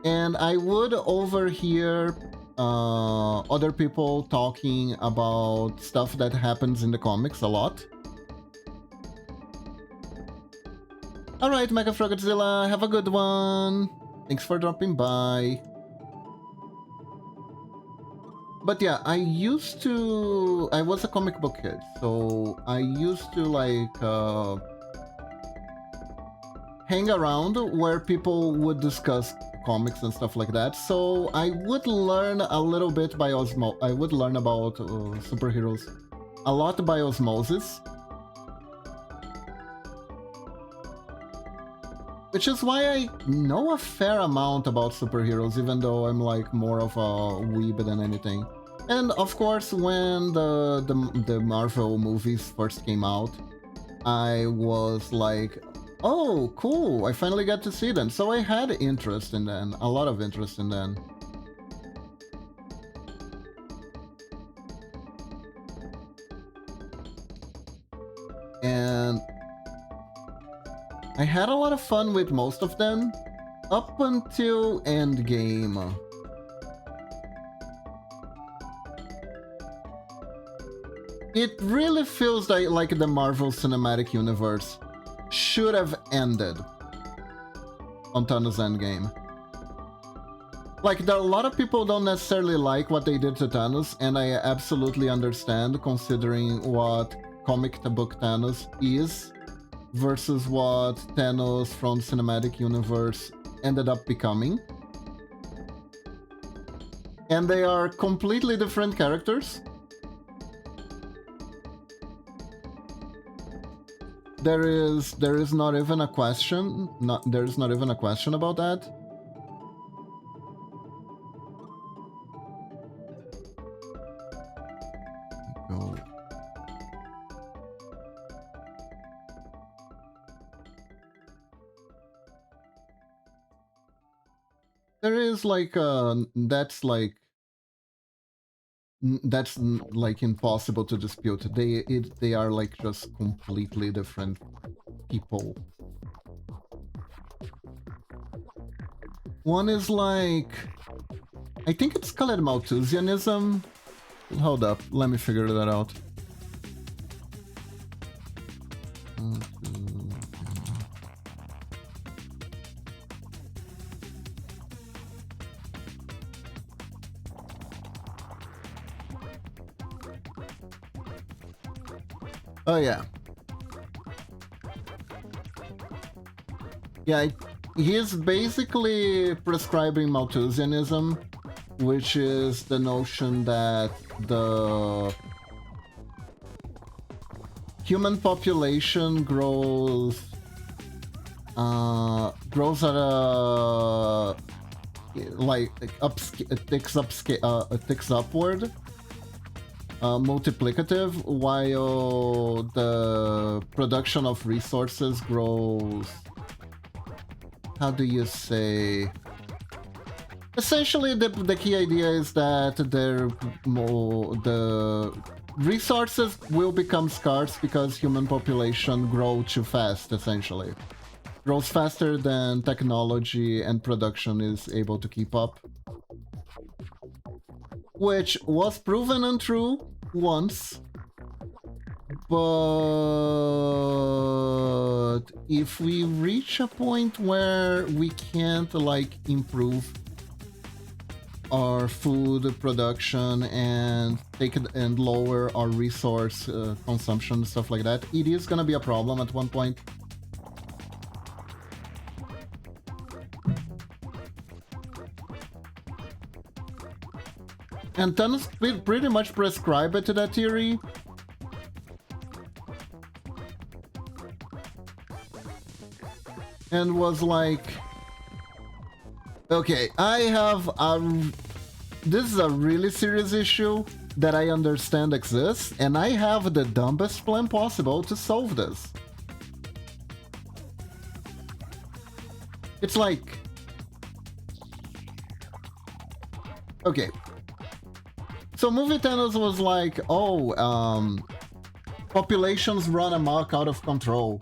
And I would overhear other people talking about stuff that happens in the comics a lot. Alright, Mecha Frogodzilla, have a good one! Thanks for dropping by. But yeah, I was a comic book kid, so I used to like hang around where people would discuss comics and stuff like that, so I would learn a little bit by I would learn about superheroes a lot by osmosis. Which is why I know a fair amount about superheroes, even though I'm like more of a weeb than anything. And of course, when the Marvel movies first came out, I was like, oh, cool, I finally got to see them. So I had interest in them, a lot of interest in them. And I had a lot of fun with most of them. up until Endgame, it really feels like the Marvel Cinematic Universe should have ended on Thanos Endgame. Like, there are a lot of people don't necessarily like what they did to Thanos, and I absolutely understand considering what comic book Thanos is versus what Thanos from Cinematic Universe ended up becoming. And they are completely different characters. There is not even a question. There's not even a question about that. Go. There is like that's like impossible to dispute. They are like just completely different people. One is like, I think it's called Malthusianism. Hold up, let me figure that out. Oh yeah. Yeah, he is basically prescribing Malthusianism, which is the notion that the human population grows at a it ticks upward, multiplicative, while the production of resources grows. How do you say? Essentially, the key idea is that the resources will become scarce because human population grow too fast, essentially. Grows faster than technology and production is able to keep up. Which was proven untrue once. But if we reach a point where we can't like improve our food production and take it and lower our resource consumption, stuff like that, it is gonna be a problem at one point. And Thanos pretty much prescribe it to that theory. And was like, okay, this is a really serious issue that I understand exists, and I have the dumbest plan possible to solve this. It's like, okay. So movie Thanos was like, oh, populations run amok out of control.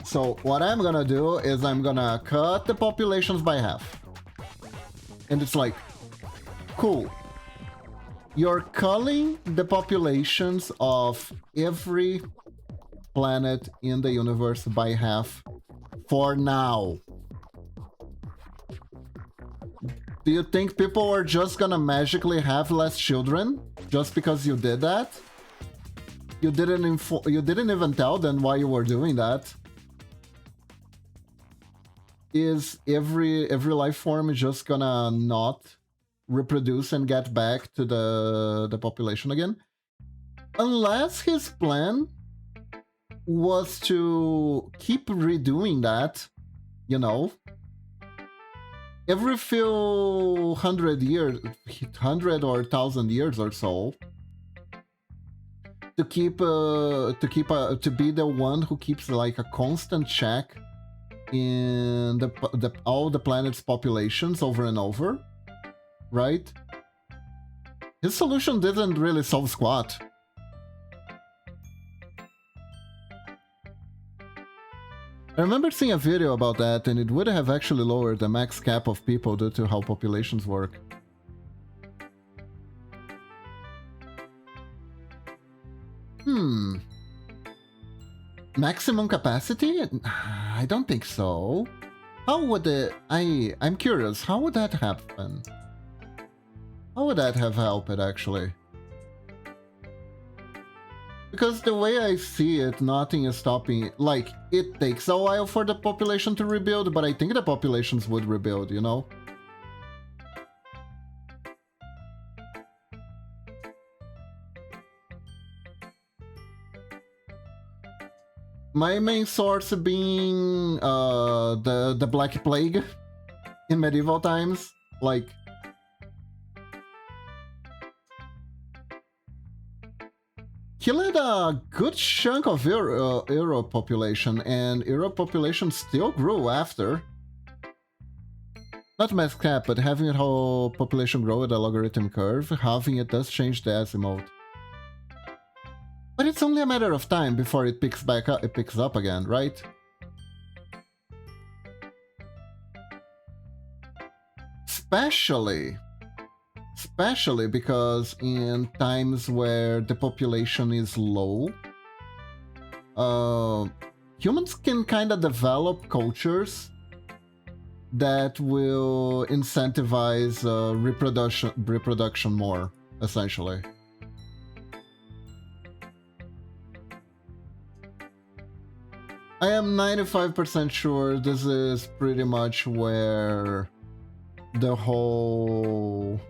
So what I'm gonna do is I'm gonna cut the populations by half. And it's like, cool. You're culling the populations of every planet in the universe by half for now. Do you think people are just gonna magically have less children just because you did that? You didn't even tell them why you were doing that. Is every life form just gonna not reproduce and get back to the population again? Unless his plan was to keep redoing that, you know, every few 100 years, 100 or 1,000 years or so, to be the one who keeps like a constant check in all the planet's populations over and over, right? His solution didn't really solve squat. I remember seeing a video about that, and it would have actually lowered the max cap of people due to how populations work. Maximum capacity? I don't think so. How would I'm curious, how would that happen? How would that have helped, actually? Because the way I see it, nothing is stopping... Like, it takes a while for the population to rebuild, but I think the populations would rebuild, you know? My main source being the Black Plague in medieval times. Like... killed a good chunk of Europe population, and Europe population still grew after. Not max cap, but having it whole population grow at a logarithm curve, halving it does change the azimuth. But it's only a matter of time before it picks back up. It picks up again, right? Especially because in times where the population is low, humans can kind of develop cultures that will incentivize reproduction more, essentially. I am 95% sure this is pretty much where the whole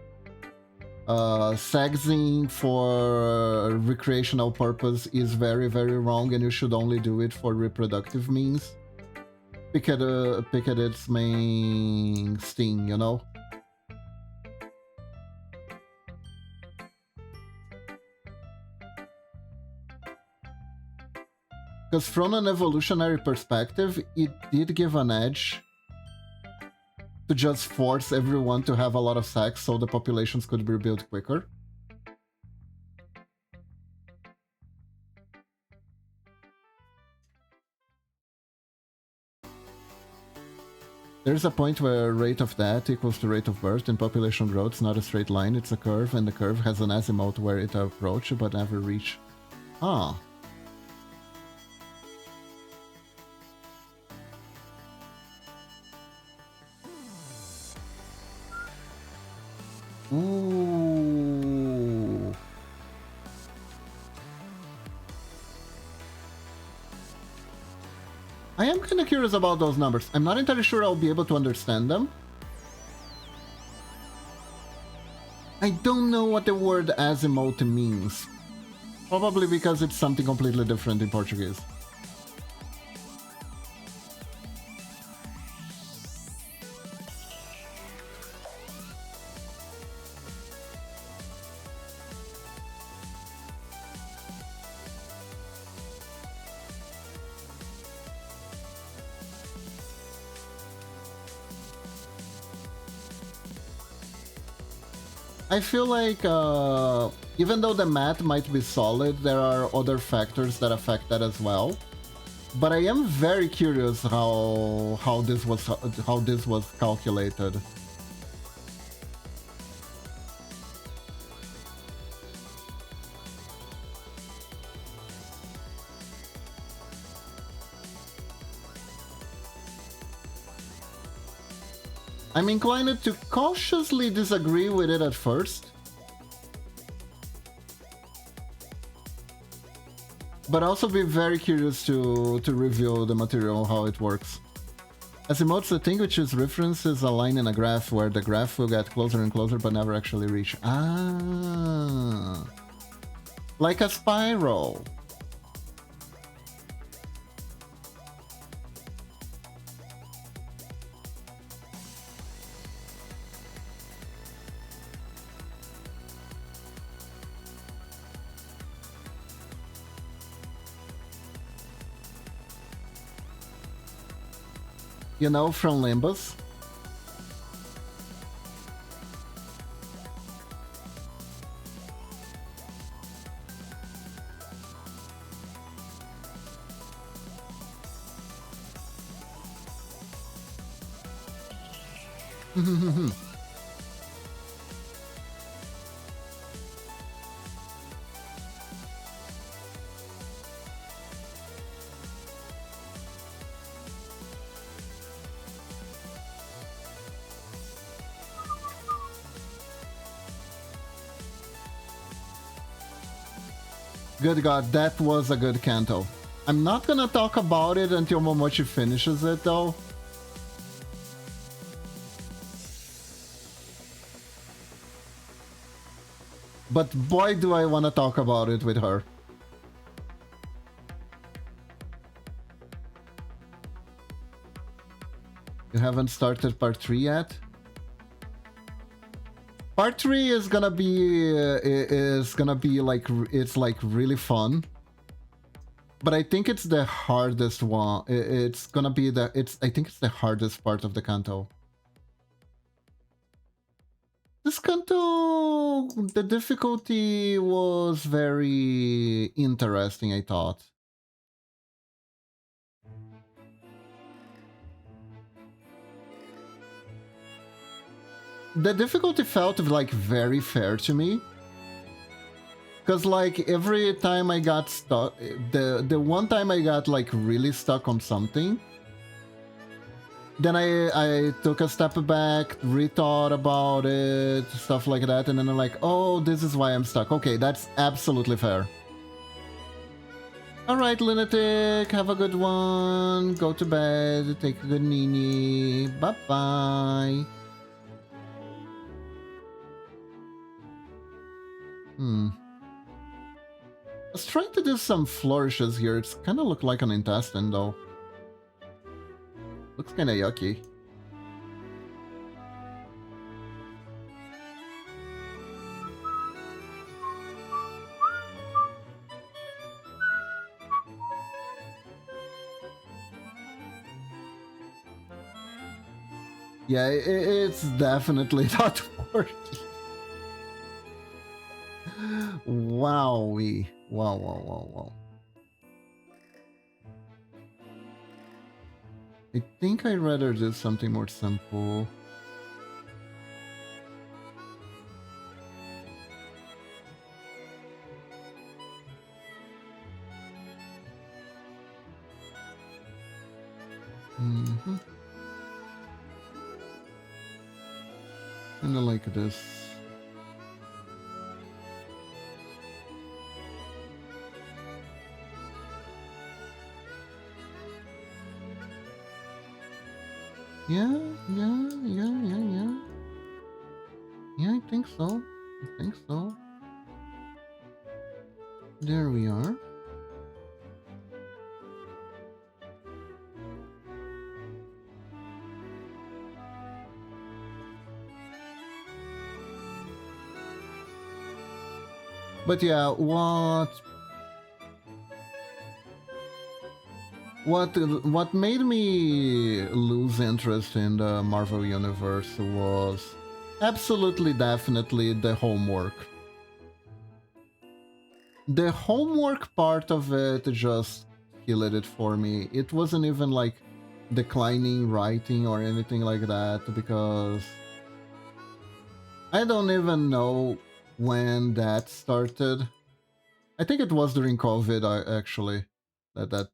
sexing for recreational purpose is very, very wrong, and you should only do it for reproductive means. Pick at its main sting, you know? Because from an evolutionary perspective, it did give an edge to just force everyone to have a lot of sex so the populations could be rebuilt quicker. There's a point where rate of death equals to rate of birth, and population growth is not a straight line, it's a curve, and the curve has an azimuth where it approaches but never reach. Ah. Ooh. I am kind of curious about those numbers. I'm not entirely sure I'll be able to understand them. I don't know what the word azimuth means. Probably because it's something completely different in Portuguese. I feel like even though the math might be solid, there are other factors that affect that as well. But I am very curious how this was calculated. I'm inclined to cautiously disagree with it at first, but also be very curious to review the material, how it works. Azimuth's a thing which is reference is a line in a graph where the graph will get closer and closer but never actually reach. Ah, like a spiral. You know, from Limbus. Good God, that was a good canto. I'm not gonna talk about it until Momochi finishes it, though. But boy, do I want to talk about it with her. You haven't started part 3 yet? Part 3 is gonna be like, it's like really fun. But I think it's the hardest one. It's gonna be I think it's the hardest part of the canto. This canto, the difficulty was very interesting, I thought. The difficulty felt like very fair to me. Because like every time I got stuck, the one time I got like really stuck on something, then I took a step back, rethought about it, stuff like that, and then I'm like, oh, this is why I'm stuck. Okay, that's absolutely fair. Alright, Lunatic, have a good one. Go to bed, take a good nini. Bye-bye. I was trying to do some flourishes here. It's kind of look like an intestine, though. Looks kind of yucky. Yeah, it's definitely not working. Wowie. Wow. I think I'd rather do something more simple. Kinda like this. Yeah, I think so. There we are. But yeah, what made me lose interest in the Marvel Universe was absolutely definitely the homework. The homework part of it just killed it for me. It wasn't even like declining writing or anything like that, because I don't even know when that started. I think it was during COVID, actually, that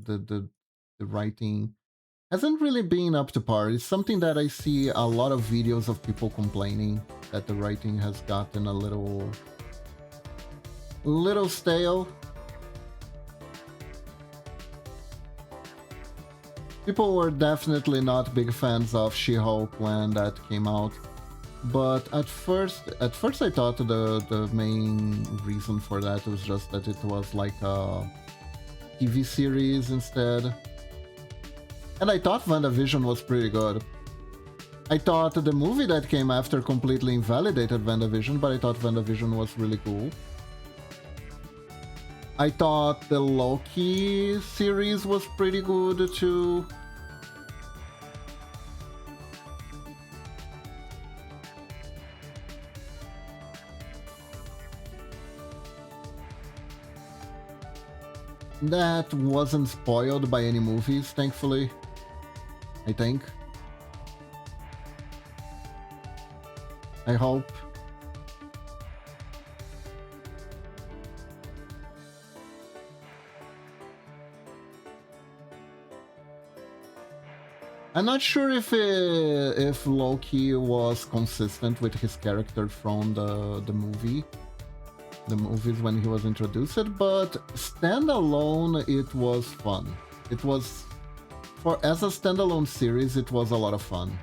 the writing hasn't really been up to par. It's something that I see a lot of videos of people complaining that the writing has gotten a little stale. People were definitely not big fans of She-Hulk when that came out. But at first I thought the main reason for that was just that it was like a TV series instead. And I thought WandaVision was pretty good. I thought the movie that came after completely invalidated WandaVision, but I thought WandaVision was really cool. I thought the Loki series was pretty good too. That wasn't spoiled by any movies, thankfully. I think. I hope. I'm not sure if Loki was consistent with his character from the movies when he was introduced, but standalone it was fun. It was as a standalone series, it was a lot of fun.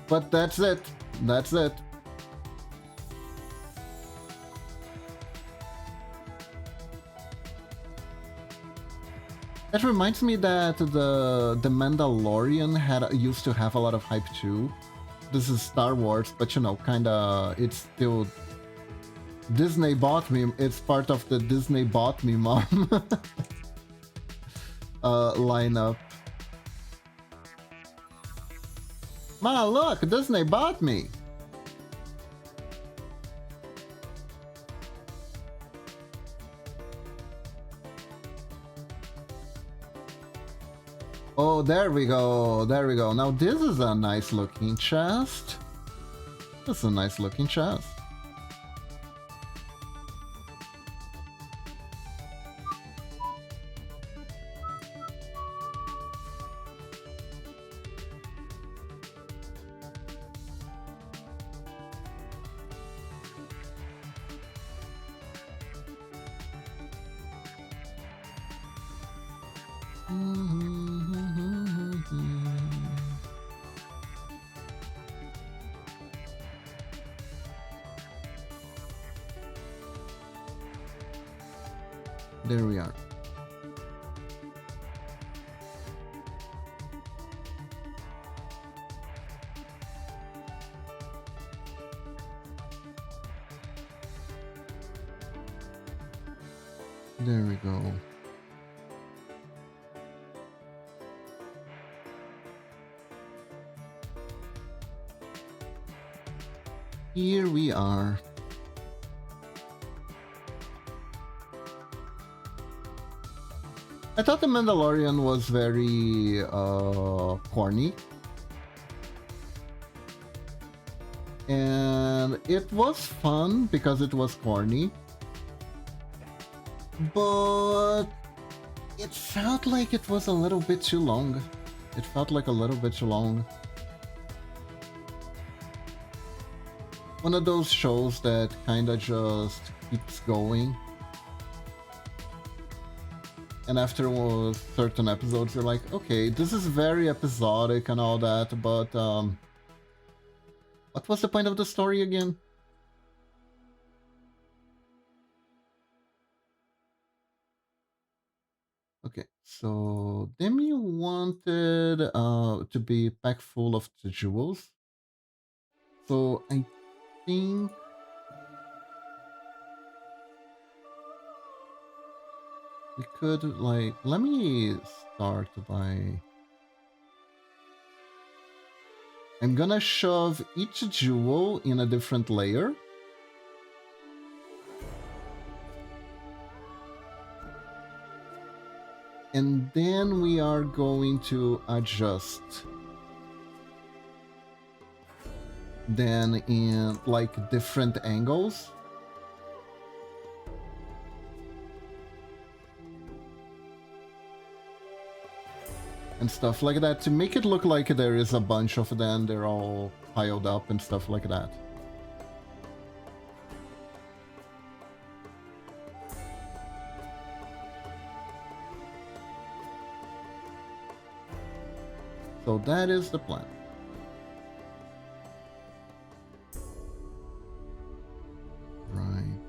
But that's it. That's it. That reminds me that the Mandalorian used to have a lot of hype too. This is Star Wars, but you know, kinda, it's still Disney bought me. It's part of the Disney bought me mom lineup. Ma, look, Disney bought me. Oh, there we go. There we go. Now this is a nice looking chest. This is a nice looking chest. There we are. There we go. Here we are. I thought The Mandalorian was very corny. And it was fun because it was corny. But it felt like it was a little bit too long. It felt like a little bit too long. One of those shows that kinda just keeps going. And after certain episodes, you're like, okay, this is very episodic and all that, but what was the point of the story again? Okay, so Demi wanted to be packed full of the jewels. So I think we could, like, let me start by... I'm gonna shove each jewel in a different layer. And then we are going to adjust. Then in, like, different angles. And stuff like that to make it look like there is a bunch of them, they're all piled up and stuff like that. So that is the plan. Right.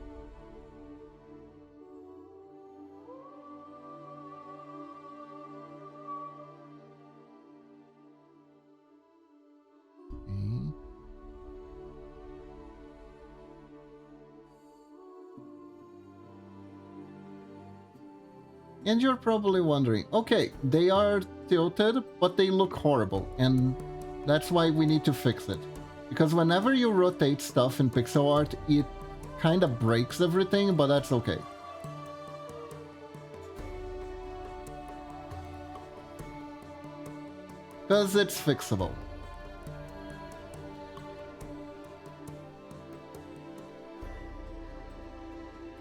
Okay. And you're probably wondering, okay, they are tilted, but they look horrible, and that's why we need to fix it. Because whenever you rotate stuff in pixel art, it kind of breaks everything, but that's okay. Because it's fixable.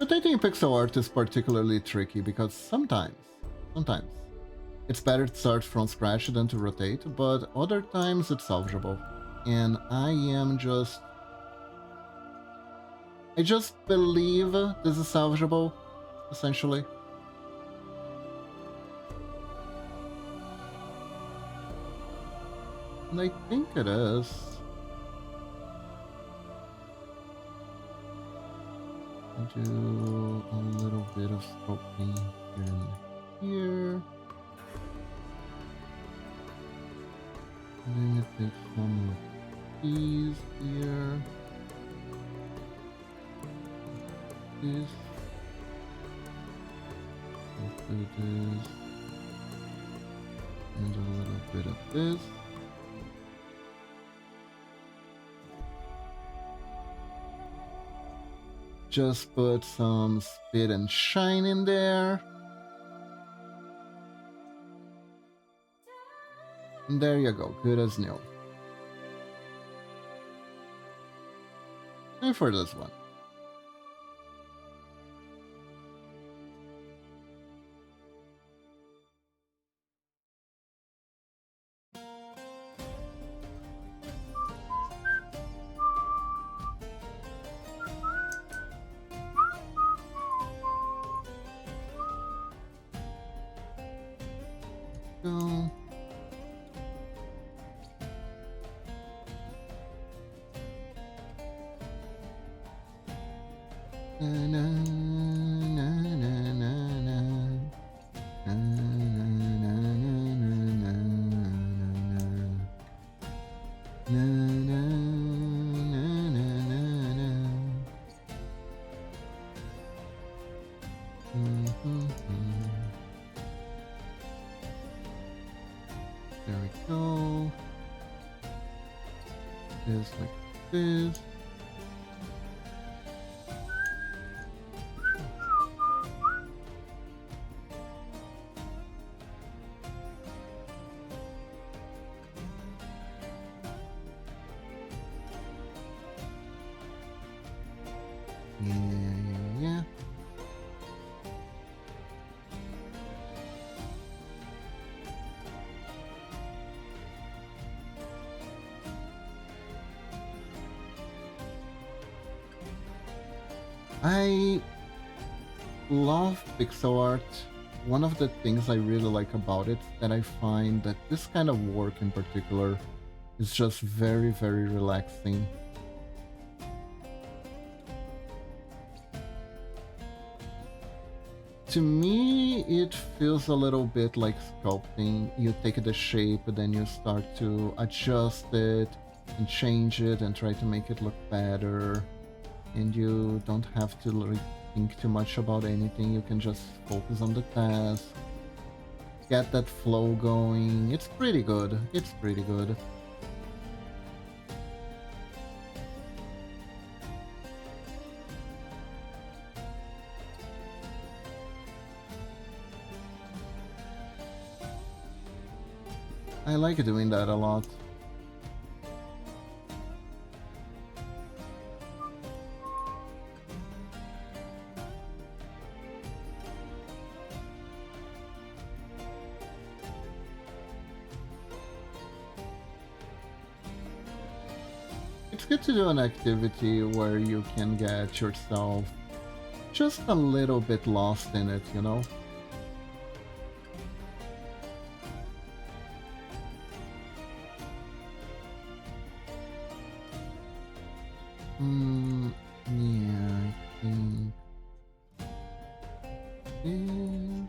Rotating pixel art is particularly tricky because sometimes, it's better to start from scratch than to rotate, but other times it's salvageable. And I just believe this is salvageable, essentially. And I think it is. Do a little bit of sculpting here and here. And then you take some of these here. This. Let's do this. And a little bit of this. Just put some spit and shine in there. And there you go, good as new. And for this one. Go. Na, na, na, na, na, na. Na, na, na, na, na, na, na. Na, na, na, na, na, na. There we go. Just like this. Yeah. I love pixel art. One of the things I really like about it that I find that this kind of work in particular is just very, very relaxing. To me, it feels a little bit like sculpting. You take the shape, then you start to adjust it and change it and try to make it look better. And you don't have to really think too much about anything. You can just focus on the task, get that flow going. It's pretty good. It's pretty good. I like doing that a lot. It's good to do an activity where you can get yourself just a little bit lost in it, you know? Yeah, I think this.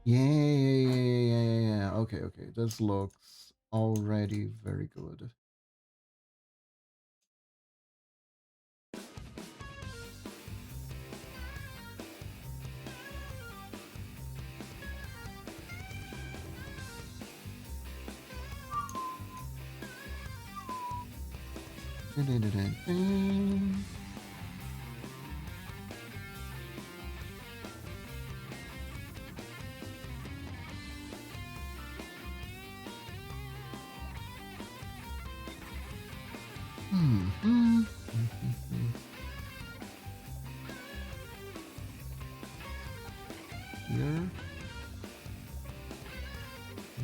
Yeah. Okay. This looks already very good.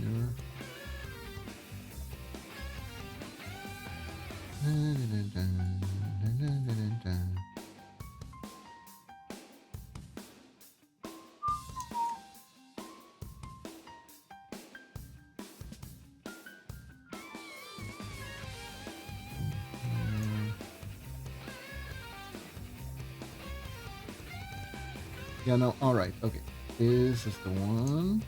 here. Dun, dun, dun, dun, dun, dun, dun. Yeah, no, alright, okay. This is the one.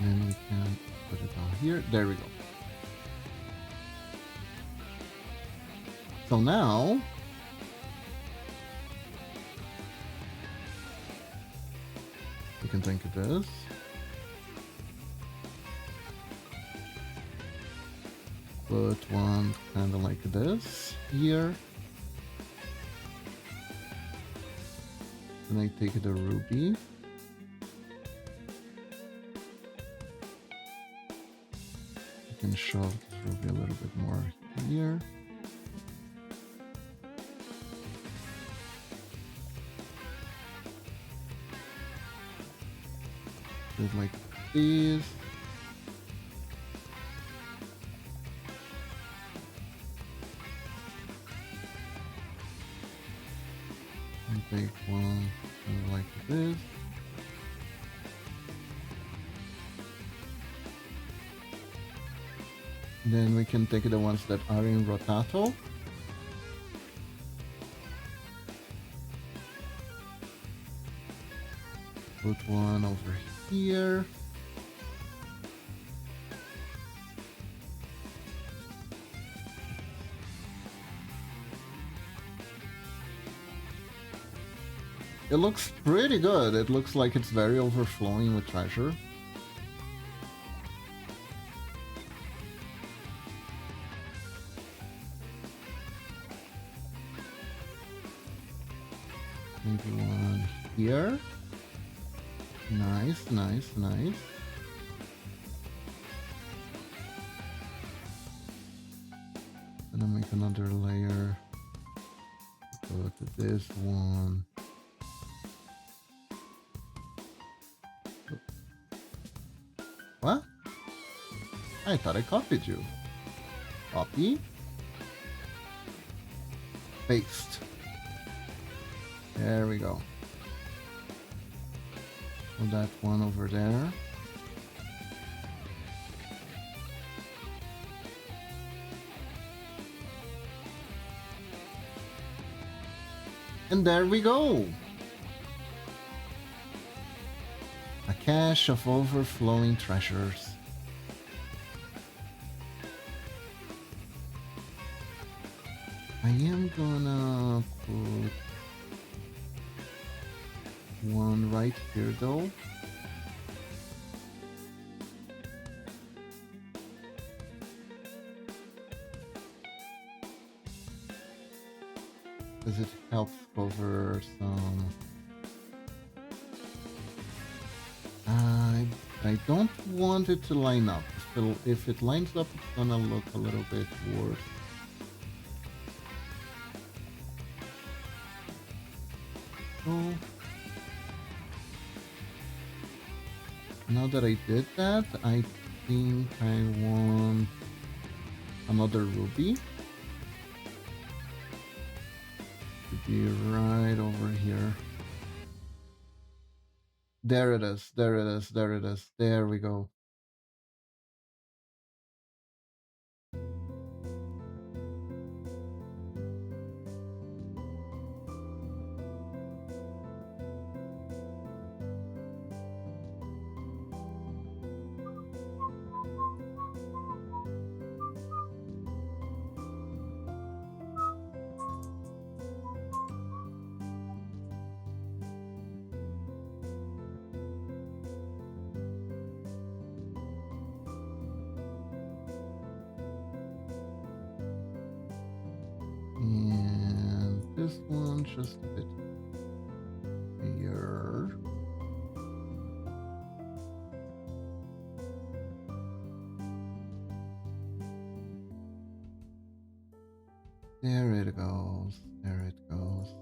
And we can put it down here. There we go. So now we can think of this. Put one kind of like this here. And I take the ruby. I can shove the ruby a little bit more here. Do it like this. And take one kind of like this. Then we can take the ones that are in rotato. Put one over here. It looks pretty good. It looks like it's very overflowing with treasure. Maybe one here. Nice, nice, nice. And then make another layer. Go to this one. What? I thought I copied you. Copy. Paste. There we go. Put that one over there. And there we go. A cache of overflowing treasures. I am gonna put one right here though. Because it helps cover some... I don't want it to line up. If it lines up, it's gonna look a little bit worse. So now that I did that, I think I want another ruby to be right over here. There it is, there it is, there it is. There we go. And this one just a bit here. There it goes. There it goes.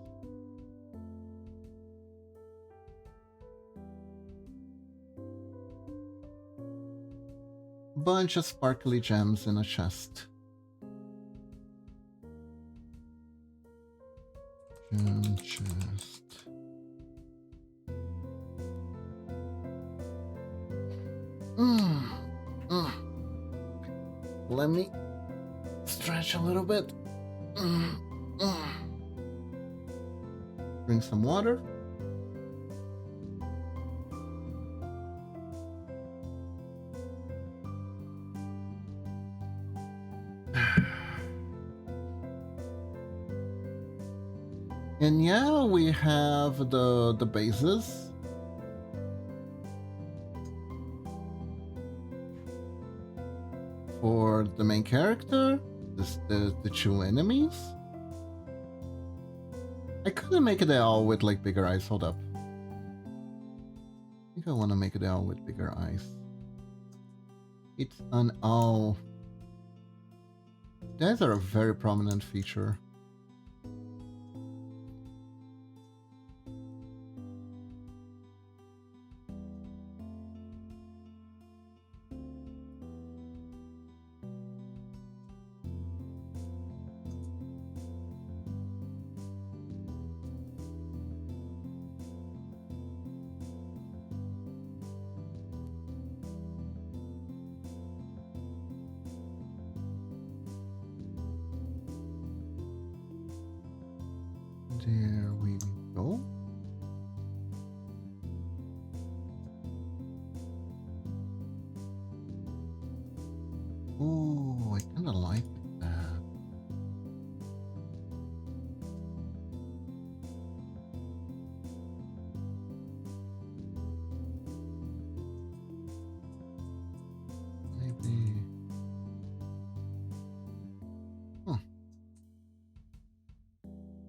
bunch of sparkly gems in a chest. Gem chest. Let me stretch a little bit. Drink some water. And yeah, we have the bases. For the main character, the two enemies. I couldn't make it all with like bigger eyes. Hold up. I think I want to make it all with bigger eyes. It's an owl. Those are a very prominent feature. There we go. Oh, I kind of like that. Maybe. Huh.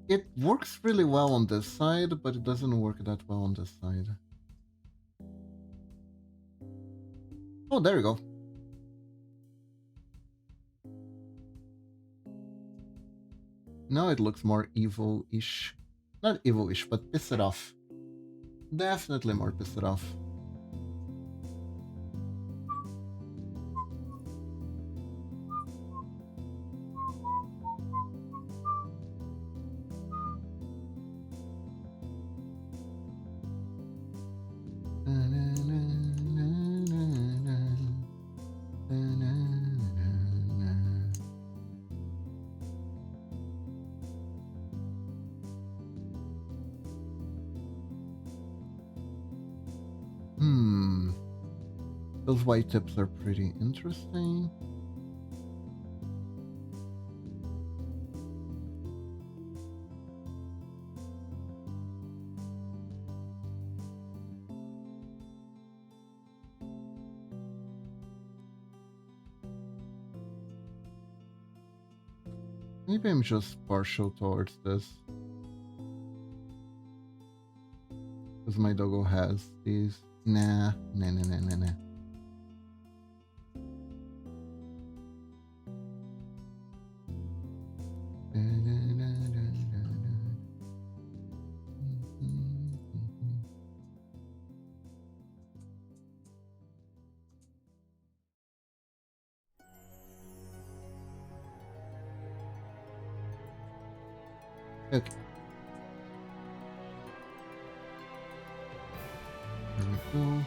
It works really well on this side, but it doesn't work that well on this side. Oh, there we go. Now it looks more evil-ish. Not evil-ish, but piss it off. Definitely more piss it off. Those white tips are pretty interesting. Maybe I'm just partial towards this. Because my doggo has these. Nah. Okay. There we go.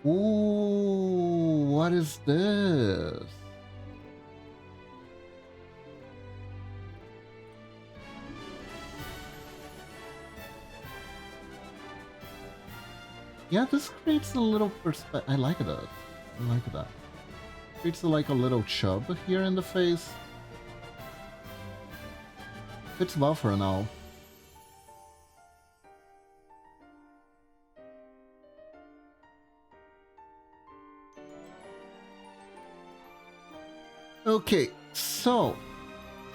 Ooh, what is this? Yeah, this creates a little perspective. I like that. I like that. Creates like a little chub here in the face. Fits well for an owl. Okay, so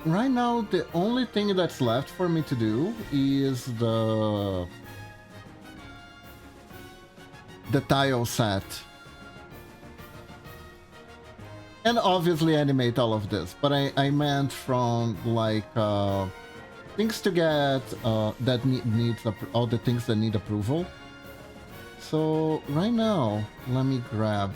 right now the only thing that's left for me to do is the tile set. And obviously animate all of this, but I meant from like things to get that needs all the things that need approval. So right now, let me grab.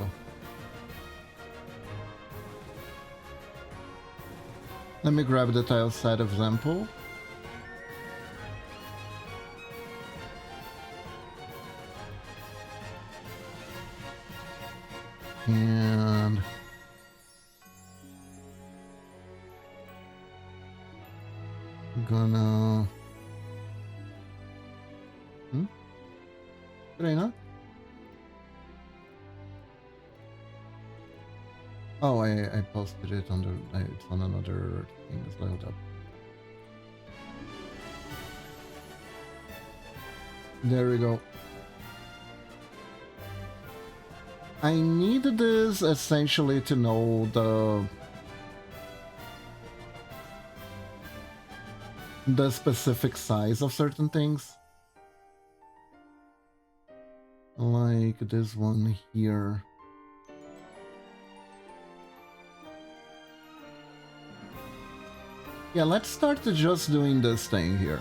Let me grab the tile set example. And I'm gonna... Did I not? Oh, I posted it on the... It's on another thing that's loaded up. There we go. I needed this essentially to know the specific size of certain things. Like this one here. Yeah, let's start just doing this thing here.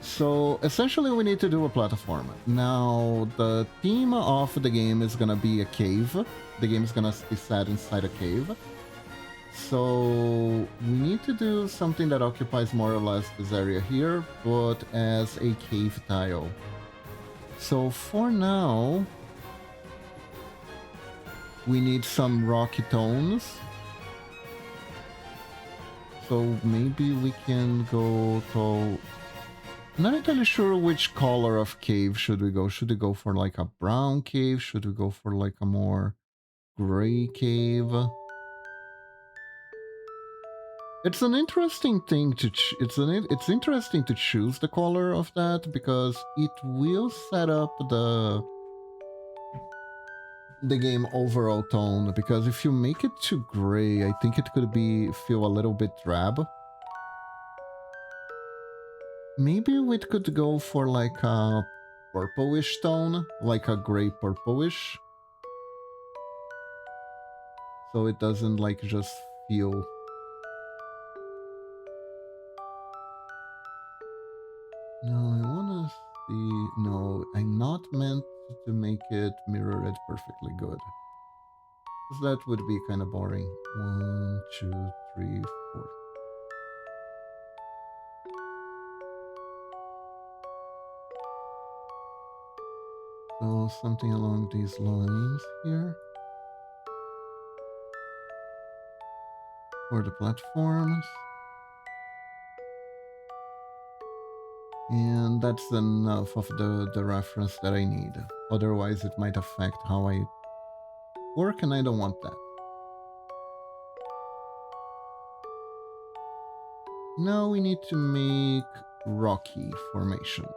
So essentially we need to do a platform. Now the theme of the game is gonna be a cave. The game is gonna be set inside a cave. So we need to do something that occupies more or less this area here, but as a cave tile. So for now, we need some rocky tones. So maybe we can go to... I'm not entirely sure which color of cave should we go. Should we go for like a brown cave? Should we go for like a more gray cave? It's an interesting thing to it's interesting to choose the color of that because it will set up the game overall tone. Because if you make it too gray, I think it could feel a little bit drab. Maybe we could go for like a purplish tone, like a gray purplish. So it doesn't like just feel... No, I wanna see... No, I'm not meant to make it mirror it perfectly good. Because that would be kind of boring. 1, 2, 3, 4. So something along these lines here. For the platforms. And that's enough of the reference that I need. Otherwise it might affect how I work and I don't want that. Now we need to make rocky formations.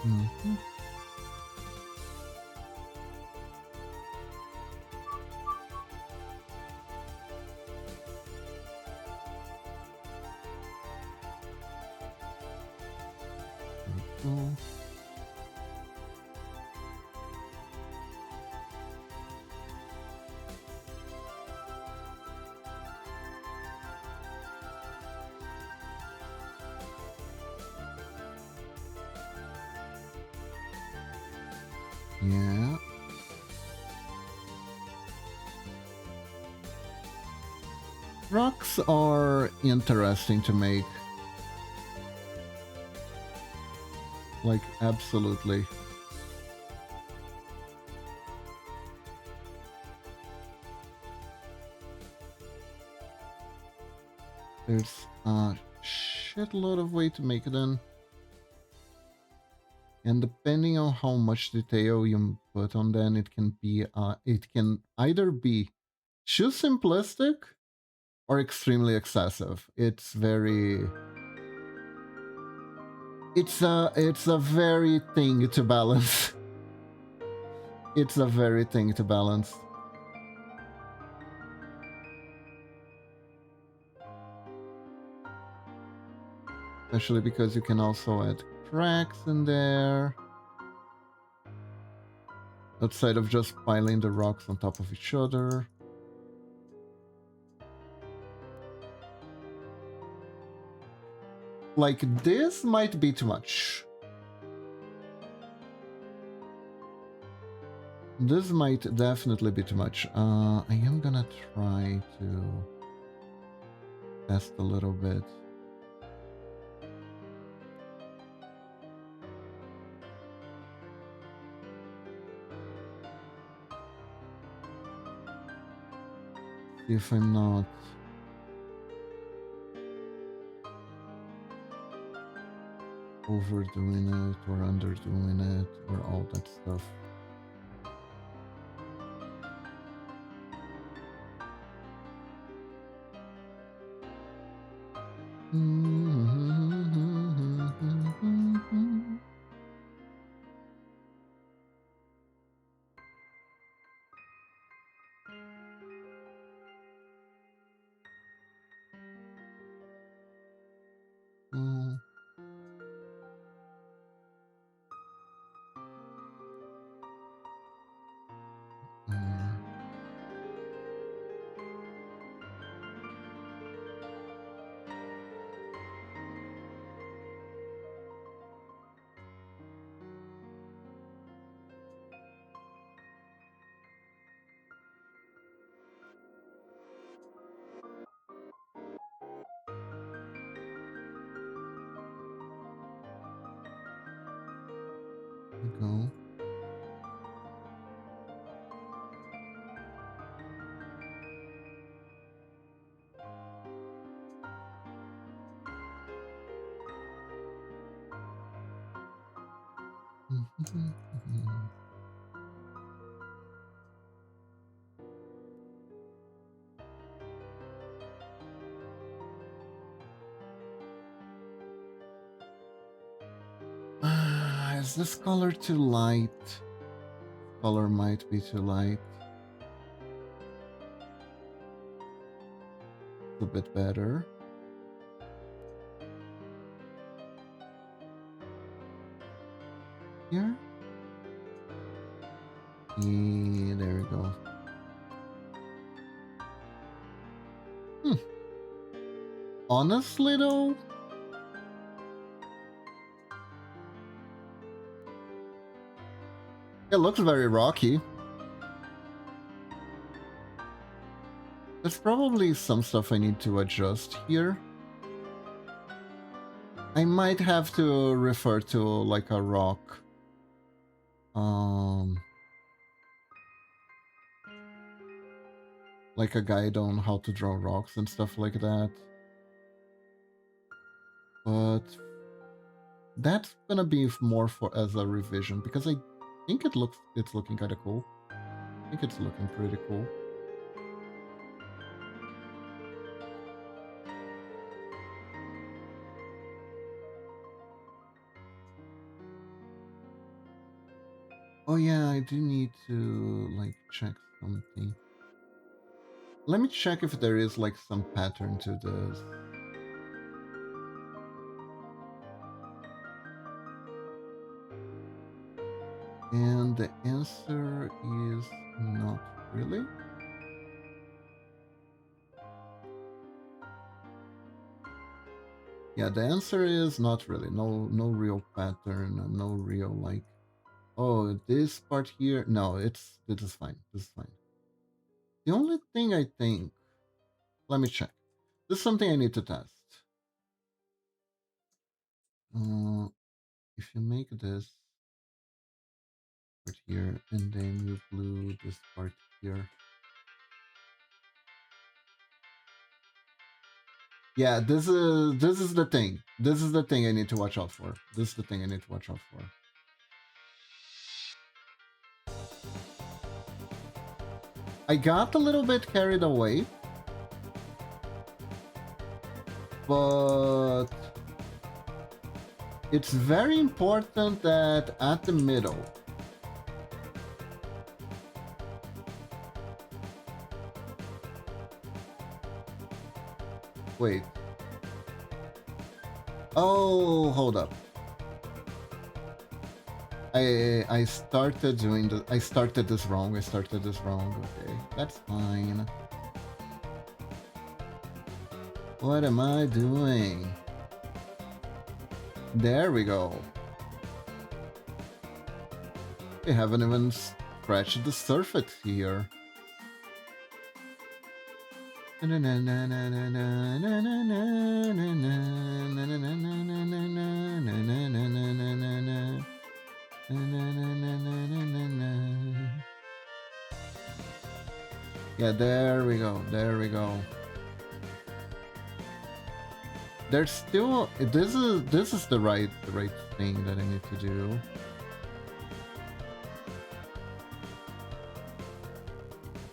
Mm-hmm. Cool. Yeah. Rocks are interesting to make. Like, absolutely. There's a shitload of way to make it in. And depending on how much detail you put on them, it can either be too simplistic or extremely excessive. It's a very thing to balance. It's a very thing to balance. Especially because you can also add cracks in there. Outside of just piling the rocks on top of each other. Like, this might be too much. This might definitely be too much. I am gonna try to test a little bit. See if I'm not overdoing it or underdoing it or all that stuff. Go. Is this color too light? Color might be too light. It's a bit better. Here? Yeah, there we go. Honestly though, it looks very rocky. There's probably some stuff I need to adjust here. I might have to refer to like a rock. Like a guide on how to draw rocks and stuff like that. But that's gonna be more for as a revision because I think it's looking kind of cool. I think it's looking pretty cool. Oh yeah, I do need to like check something. Let me check if there is like some pattern to this. And the answer is not really. Yeah, the answer is not really. No real pattern, no real like, oh, this part here. No, this is fine. This is fine. The only thing I think, let me check. This is something I need to test. If you make this part here and then you glue this part here. Yeah, this is the thing. This is the thing I need to watch out for. This is the thing I need to watch out for. I got a little bit carried away, but it's very important that at the middle, wait. Oh, hold up. I started doing the I started this wrong. Okay, that's fine. What am I doing? There we go. We haven't even scratched the surface here. Yeah, there we go. There we go. There's still this is the right thing that I need to do.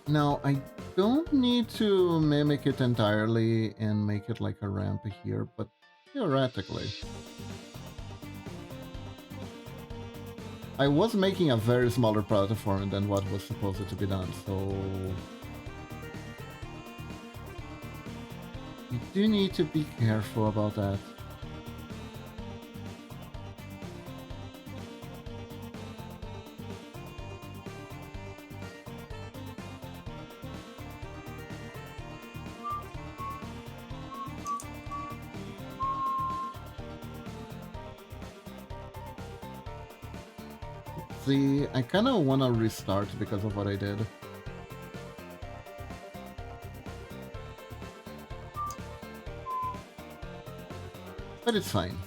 Now I don't need to mimic it entirely and make it like a ramp here, but theoretically. I was making a very smaller platform than what was supposed to be done, so you do need to be careful about that. See, I kind of want to restart because of what I did. But it's fine.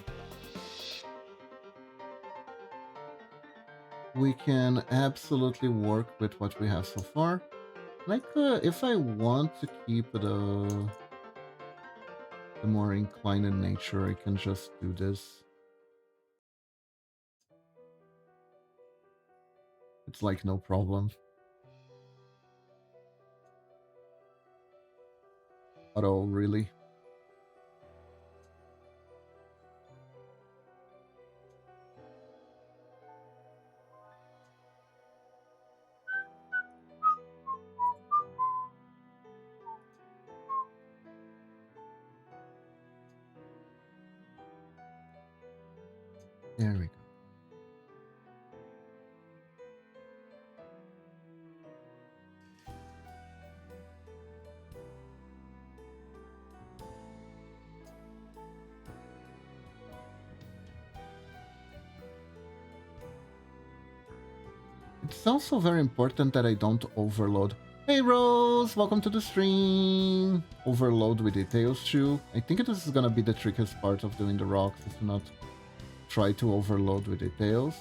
We can absolutely work with what we have so far. Like, if I want to keep the more inclined nature, I can just do this. It's like no problem. But oh, really? There we go. It's also very important that I don't overload. Hey Rose, welcome to the stream! Overload with details too. I think this is gonna be the trickiest part of doing the rocks, if not try to overload with details.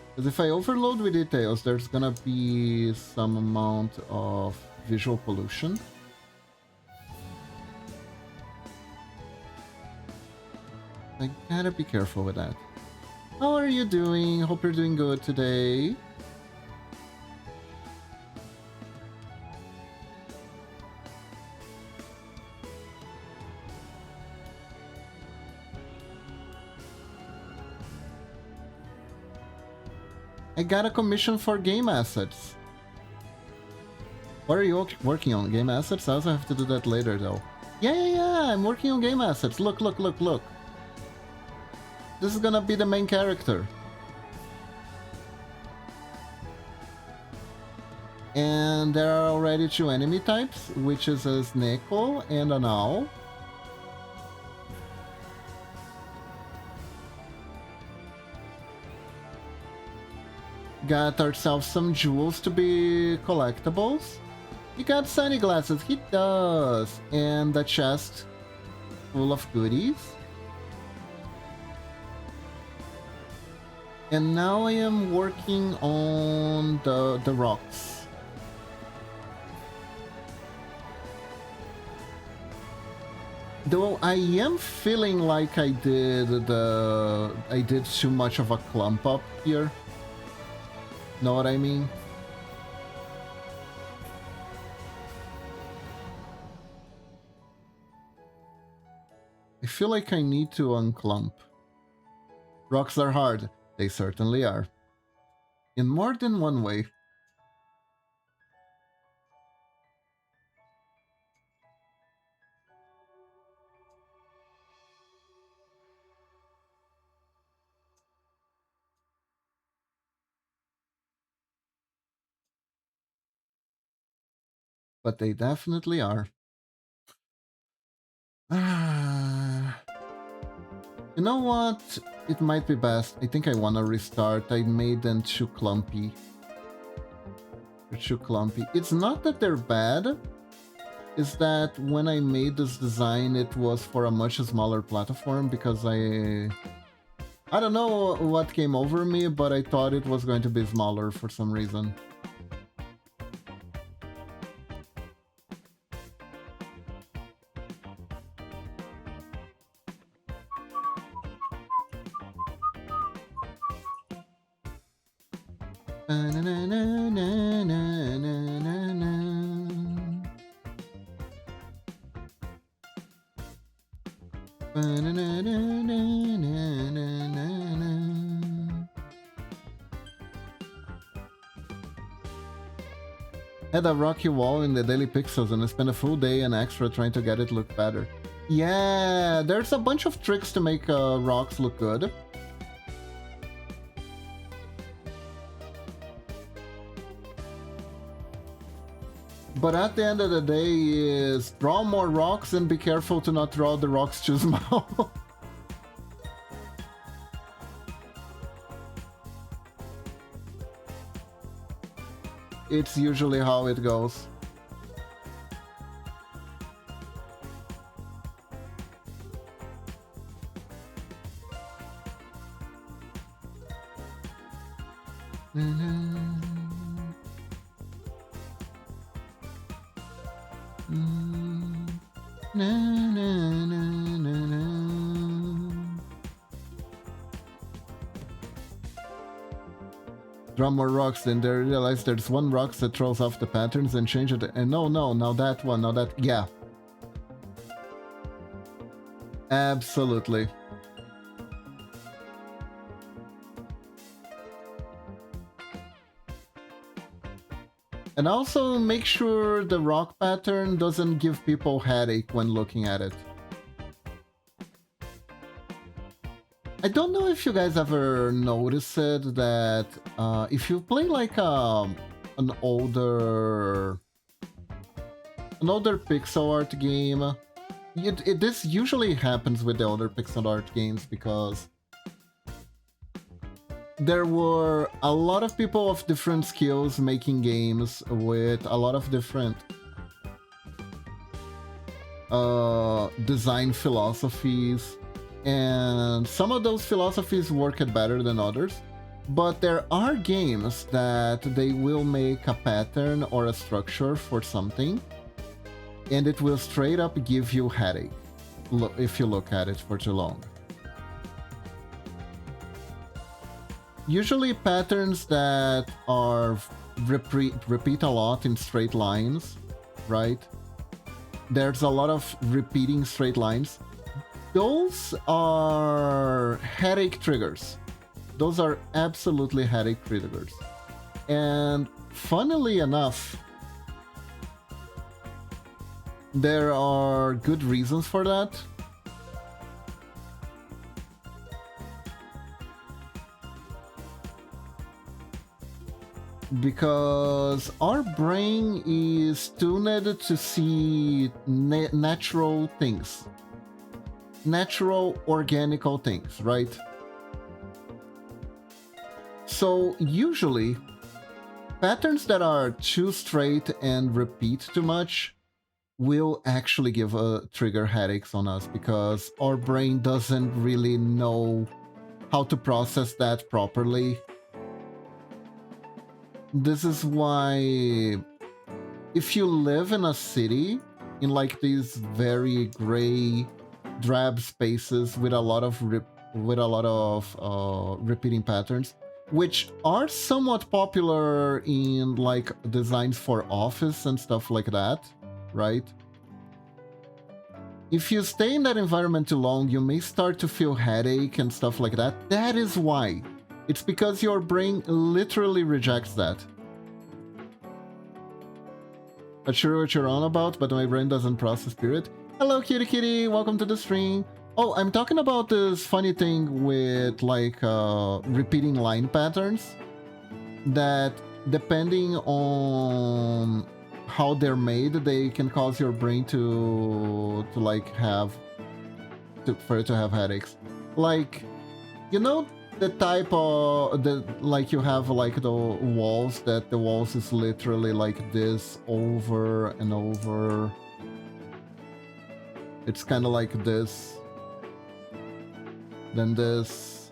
Because if I overload with details, there's gonna be some amount of visual pollution. I gotta be careful with that. How are you doing? Hope you're doing good today. I got a commission for game assets. What are you working on? Game assets? I also have to do that later though. Yeah, I'm working on game assets. Look. This is gonna be the main character. And there are already 2 enemy types, which is a Sneko and an owl. Got ourselves some jewels to be collectibles. He got sunglasses, he does, and a chest full of goodies. And now I am working on the rocks. Though I am feeling like I did too much of a clump up here. Know what I mean? I feel like I need to unclump. Rocks are hard. They certainly are. In more than one way. But they definitely are. You know what? It might be best. I think I want to restart. I made them too clumpy. They're too clumpy. It's not that they're bad. It's that when I made this design, it was for a much smaller platform because I don't know what came over me, but I thought it was going to be smaller for some reason. Had a rocky wall in the Daily Pixels and I spent a full day and extra trying to get it look better. Yeah, there's a bunch of tricks to make rocks look good. But at the end of the day is draw more rocks and be careful to not draw the rocks too small. It's usually how it goes. Draw more rocks, then they realize there's one rock that throws off the patterns and change it. And no, now that one, now that, yeah. Absolutely. And also make sure the rock pattern doesn't give people headache when looking at it. I don't know if you guys ever noticed it that if you play like an older pixel art game, this usually happens with the older pixel art games because there were a lot of people of different skills making games with a lot of different design philosophies. And some of those philosophies work better than others, but there are games that they will make a pattern or a structure for something, and it will straight up give you headache if you look at it for too long. Usually patterns that are repeat a lot in straight lines, right? There's a lot of repeating straight lines. Those are headache triggers. Those are absolutely headache triggers. And funnily enough, there are good reasons for that. Because our brain is tuned to see natural things. Natural, organical things, right? So usually, patterns that are too straight and repeat too much will actually give trigger headaches on us because our brain doesn't really know how to process that properly. This is why if you live in a city in like these very gray, drab spaces with a lot of repeating patterns, which are somewhat popular in like designs for office and stuff like that, right? If you stay in that environment too long, you may start to feel headache and stuff like that. That is why. It's because your brain literally rejects that. Not sure what you're on about, but my brain doesn't process period. Hello, Kitty Kitty. Welcome to the stream. Oh, I'm talking about this funny thing with like repeating line patterns that depending on how they're made, they can cause your brain for it to have headaches. Like, you know, the type of like you have like the walls that the walls is literally like this over and over. It's kind of like this, then this.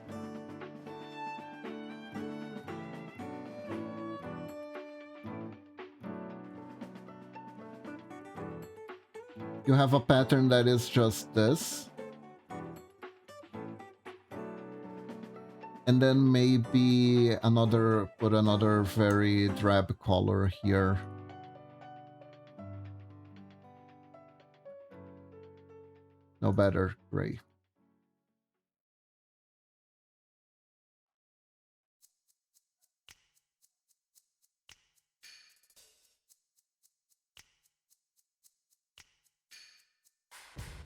You have a pattern that is just this. And then maybe put another very drab color here. No better, gray.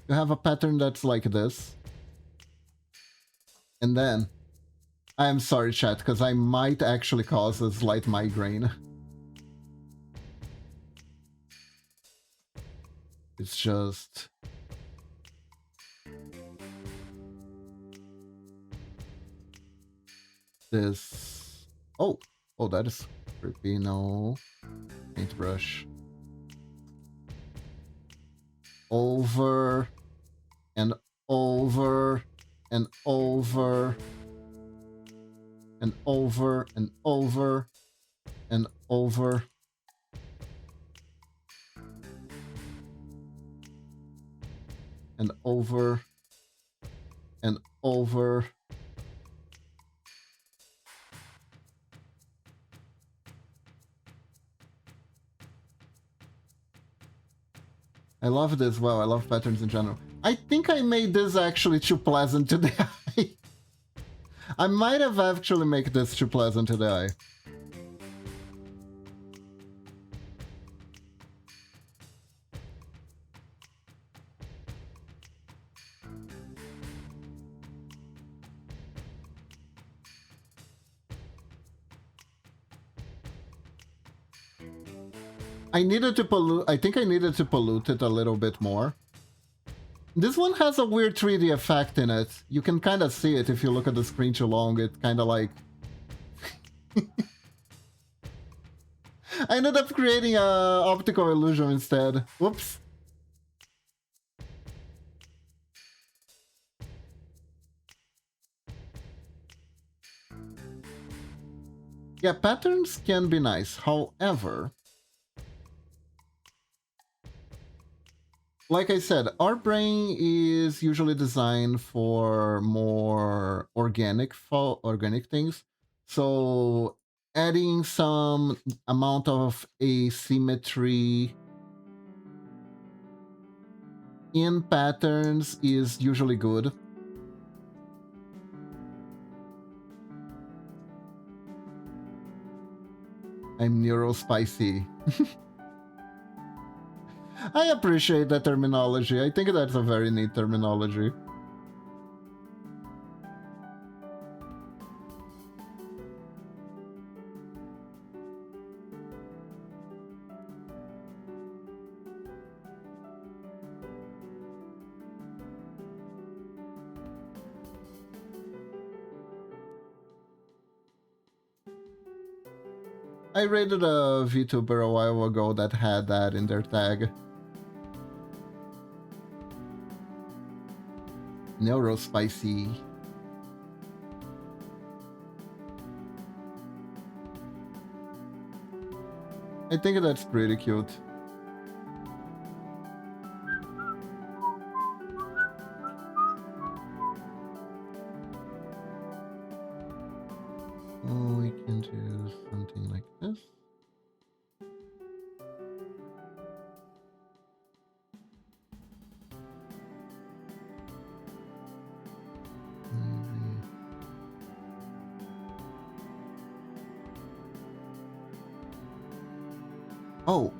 You have a pattern that's like this. And then, I'm sorry chat, because I might actually cause a slight migraine. It's just... this... Oh, that is creepy, no. Paintbrush. Over, and over, and over, and over, and over, and over. And over, and over. I love this. Well, I love patterns in general. I think I made this actually too pleasant to the eye. I might have actually made this too pleasant to the eye. I needed to pollute. I think I needed to pollute it a little bit more. This one has a weird 3D effect in it. You can kind of see it if you look at the screen too long. It kind of like... I ended up creating a optical illusion instead. Whoops. Yeah, patterns can be nice. However... like I said, our brain is usually designed for more organic things. So adding some amount of asymmetry in patterns is usually good. I'm neurospicy. I appreciate that terminology. I think that's a very neat terminology. I rated a VTuber a while ago that had that in their tag. Neurospicy. I think that's pretty cute. Oh, we can do something like this. Oh,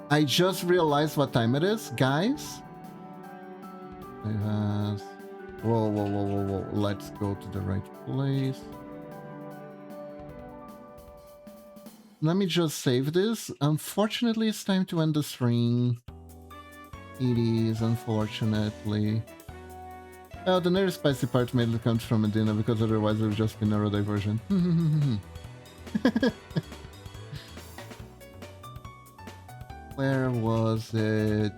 I just realized what time it is, guys. Whoa, whoa, whoa, whoa, whoa. Let's go to the right place. Let me just save this. Unfortunately, it's time to end the stream. It is, unfortunately. Oh, the nearest spicy part mainly comes from Medina, because otherwise it would just be neurodiversion. Where was it?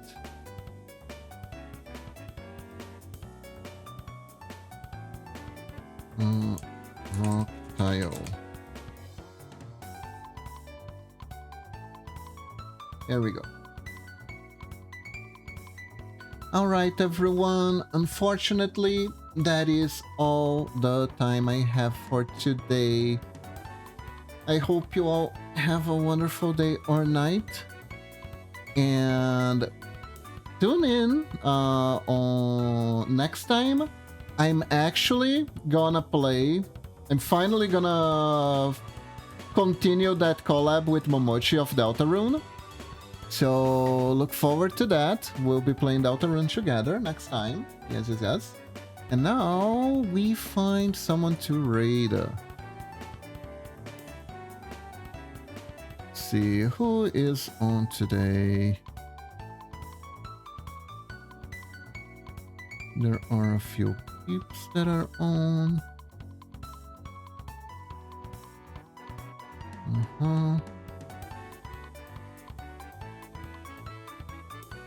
Rock tile. There we go. Alright, everyone. Unfortunately, that is all the time I have for today. I hope you all have a wonderful day or night. And tune in on next time. I'm actually gonna play. I'm finally gonna continue that collab with Momochi of Deltarune. So look forward to that. We'll be playing Deltarune together next time. Yes, yes, yes. And now we find someone to raid. See who is on today. There are a few peeps that are on.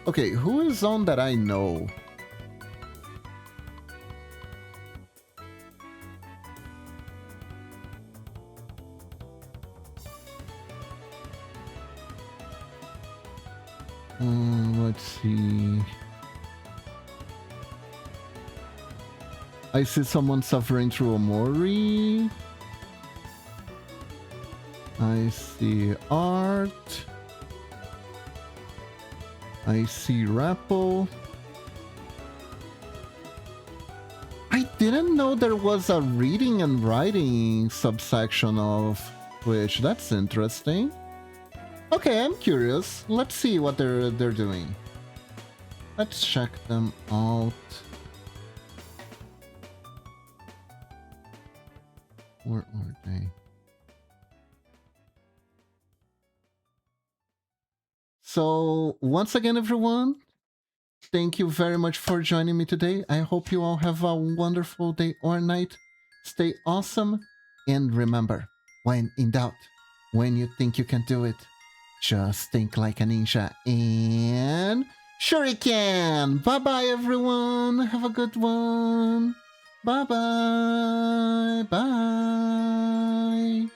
Okay, who is on that I know? Let's see. I see someone suffering through Omori. I see Art. I see Rapple. I didn't know there was a reading and writing subsection of Twitch. That's interesting. Okay, I'm curious. Let's see what they're doing. Let's check them out. Where are they? So, once again, everyone, thank you very much for joining me today. I hope you all have a wonderful day or night. Stay awesome. And remember, when in doubt, when you think you can do it, just think like a ninja and shuriken! Bye-bye, everyone! Have a good one! Bye-bye! Bye!